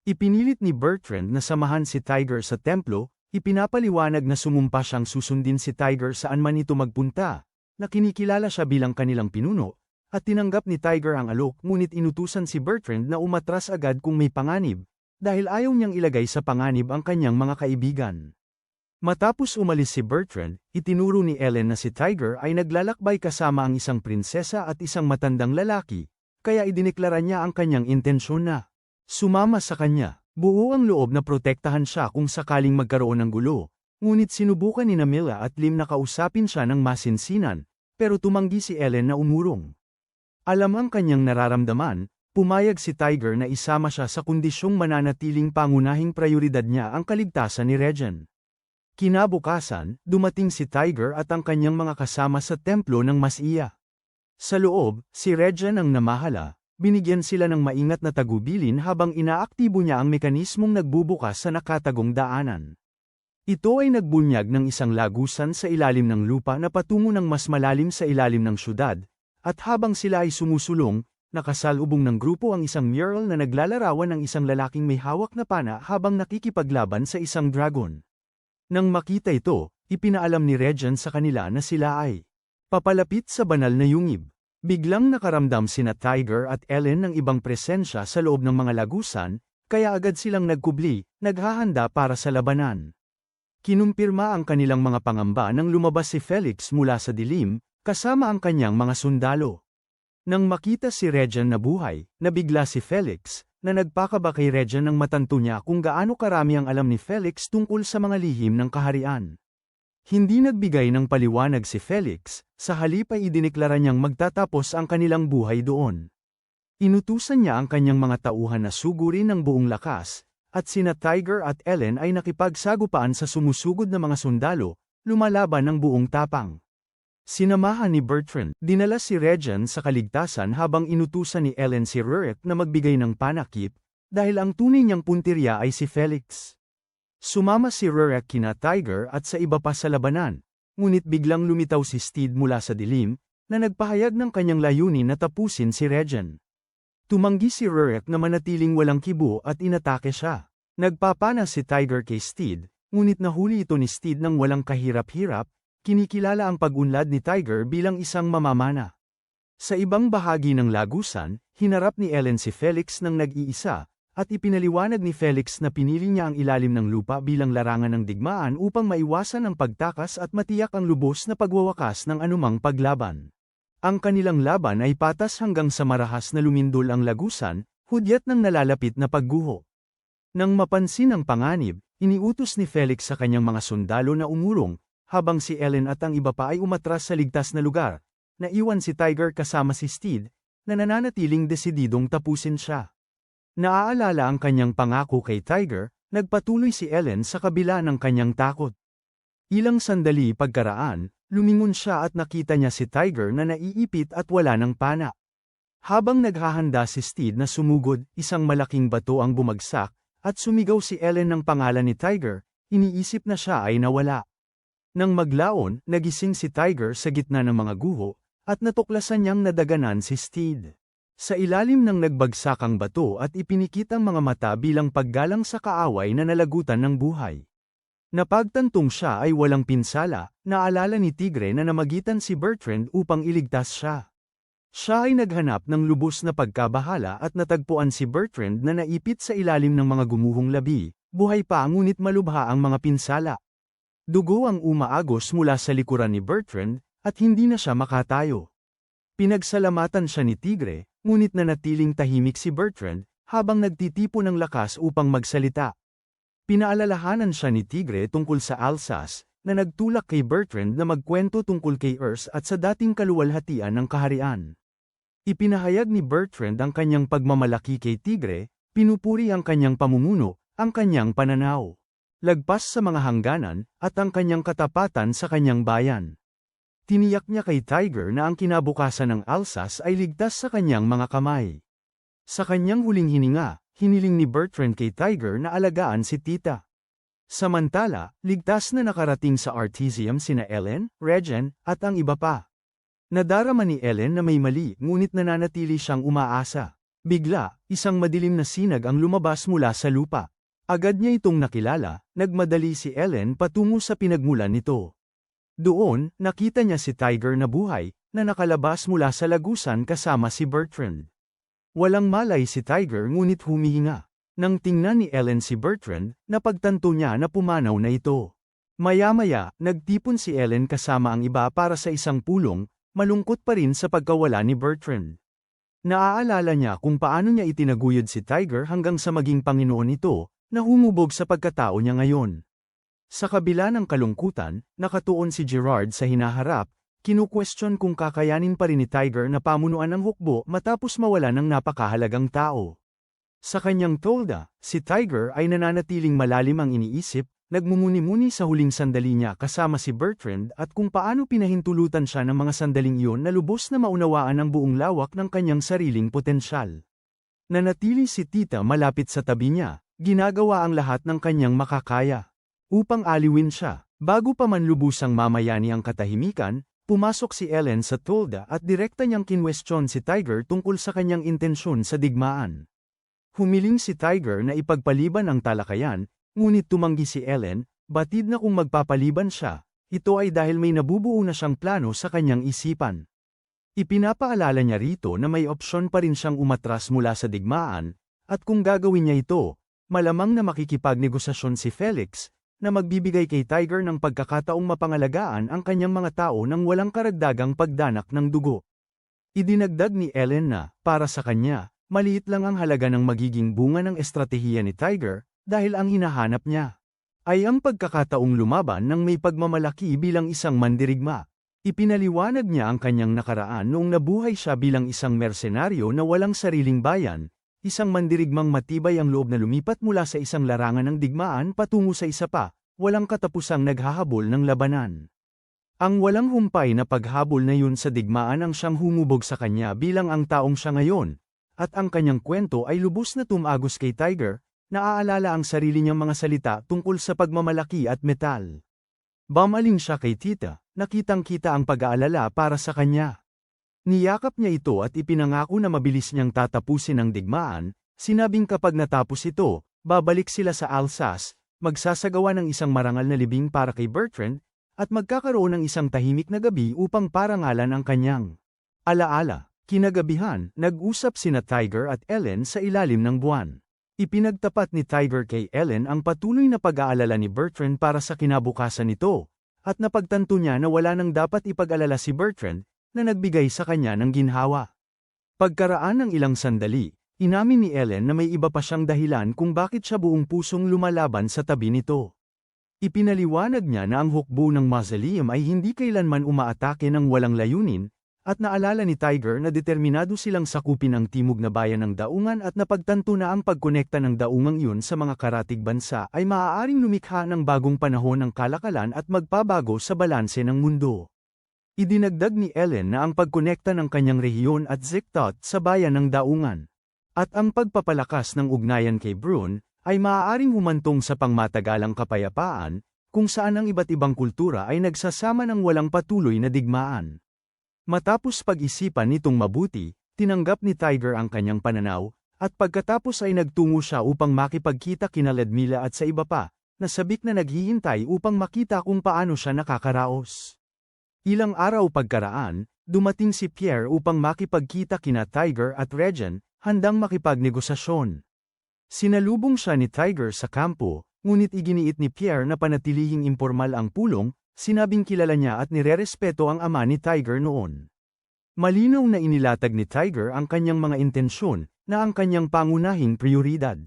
Ipinilit ni Bertrand na samahan si Tiger sa templo, ipinapaliwanag na sumumpa siyang susundin si Tiger saan man ito magpunta, na kinikilala siya bilang kanilang pinuno, at tinanggap ni Tiger ang alok ngunit inutusan si Bertrand na umatras agad kung may panganib, dahil ayaw niyang ilagay sa panganib ang kanyang mga kaibigan. Matapos umalis si Bertrand, itinuro ni Ellen na si Tiger ay naglalakbay kasama ang isang prinsesa at isang matandang lalaki, kaya idineklara niya ang kanyang intensyon na sumama sa kanya. Buo ang loob na protektahan siya kung sakaling magkaroon ng gulo, ngunit sinubukan ni Milla at Lim na kausapin siya ng masinsinan, pero tumanggi si Ellen na umurong. Alam ang kanyang nararamdaman, pumayag si Tiger na isama siya sa kondisyong mananatiling pangunahing prioridad niya ang kaligtasan ni Regen. Kinabukasan, dumating si Tiger at ang kanyang mga kasama sa templo ng Masiya. Sa loob, si Regen ang namahala, binigyan sila ng maingat na tagubilin habang inaaktibo niya ang mekanismong nagbubukas sa nakatagong daanan. Ito ay nagbunyag ng isang lagusan sa ilalim ng lupa na patungo ng mas malalim sa ilalim ng syudad, at habang sila ay sumusulong, nakasalubong ng grupo ang isang mural na naglalarawan ng isang lalaking may hawak na pana habang nakikipaglaban sa isang dragon. Nang makita ito, ipinaalam ni Regen sa kanila na sila ay papalapit sa banal na yungib. Biglang nakaramdam sina Tiger at Ellen ng ibang presensya sa loob ng mga lagusan, kaya agad silang nagkubli, naghahanda para sa labanan. Kinumpirma ang kanilang mga pangamba nang lumabas si Felix mula sa dilim, kasama ang kanyang mga sundalo. Nang makita si Regen na buhay, nabigla si Felix, na nagpakaba kay Regen nang matanto niya kung gaano karami ang alam ni Felix tungkol sa mga lihim ng kaharian. Hindi nagbigay ng paliwanag si Felix, sa halip ay idineklara niyang magtatapos ang kanilang buhay doon. Inutusan niya ang kanyang mga tauhan na sugurin ng buong lakas, at sina Tiger at Ellen ay nakipagsagupaan sa sumusugod na mga sundalo, lumalaban ng buong tapang. Sinamahan ni Bertrand, dinala si Regen sa kaligtasan habang inutusan ni Ellen si Rurik na magbigay ng panakip, dahil ang tunay niyang puntirya ay si Felix. Sumama si Rurik kina Tiger at sa iba pa sa labanan, ngunit biglang lumitaw si Steed mula sa dilim, na nagpahayag ng kanyang layunin na tapusin si Regen. Tumanggi si Rurik na manatiling walang kibo at inatake siya. Nagpapana si Tiger kay Steed, ngunit nahuli ito ni Steed ng walang kahirap-hirap, kinikilala ang pag-unlad ni Tiger bilang isang mamamana. Sa ibang bahagi ng lagusan, hinarap ni Ellen si Felix ng nag-iisa, at ipinaliwanag ni Felix na pinili niya ang ilalim ng lupa bilang larangan ng digmaan upang maiwasan ang pagtakas at matiyak ang lubos na pagwawakas ng anumang paglaban. Ang kanilang laban ay patas hanggang sa marahas na lumindol ang lagusan, hudyat ng nalalapit na pagguho. Nang mapansin ang panganib, iniutos ni Felix sa kanyang mga sundalo na umurong, habang si Ellen at ang iba pa ay umatras sa ligtas na lugar. Naiwan si Tiger kasama si Steed, na nananatiling desididong tapusin siya. Naaalala ang kanyang pangako kay Tiger, nagpatuloy si Ellen sa kabila ng kanyang takot. Ilang sandali pagkaraan, lumingon siya at nakita niya si Tiger na naiipit at wala ng pana. Habang naghahanda si Steed na sumugod, isang malaking bato ang bumagsak, at sumigaw si Ellen ng pangalan ni Tiger, iniisip na siya ay nawala. Nang maglaon, nagising si Tiger sa gitna ng mga guho, at natuklasan niyang nadaganan si Steed. Sa ilalim ng nagbagsakang bato at ipinikit ang mga mata bilang paggalang sa kaaway na nalagutan ng buhay. Napagtantong siya ay walang pinsala, naalala ni Tigre na namagitan si Bertrand upang iligtas siya. Siya ay naghanap ng lubos na pagkabahala at natagpuan si Bertrand na naipit sa ilalim ng mga gumuhong labi, buhay pa ngunit malubha ang mga pinsala. Dugo ang umaagos mula sa likuran ni Bertrand, at hindi na siya makatayo. Pinagsalamatan siya ni Tigre, ngunit nanatiling tahimik si Bertrand, habang nagtitipo ng lakas upang magsalita. Pinaalalahanan siya ni Tigre tungkol sa Alsace, na nagtulak kay Bertrand na magkwento tungkol kay Urs at sa dating kaluwalhatian ng kaharian. Ipinahayag ni Bertrand ang kanyang pagmamalaki kay Tigre, pinupuri ang kanyang pamumuno, ang kanyang pananaw, lagpas sa mga hangganan, at ang kanyang katapatan sa kanyang bayan. Tiniyak niya kay Tiger na ang kinabukasan ng Alsace ay ligtas sa kanyang mga kamay. Sa kanyang huling hininga, hiniling ni Bertrand kay Tiger na alagaan si Tita. Samantala, ligtas na nakarating sa Artesium sina Ellen, Regen, at ang iba pa. Nadarama ni Ellen na may mali ngunit nananatili siyang umaasa. Bigla, isang madilim na sinag ang lumabas mula sa lupa. Agad niya itong nakilala, nagmadali si Ellen patungo sa pinagmulan nito. Doon, nakita niya si Tiger na buhay, na nakalabas mula sa lagusan kasama si Bertrand. Walang malay si Tiger ngunit humihinga. Nang tingnan ni Ellen si Bertrand, napagtanto niya na pumanaw na ito. Maya-maya, nagtipon si Ellen kasama ang iba para sa isang pulong, malungkot pa rin sa pagkawala ni Bertrand. Naaalala niya kung paano niya itinaguyod si Tiger hanggang sa maging Panginoon nito, na humubog sa pagkatao niya ngayon. Sa kabila ng kalungkutan, nakatuon si Gerard sa hinaharap, kinu-question kung kakayanin pa rin ni Tiger na pamunuan ng hukbo matapos mawala ng napakahalagang tao. Sa kanyang tolda, si Tiger ay nananatiling malalim ang iniisip, nagmumuni-muni sa huling sandali niya kasama si Bertrand at kung paano pinahintulutan siya ng mga sandaling iyon na lubos na maunawaan ang buong lawak ng kanyang sariling potensyal. Nanatili si Tita malapit sa tabi niya, ginagawa ang lahat ng kanyang makakaya upang aliwin siya. Bago pa man lubusang mamayani ang katahimikan, pumasok si Ellen sa tolda at direkta niyang kinwestiyon si Tiger tungkol sa kanyang intensyon sa digmaan. Humiling si Tiger na ipagpaliban ang talakayan, ngunit tumanggi si Ellen, batid na kung magpapaliban siya, ito ay dahil may nabubuo na siyang plano sa kanyang isipan. Ipinapaalala niya rito na may opsyon pa rin siyang umatras mula sa digmaan, at kung gagawin niya ito, malamang na makikipagnegosasyon si Felix, na magbibigay kay Tiger ng pagkakataong mapangalagaan ang kanyang mga tao nang walang karagdagang pagdanak ng dugo. Idinagdag ni Ellen na, para sa kanya, maliit lang ang halaga ng magiging bunga ng estratehiya ni Tiger, dahil ang hinahanap niya ay ang pagkakataong lumaban ng may pagmamalaki bilang isang mandirigma. Ipinaliwanag niya ang kanyang nakaraan noong nabuhay siya bilang isang mersenaryo na walang sariling bayan, isang mandirigmang matibay ang loob na lumipat mula sa isang larangan ng digmaan patungo sa isa pa, walang katapusang naghahabol ng labanan. Ang walang humpay na paghabol na yun sa digmaan ang siyang humubog sa kanya bilang ang taong siya ngayon, at ang kanyang kwento ay lubos na tumagos kay Tiger, naaalala ang sarili niyang mga salita tungkol sa pagmamalaki at metal. Bumaling siya kay Tita, nakitang-kita ang pag-aalala para sa kanya. Niyakap niya ito at ipinangako na mabilis niyang tatapusin ang digmaan, sinabing kapag natapos ito, babalik sila sa Alsace, magsasagawa ng isang marangal na libing para kay Bertrand, at magkakaroon ng isang tahimik na gabi upang parangalan ang kanyang alaala. Kinagabihan, nag-usap sina Tiger at Ellen sa ilalim ng buwan. Ipinagtapat ni Tiger kay Ellen ang patuloy na pag-aalala ni Bertrand para sa kinabukasan nito, at napagtanto niya na wala nang dapat ipag-alala si Bertrand, na nagbigay sa kanya ng ginhawa. Pagkaraan ng ilang sandali, inamin ni Ellen na may iba pa siyang dahilan kung bakit siya buong pusong lumalaban sa tabi nito. Ipinaliwanag niya na ang hukbo ng mausoleum ay hindi kailanman umaatake ng walang layunin, at naalala ni Tiger na determinado silang sakupin ang timog na bayan ng daungan at napagtanto na ang pagkonekta ng daungang iyon sa mga karatig bansa ay maaaring lumikha ng bagong panahon ng kalakalan at magpabago sa balanse ng mundo. Idinagdag ni Ellen na ang pagkonekta ng kanyang rehiyon at Ziktot sa bayan ng daungan, at ang pagpapalakas ng ugnayan kay Brune, ay maaaring humantong sa pangmatagalang kapayapaan, kung saan ang iba't ibang kultura ay nagsasama ng walang patuloy na digmaan. Matapos pag-isipan nitong mabuti, tinanggap ni Tiger ang kanyang pananaw, at pagkatapos ay nagtungo siya upang makipagkita kina Ludmila at sa iba pa, na sabik na naghihintay upang makita kung paano siya nakakaraos. Ilang araw pagkaraan, dumating si Pierre upang makipagkita kina Tiger at Regent, handang makipagnegosasyon. Sinalubong siya ni Tiger sa kampo, ngunit iginiit ni Pierre na panatilihing impormal ang pulong, sinabing kilala niya at nirerespeto ang ama ni Tiger noon. Malinaw na inilatag ni Tiger ang kanyang mga intensyon, na ang kanyang pangunahing prioridad.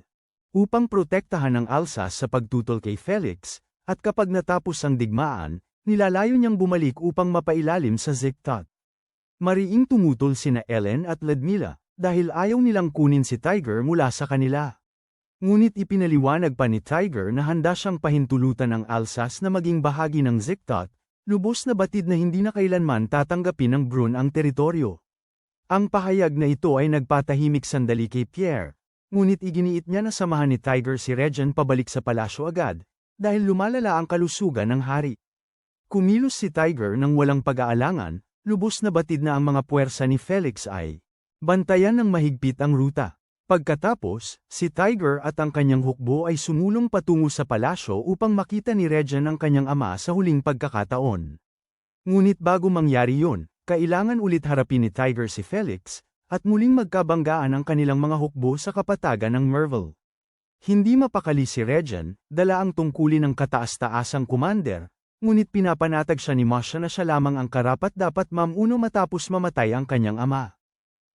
Upang protektahan ang Alsace sa pagtutol kay Felix, at kapag natapos ang digmaan, nilalayo niyang bumalik upang mapailalim sa Ziktat. Mariing tumutol sina Ellen at Ludmilla, dahil ayaw nilang kunin si Tiger mula sa kanila. Ngunit ipinaliwanag pa ni Tiger na handa siyang pahintulutan ang Alsace na maging bahagi ng Ziktat, lubos na batid na hindi na kailanman tatanggapin ng Brun ang teritoryo. Ang pahayag na ito ay nagpatahimik sandali kay Pierre, ngunit iginiit niya na samahan ni Tiger si Regent pabalik sa palasyo agad, dahil lumalala ang kalusugan ng hari. Kumilos si Tiger nang walang pag-aalangan, lubos na batid na ang mga puwersa ni Felix ay bantayan ng mahigpit ang ruta. Pagkatapos, si Tiger at ang kanyang hukbo ay sumulong patungo sa palasyo upang makita ni Regent ang kanyang ama sa huling pagkakataon. Ngunit bago mangyari yun, kailangan ulit harapin ni Tiger si Felix, at muling magkabanggaan ang kanilang mga hukbo sa kapatagan ng Merville. Hindi mapakali si Regent, dala ang tungkulin ng kataas-taasang commander, ngunit pinapanatag siya ni Masha na siya lamang ang karapat-dapat mamuno matapos mamatay ang kanyang ama.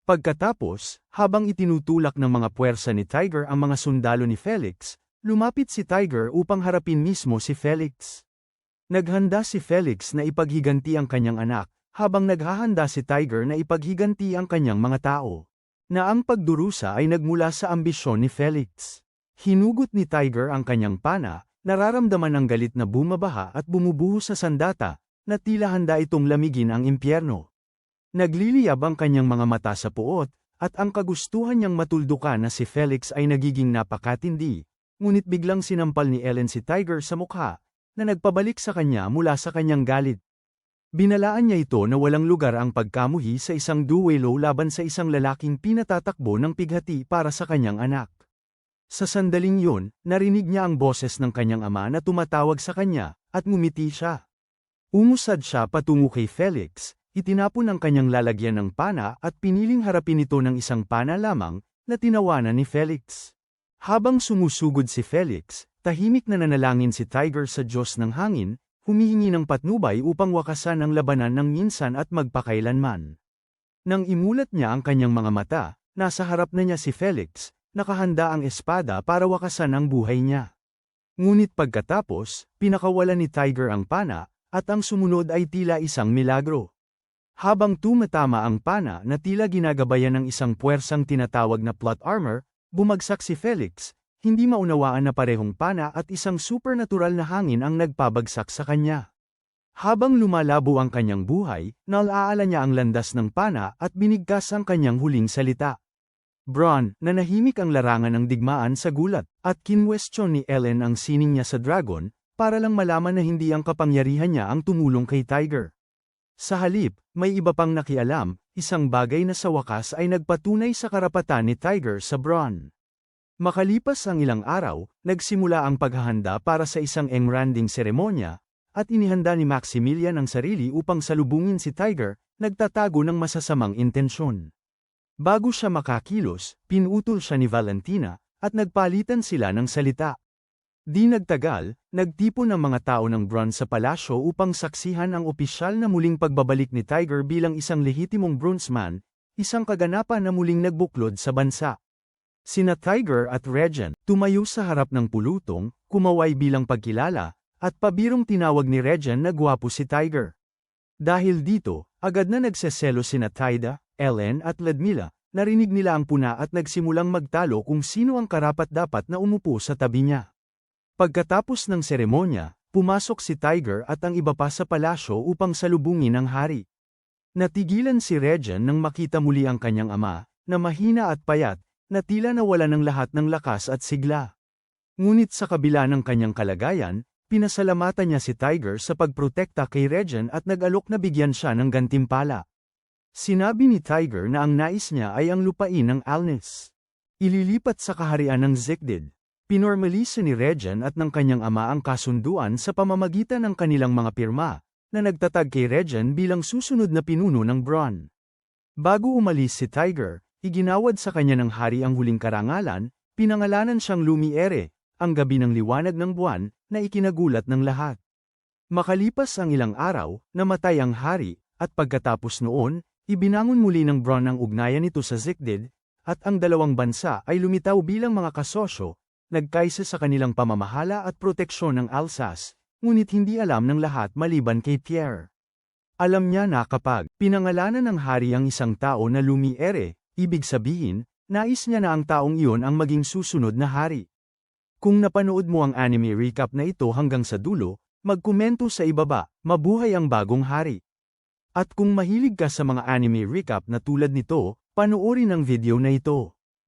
Pagkatapos, habang itinutulak ng mga puwersa ni Tiger ang mga sundalo ni Felix, lumapit si Tiger upang harapin mismo si Felix. Naghanda si Felix na ipaghiganti ang kanyang anak, habang naghahanda si Tiger na ipaghiganti ang kanyang mga tao. Na ang pagdurusa ay nagmula sa ambisyon ni Felix. Hinugot ni Tiger ang kanyang pana, nararamdaman ang galit na bumabaha at bumubuhos sa sandata, na tila handa itong lamigin ang impyerno. Nagliliyab ang kanyang mga mata sa puot, at ang kagustuhan niyang matuldukan na si Felix ay nagiging napakatindi, ngunit biglang sinampal ni Ellen si Tiger sa mukha, na nagpabalik sa kanya mula sa kanyang galit. Binalaan niya ito na walang lugar ang pagkamuhi sa isang duwelo laban sa isang lalaking pinatatakbo ng pighati para sa kanyang anak. Sa sandaling yun, narinig niya ang boses ng kanyang ama na tumatawag sa kanya, at ngumiti siya. Umusad siya patungo kay Felix, itinapon ang kanyang lalagyan ng pana at piniling harapin ito ng isang pana lamang, na tinawanan ni Felix. Habang sumusugod si Felix, tahimik na nanalangin si Tiger sa Diyos ng hangin, humihingi ng patnubay upang wakasan ang labanan ng minsan at magpakailanman. Nang imulat niya ang kanyang mga mata, nasa harap na niya si Felix, nakahanda ang espada para wakasan ang buhay niya. Ngunit pagkatapos, pinakawalan ni Tiger ang pana, at ang sumunod ay tila isang milagro. Habang tumatama ang pana na tila ginagabayan ng isang puwersang tinatawag na plot armor, bumagsak si Felix, hindi maunawaan na parehong pana at isang supernatural na hangin ang nagpabagsak sa kanya. Habang lumalabo ang kanyang buhay, nalaala niya ang landas ng pana at binigkas ang kanyang huling salita. Bronn, nanahimik ang larangan ng digmaan sa gulat, at kinwestiyon ni Ellen ang sining niya sa dragon, para lang malaman na hindi ang kapangyarihan niya ang tumulong kay Tiger. Sa halip, may iba pang nakialam, isang bagay na sa wakas ay nagpatunay sa karapatan ni Tiger sa Bronn. Makalipas ang ilang araw, nagsimula ang paghahanda para sa isang engranding seremonya, at inihanda ni Maximilian ang sarili upang salubungin si Tiger, nagtatago ng masasamang intensyon. Bago siya makakilos, pinutol siya ni Valentina, at nagpalitan sila ng salita. Di nagtagal, nagtipon ang mga tao ng Bronn sa palasyo upang saksihan ang opisyal na muling pagbabalik ni Tiger bilang isang lehitimong bronzeman, isang kaganapan na muling nagbuklod sa bansa. Sina Tiger at Regent tumayo sa harap ng pulutong, kumaway bilang pagkilala, at pabirong tinawag ni Regent na gwapo si Tiger. Dahil dito, agad na nagseselo sina Tida, Ellen at Ludmilla, narinig nila ang puna at nagsimulang magtalo kung sino ang karapat-dapat na umupo sa tabi niya. Pagkatapos ng seremonya, pumasok si Tiger at ang iba pa sa palasyo upang salubungin ang hari. Natigilan si Regent nang makita muli ang kanyang ama, na mahina at payat, na tila nawala ng lahat ng lakas at sigla. Ngunit sa kabila ng kanyang kalagayan, pinasalamatan niya si Tiger sa pagprotekta kay Regent at nag-alok na bigyan siya ng gantimpala. Sinabi ni Tiger na ang nais niya ay ang lupain ng Alnes. Ililipat sa kaharian ng Zikdid. Pinormalisa ni Regent at ng kanyang ama ang kasunduan sa pamamagitan ng kanilang mga pirma, na nagtatag kay Regent bilang susunod na pinuno ng Bronn. Bago umalis si Tiger, iginawad sa kanya ng hari ang huling karangalan, pinangalanan siyang Lumiere, ang gabi ng liwanag ng buwan, na ikinagulat ng lahat. Makalipas ang ilang araw, namatay ang hari, at pagkatapos noon, ibinangon muli ng Bronn ang ugnayan nito sa Zikdid, at ang dalawang bansa ay lumitaw bilang mga kasosyo, nagkaisa sa kanilang pamamahala at proteksyon ng Alsace, ngunit hindi alam ng lahat maliban kay Pierre. Alam niya na kapag pinangalanan ng hari ang isang tao na Lumiere, ibig sabihin, nais niya na ang taong iyon ang maging susunod na hari. Kung napanood mo ang anime recap na ito hanggang sa dulo, magkomento sa ibaba, mabuhay ang bagong hari. At kung mahilig ka sa mga anime recap na tulad nito, panoorin ang video na ito.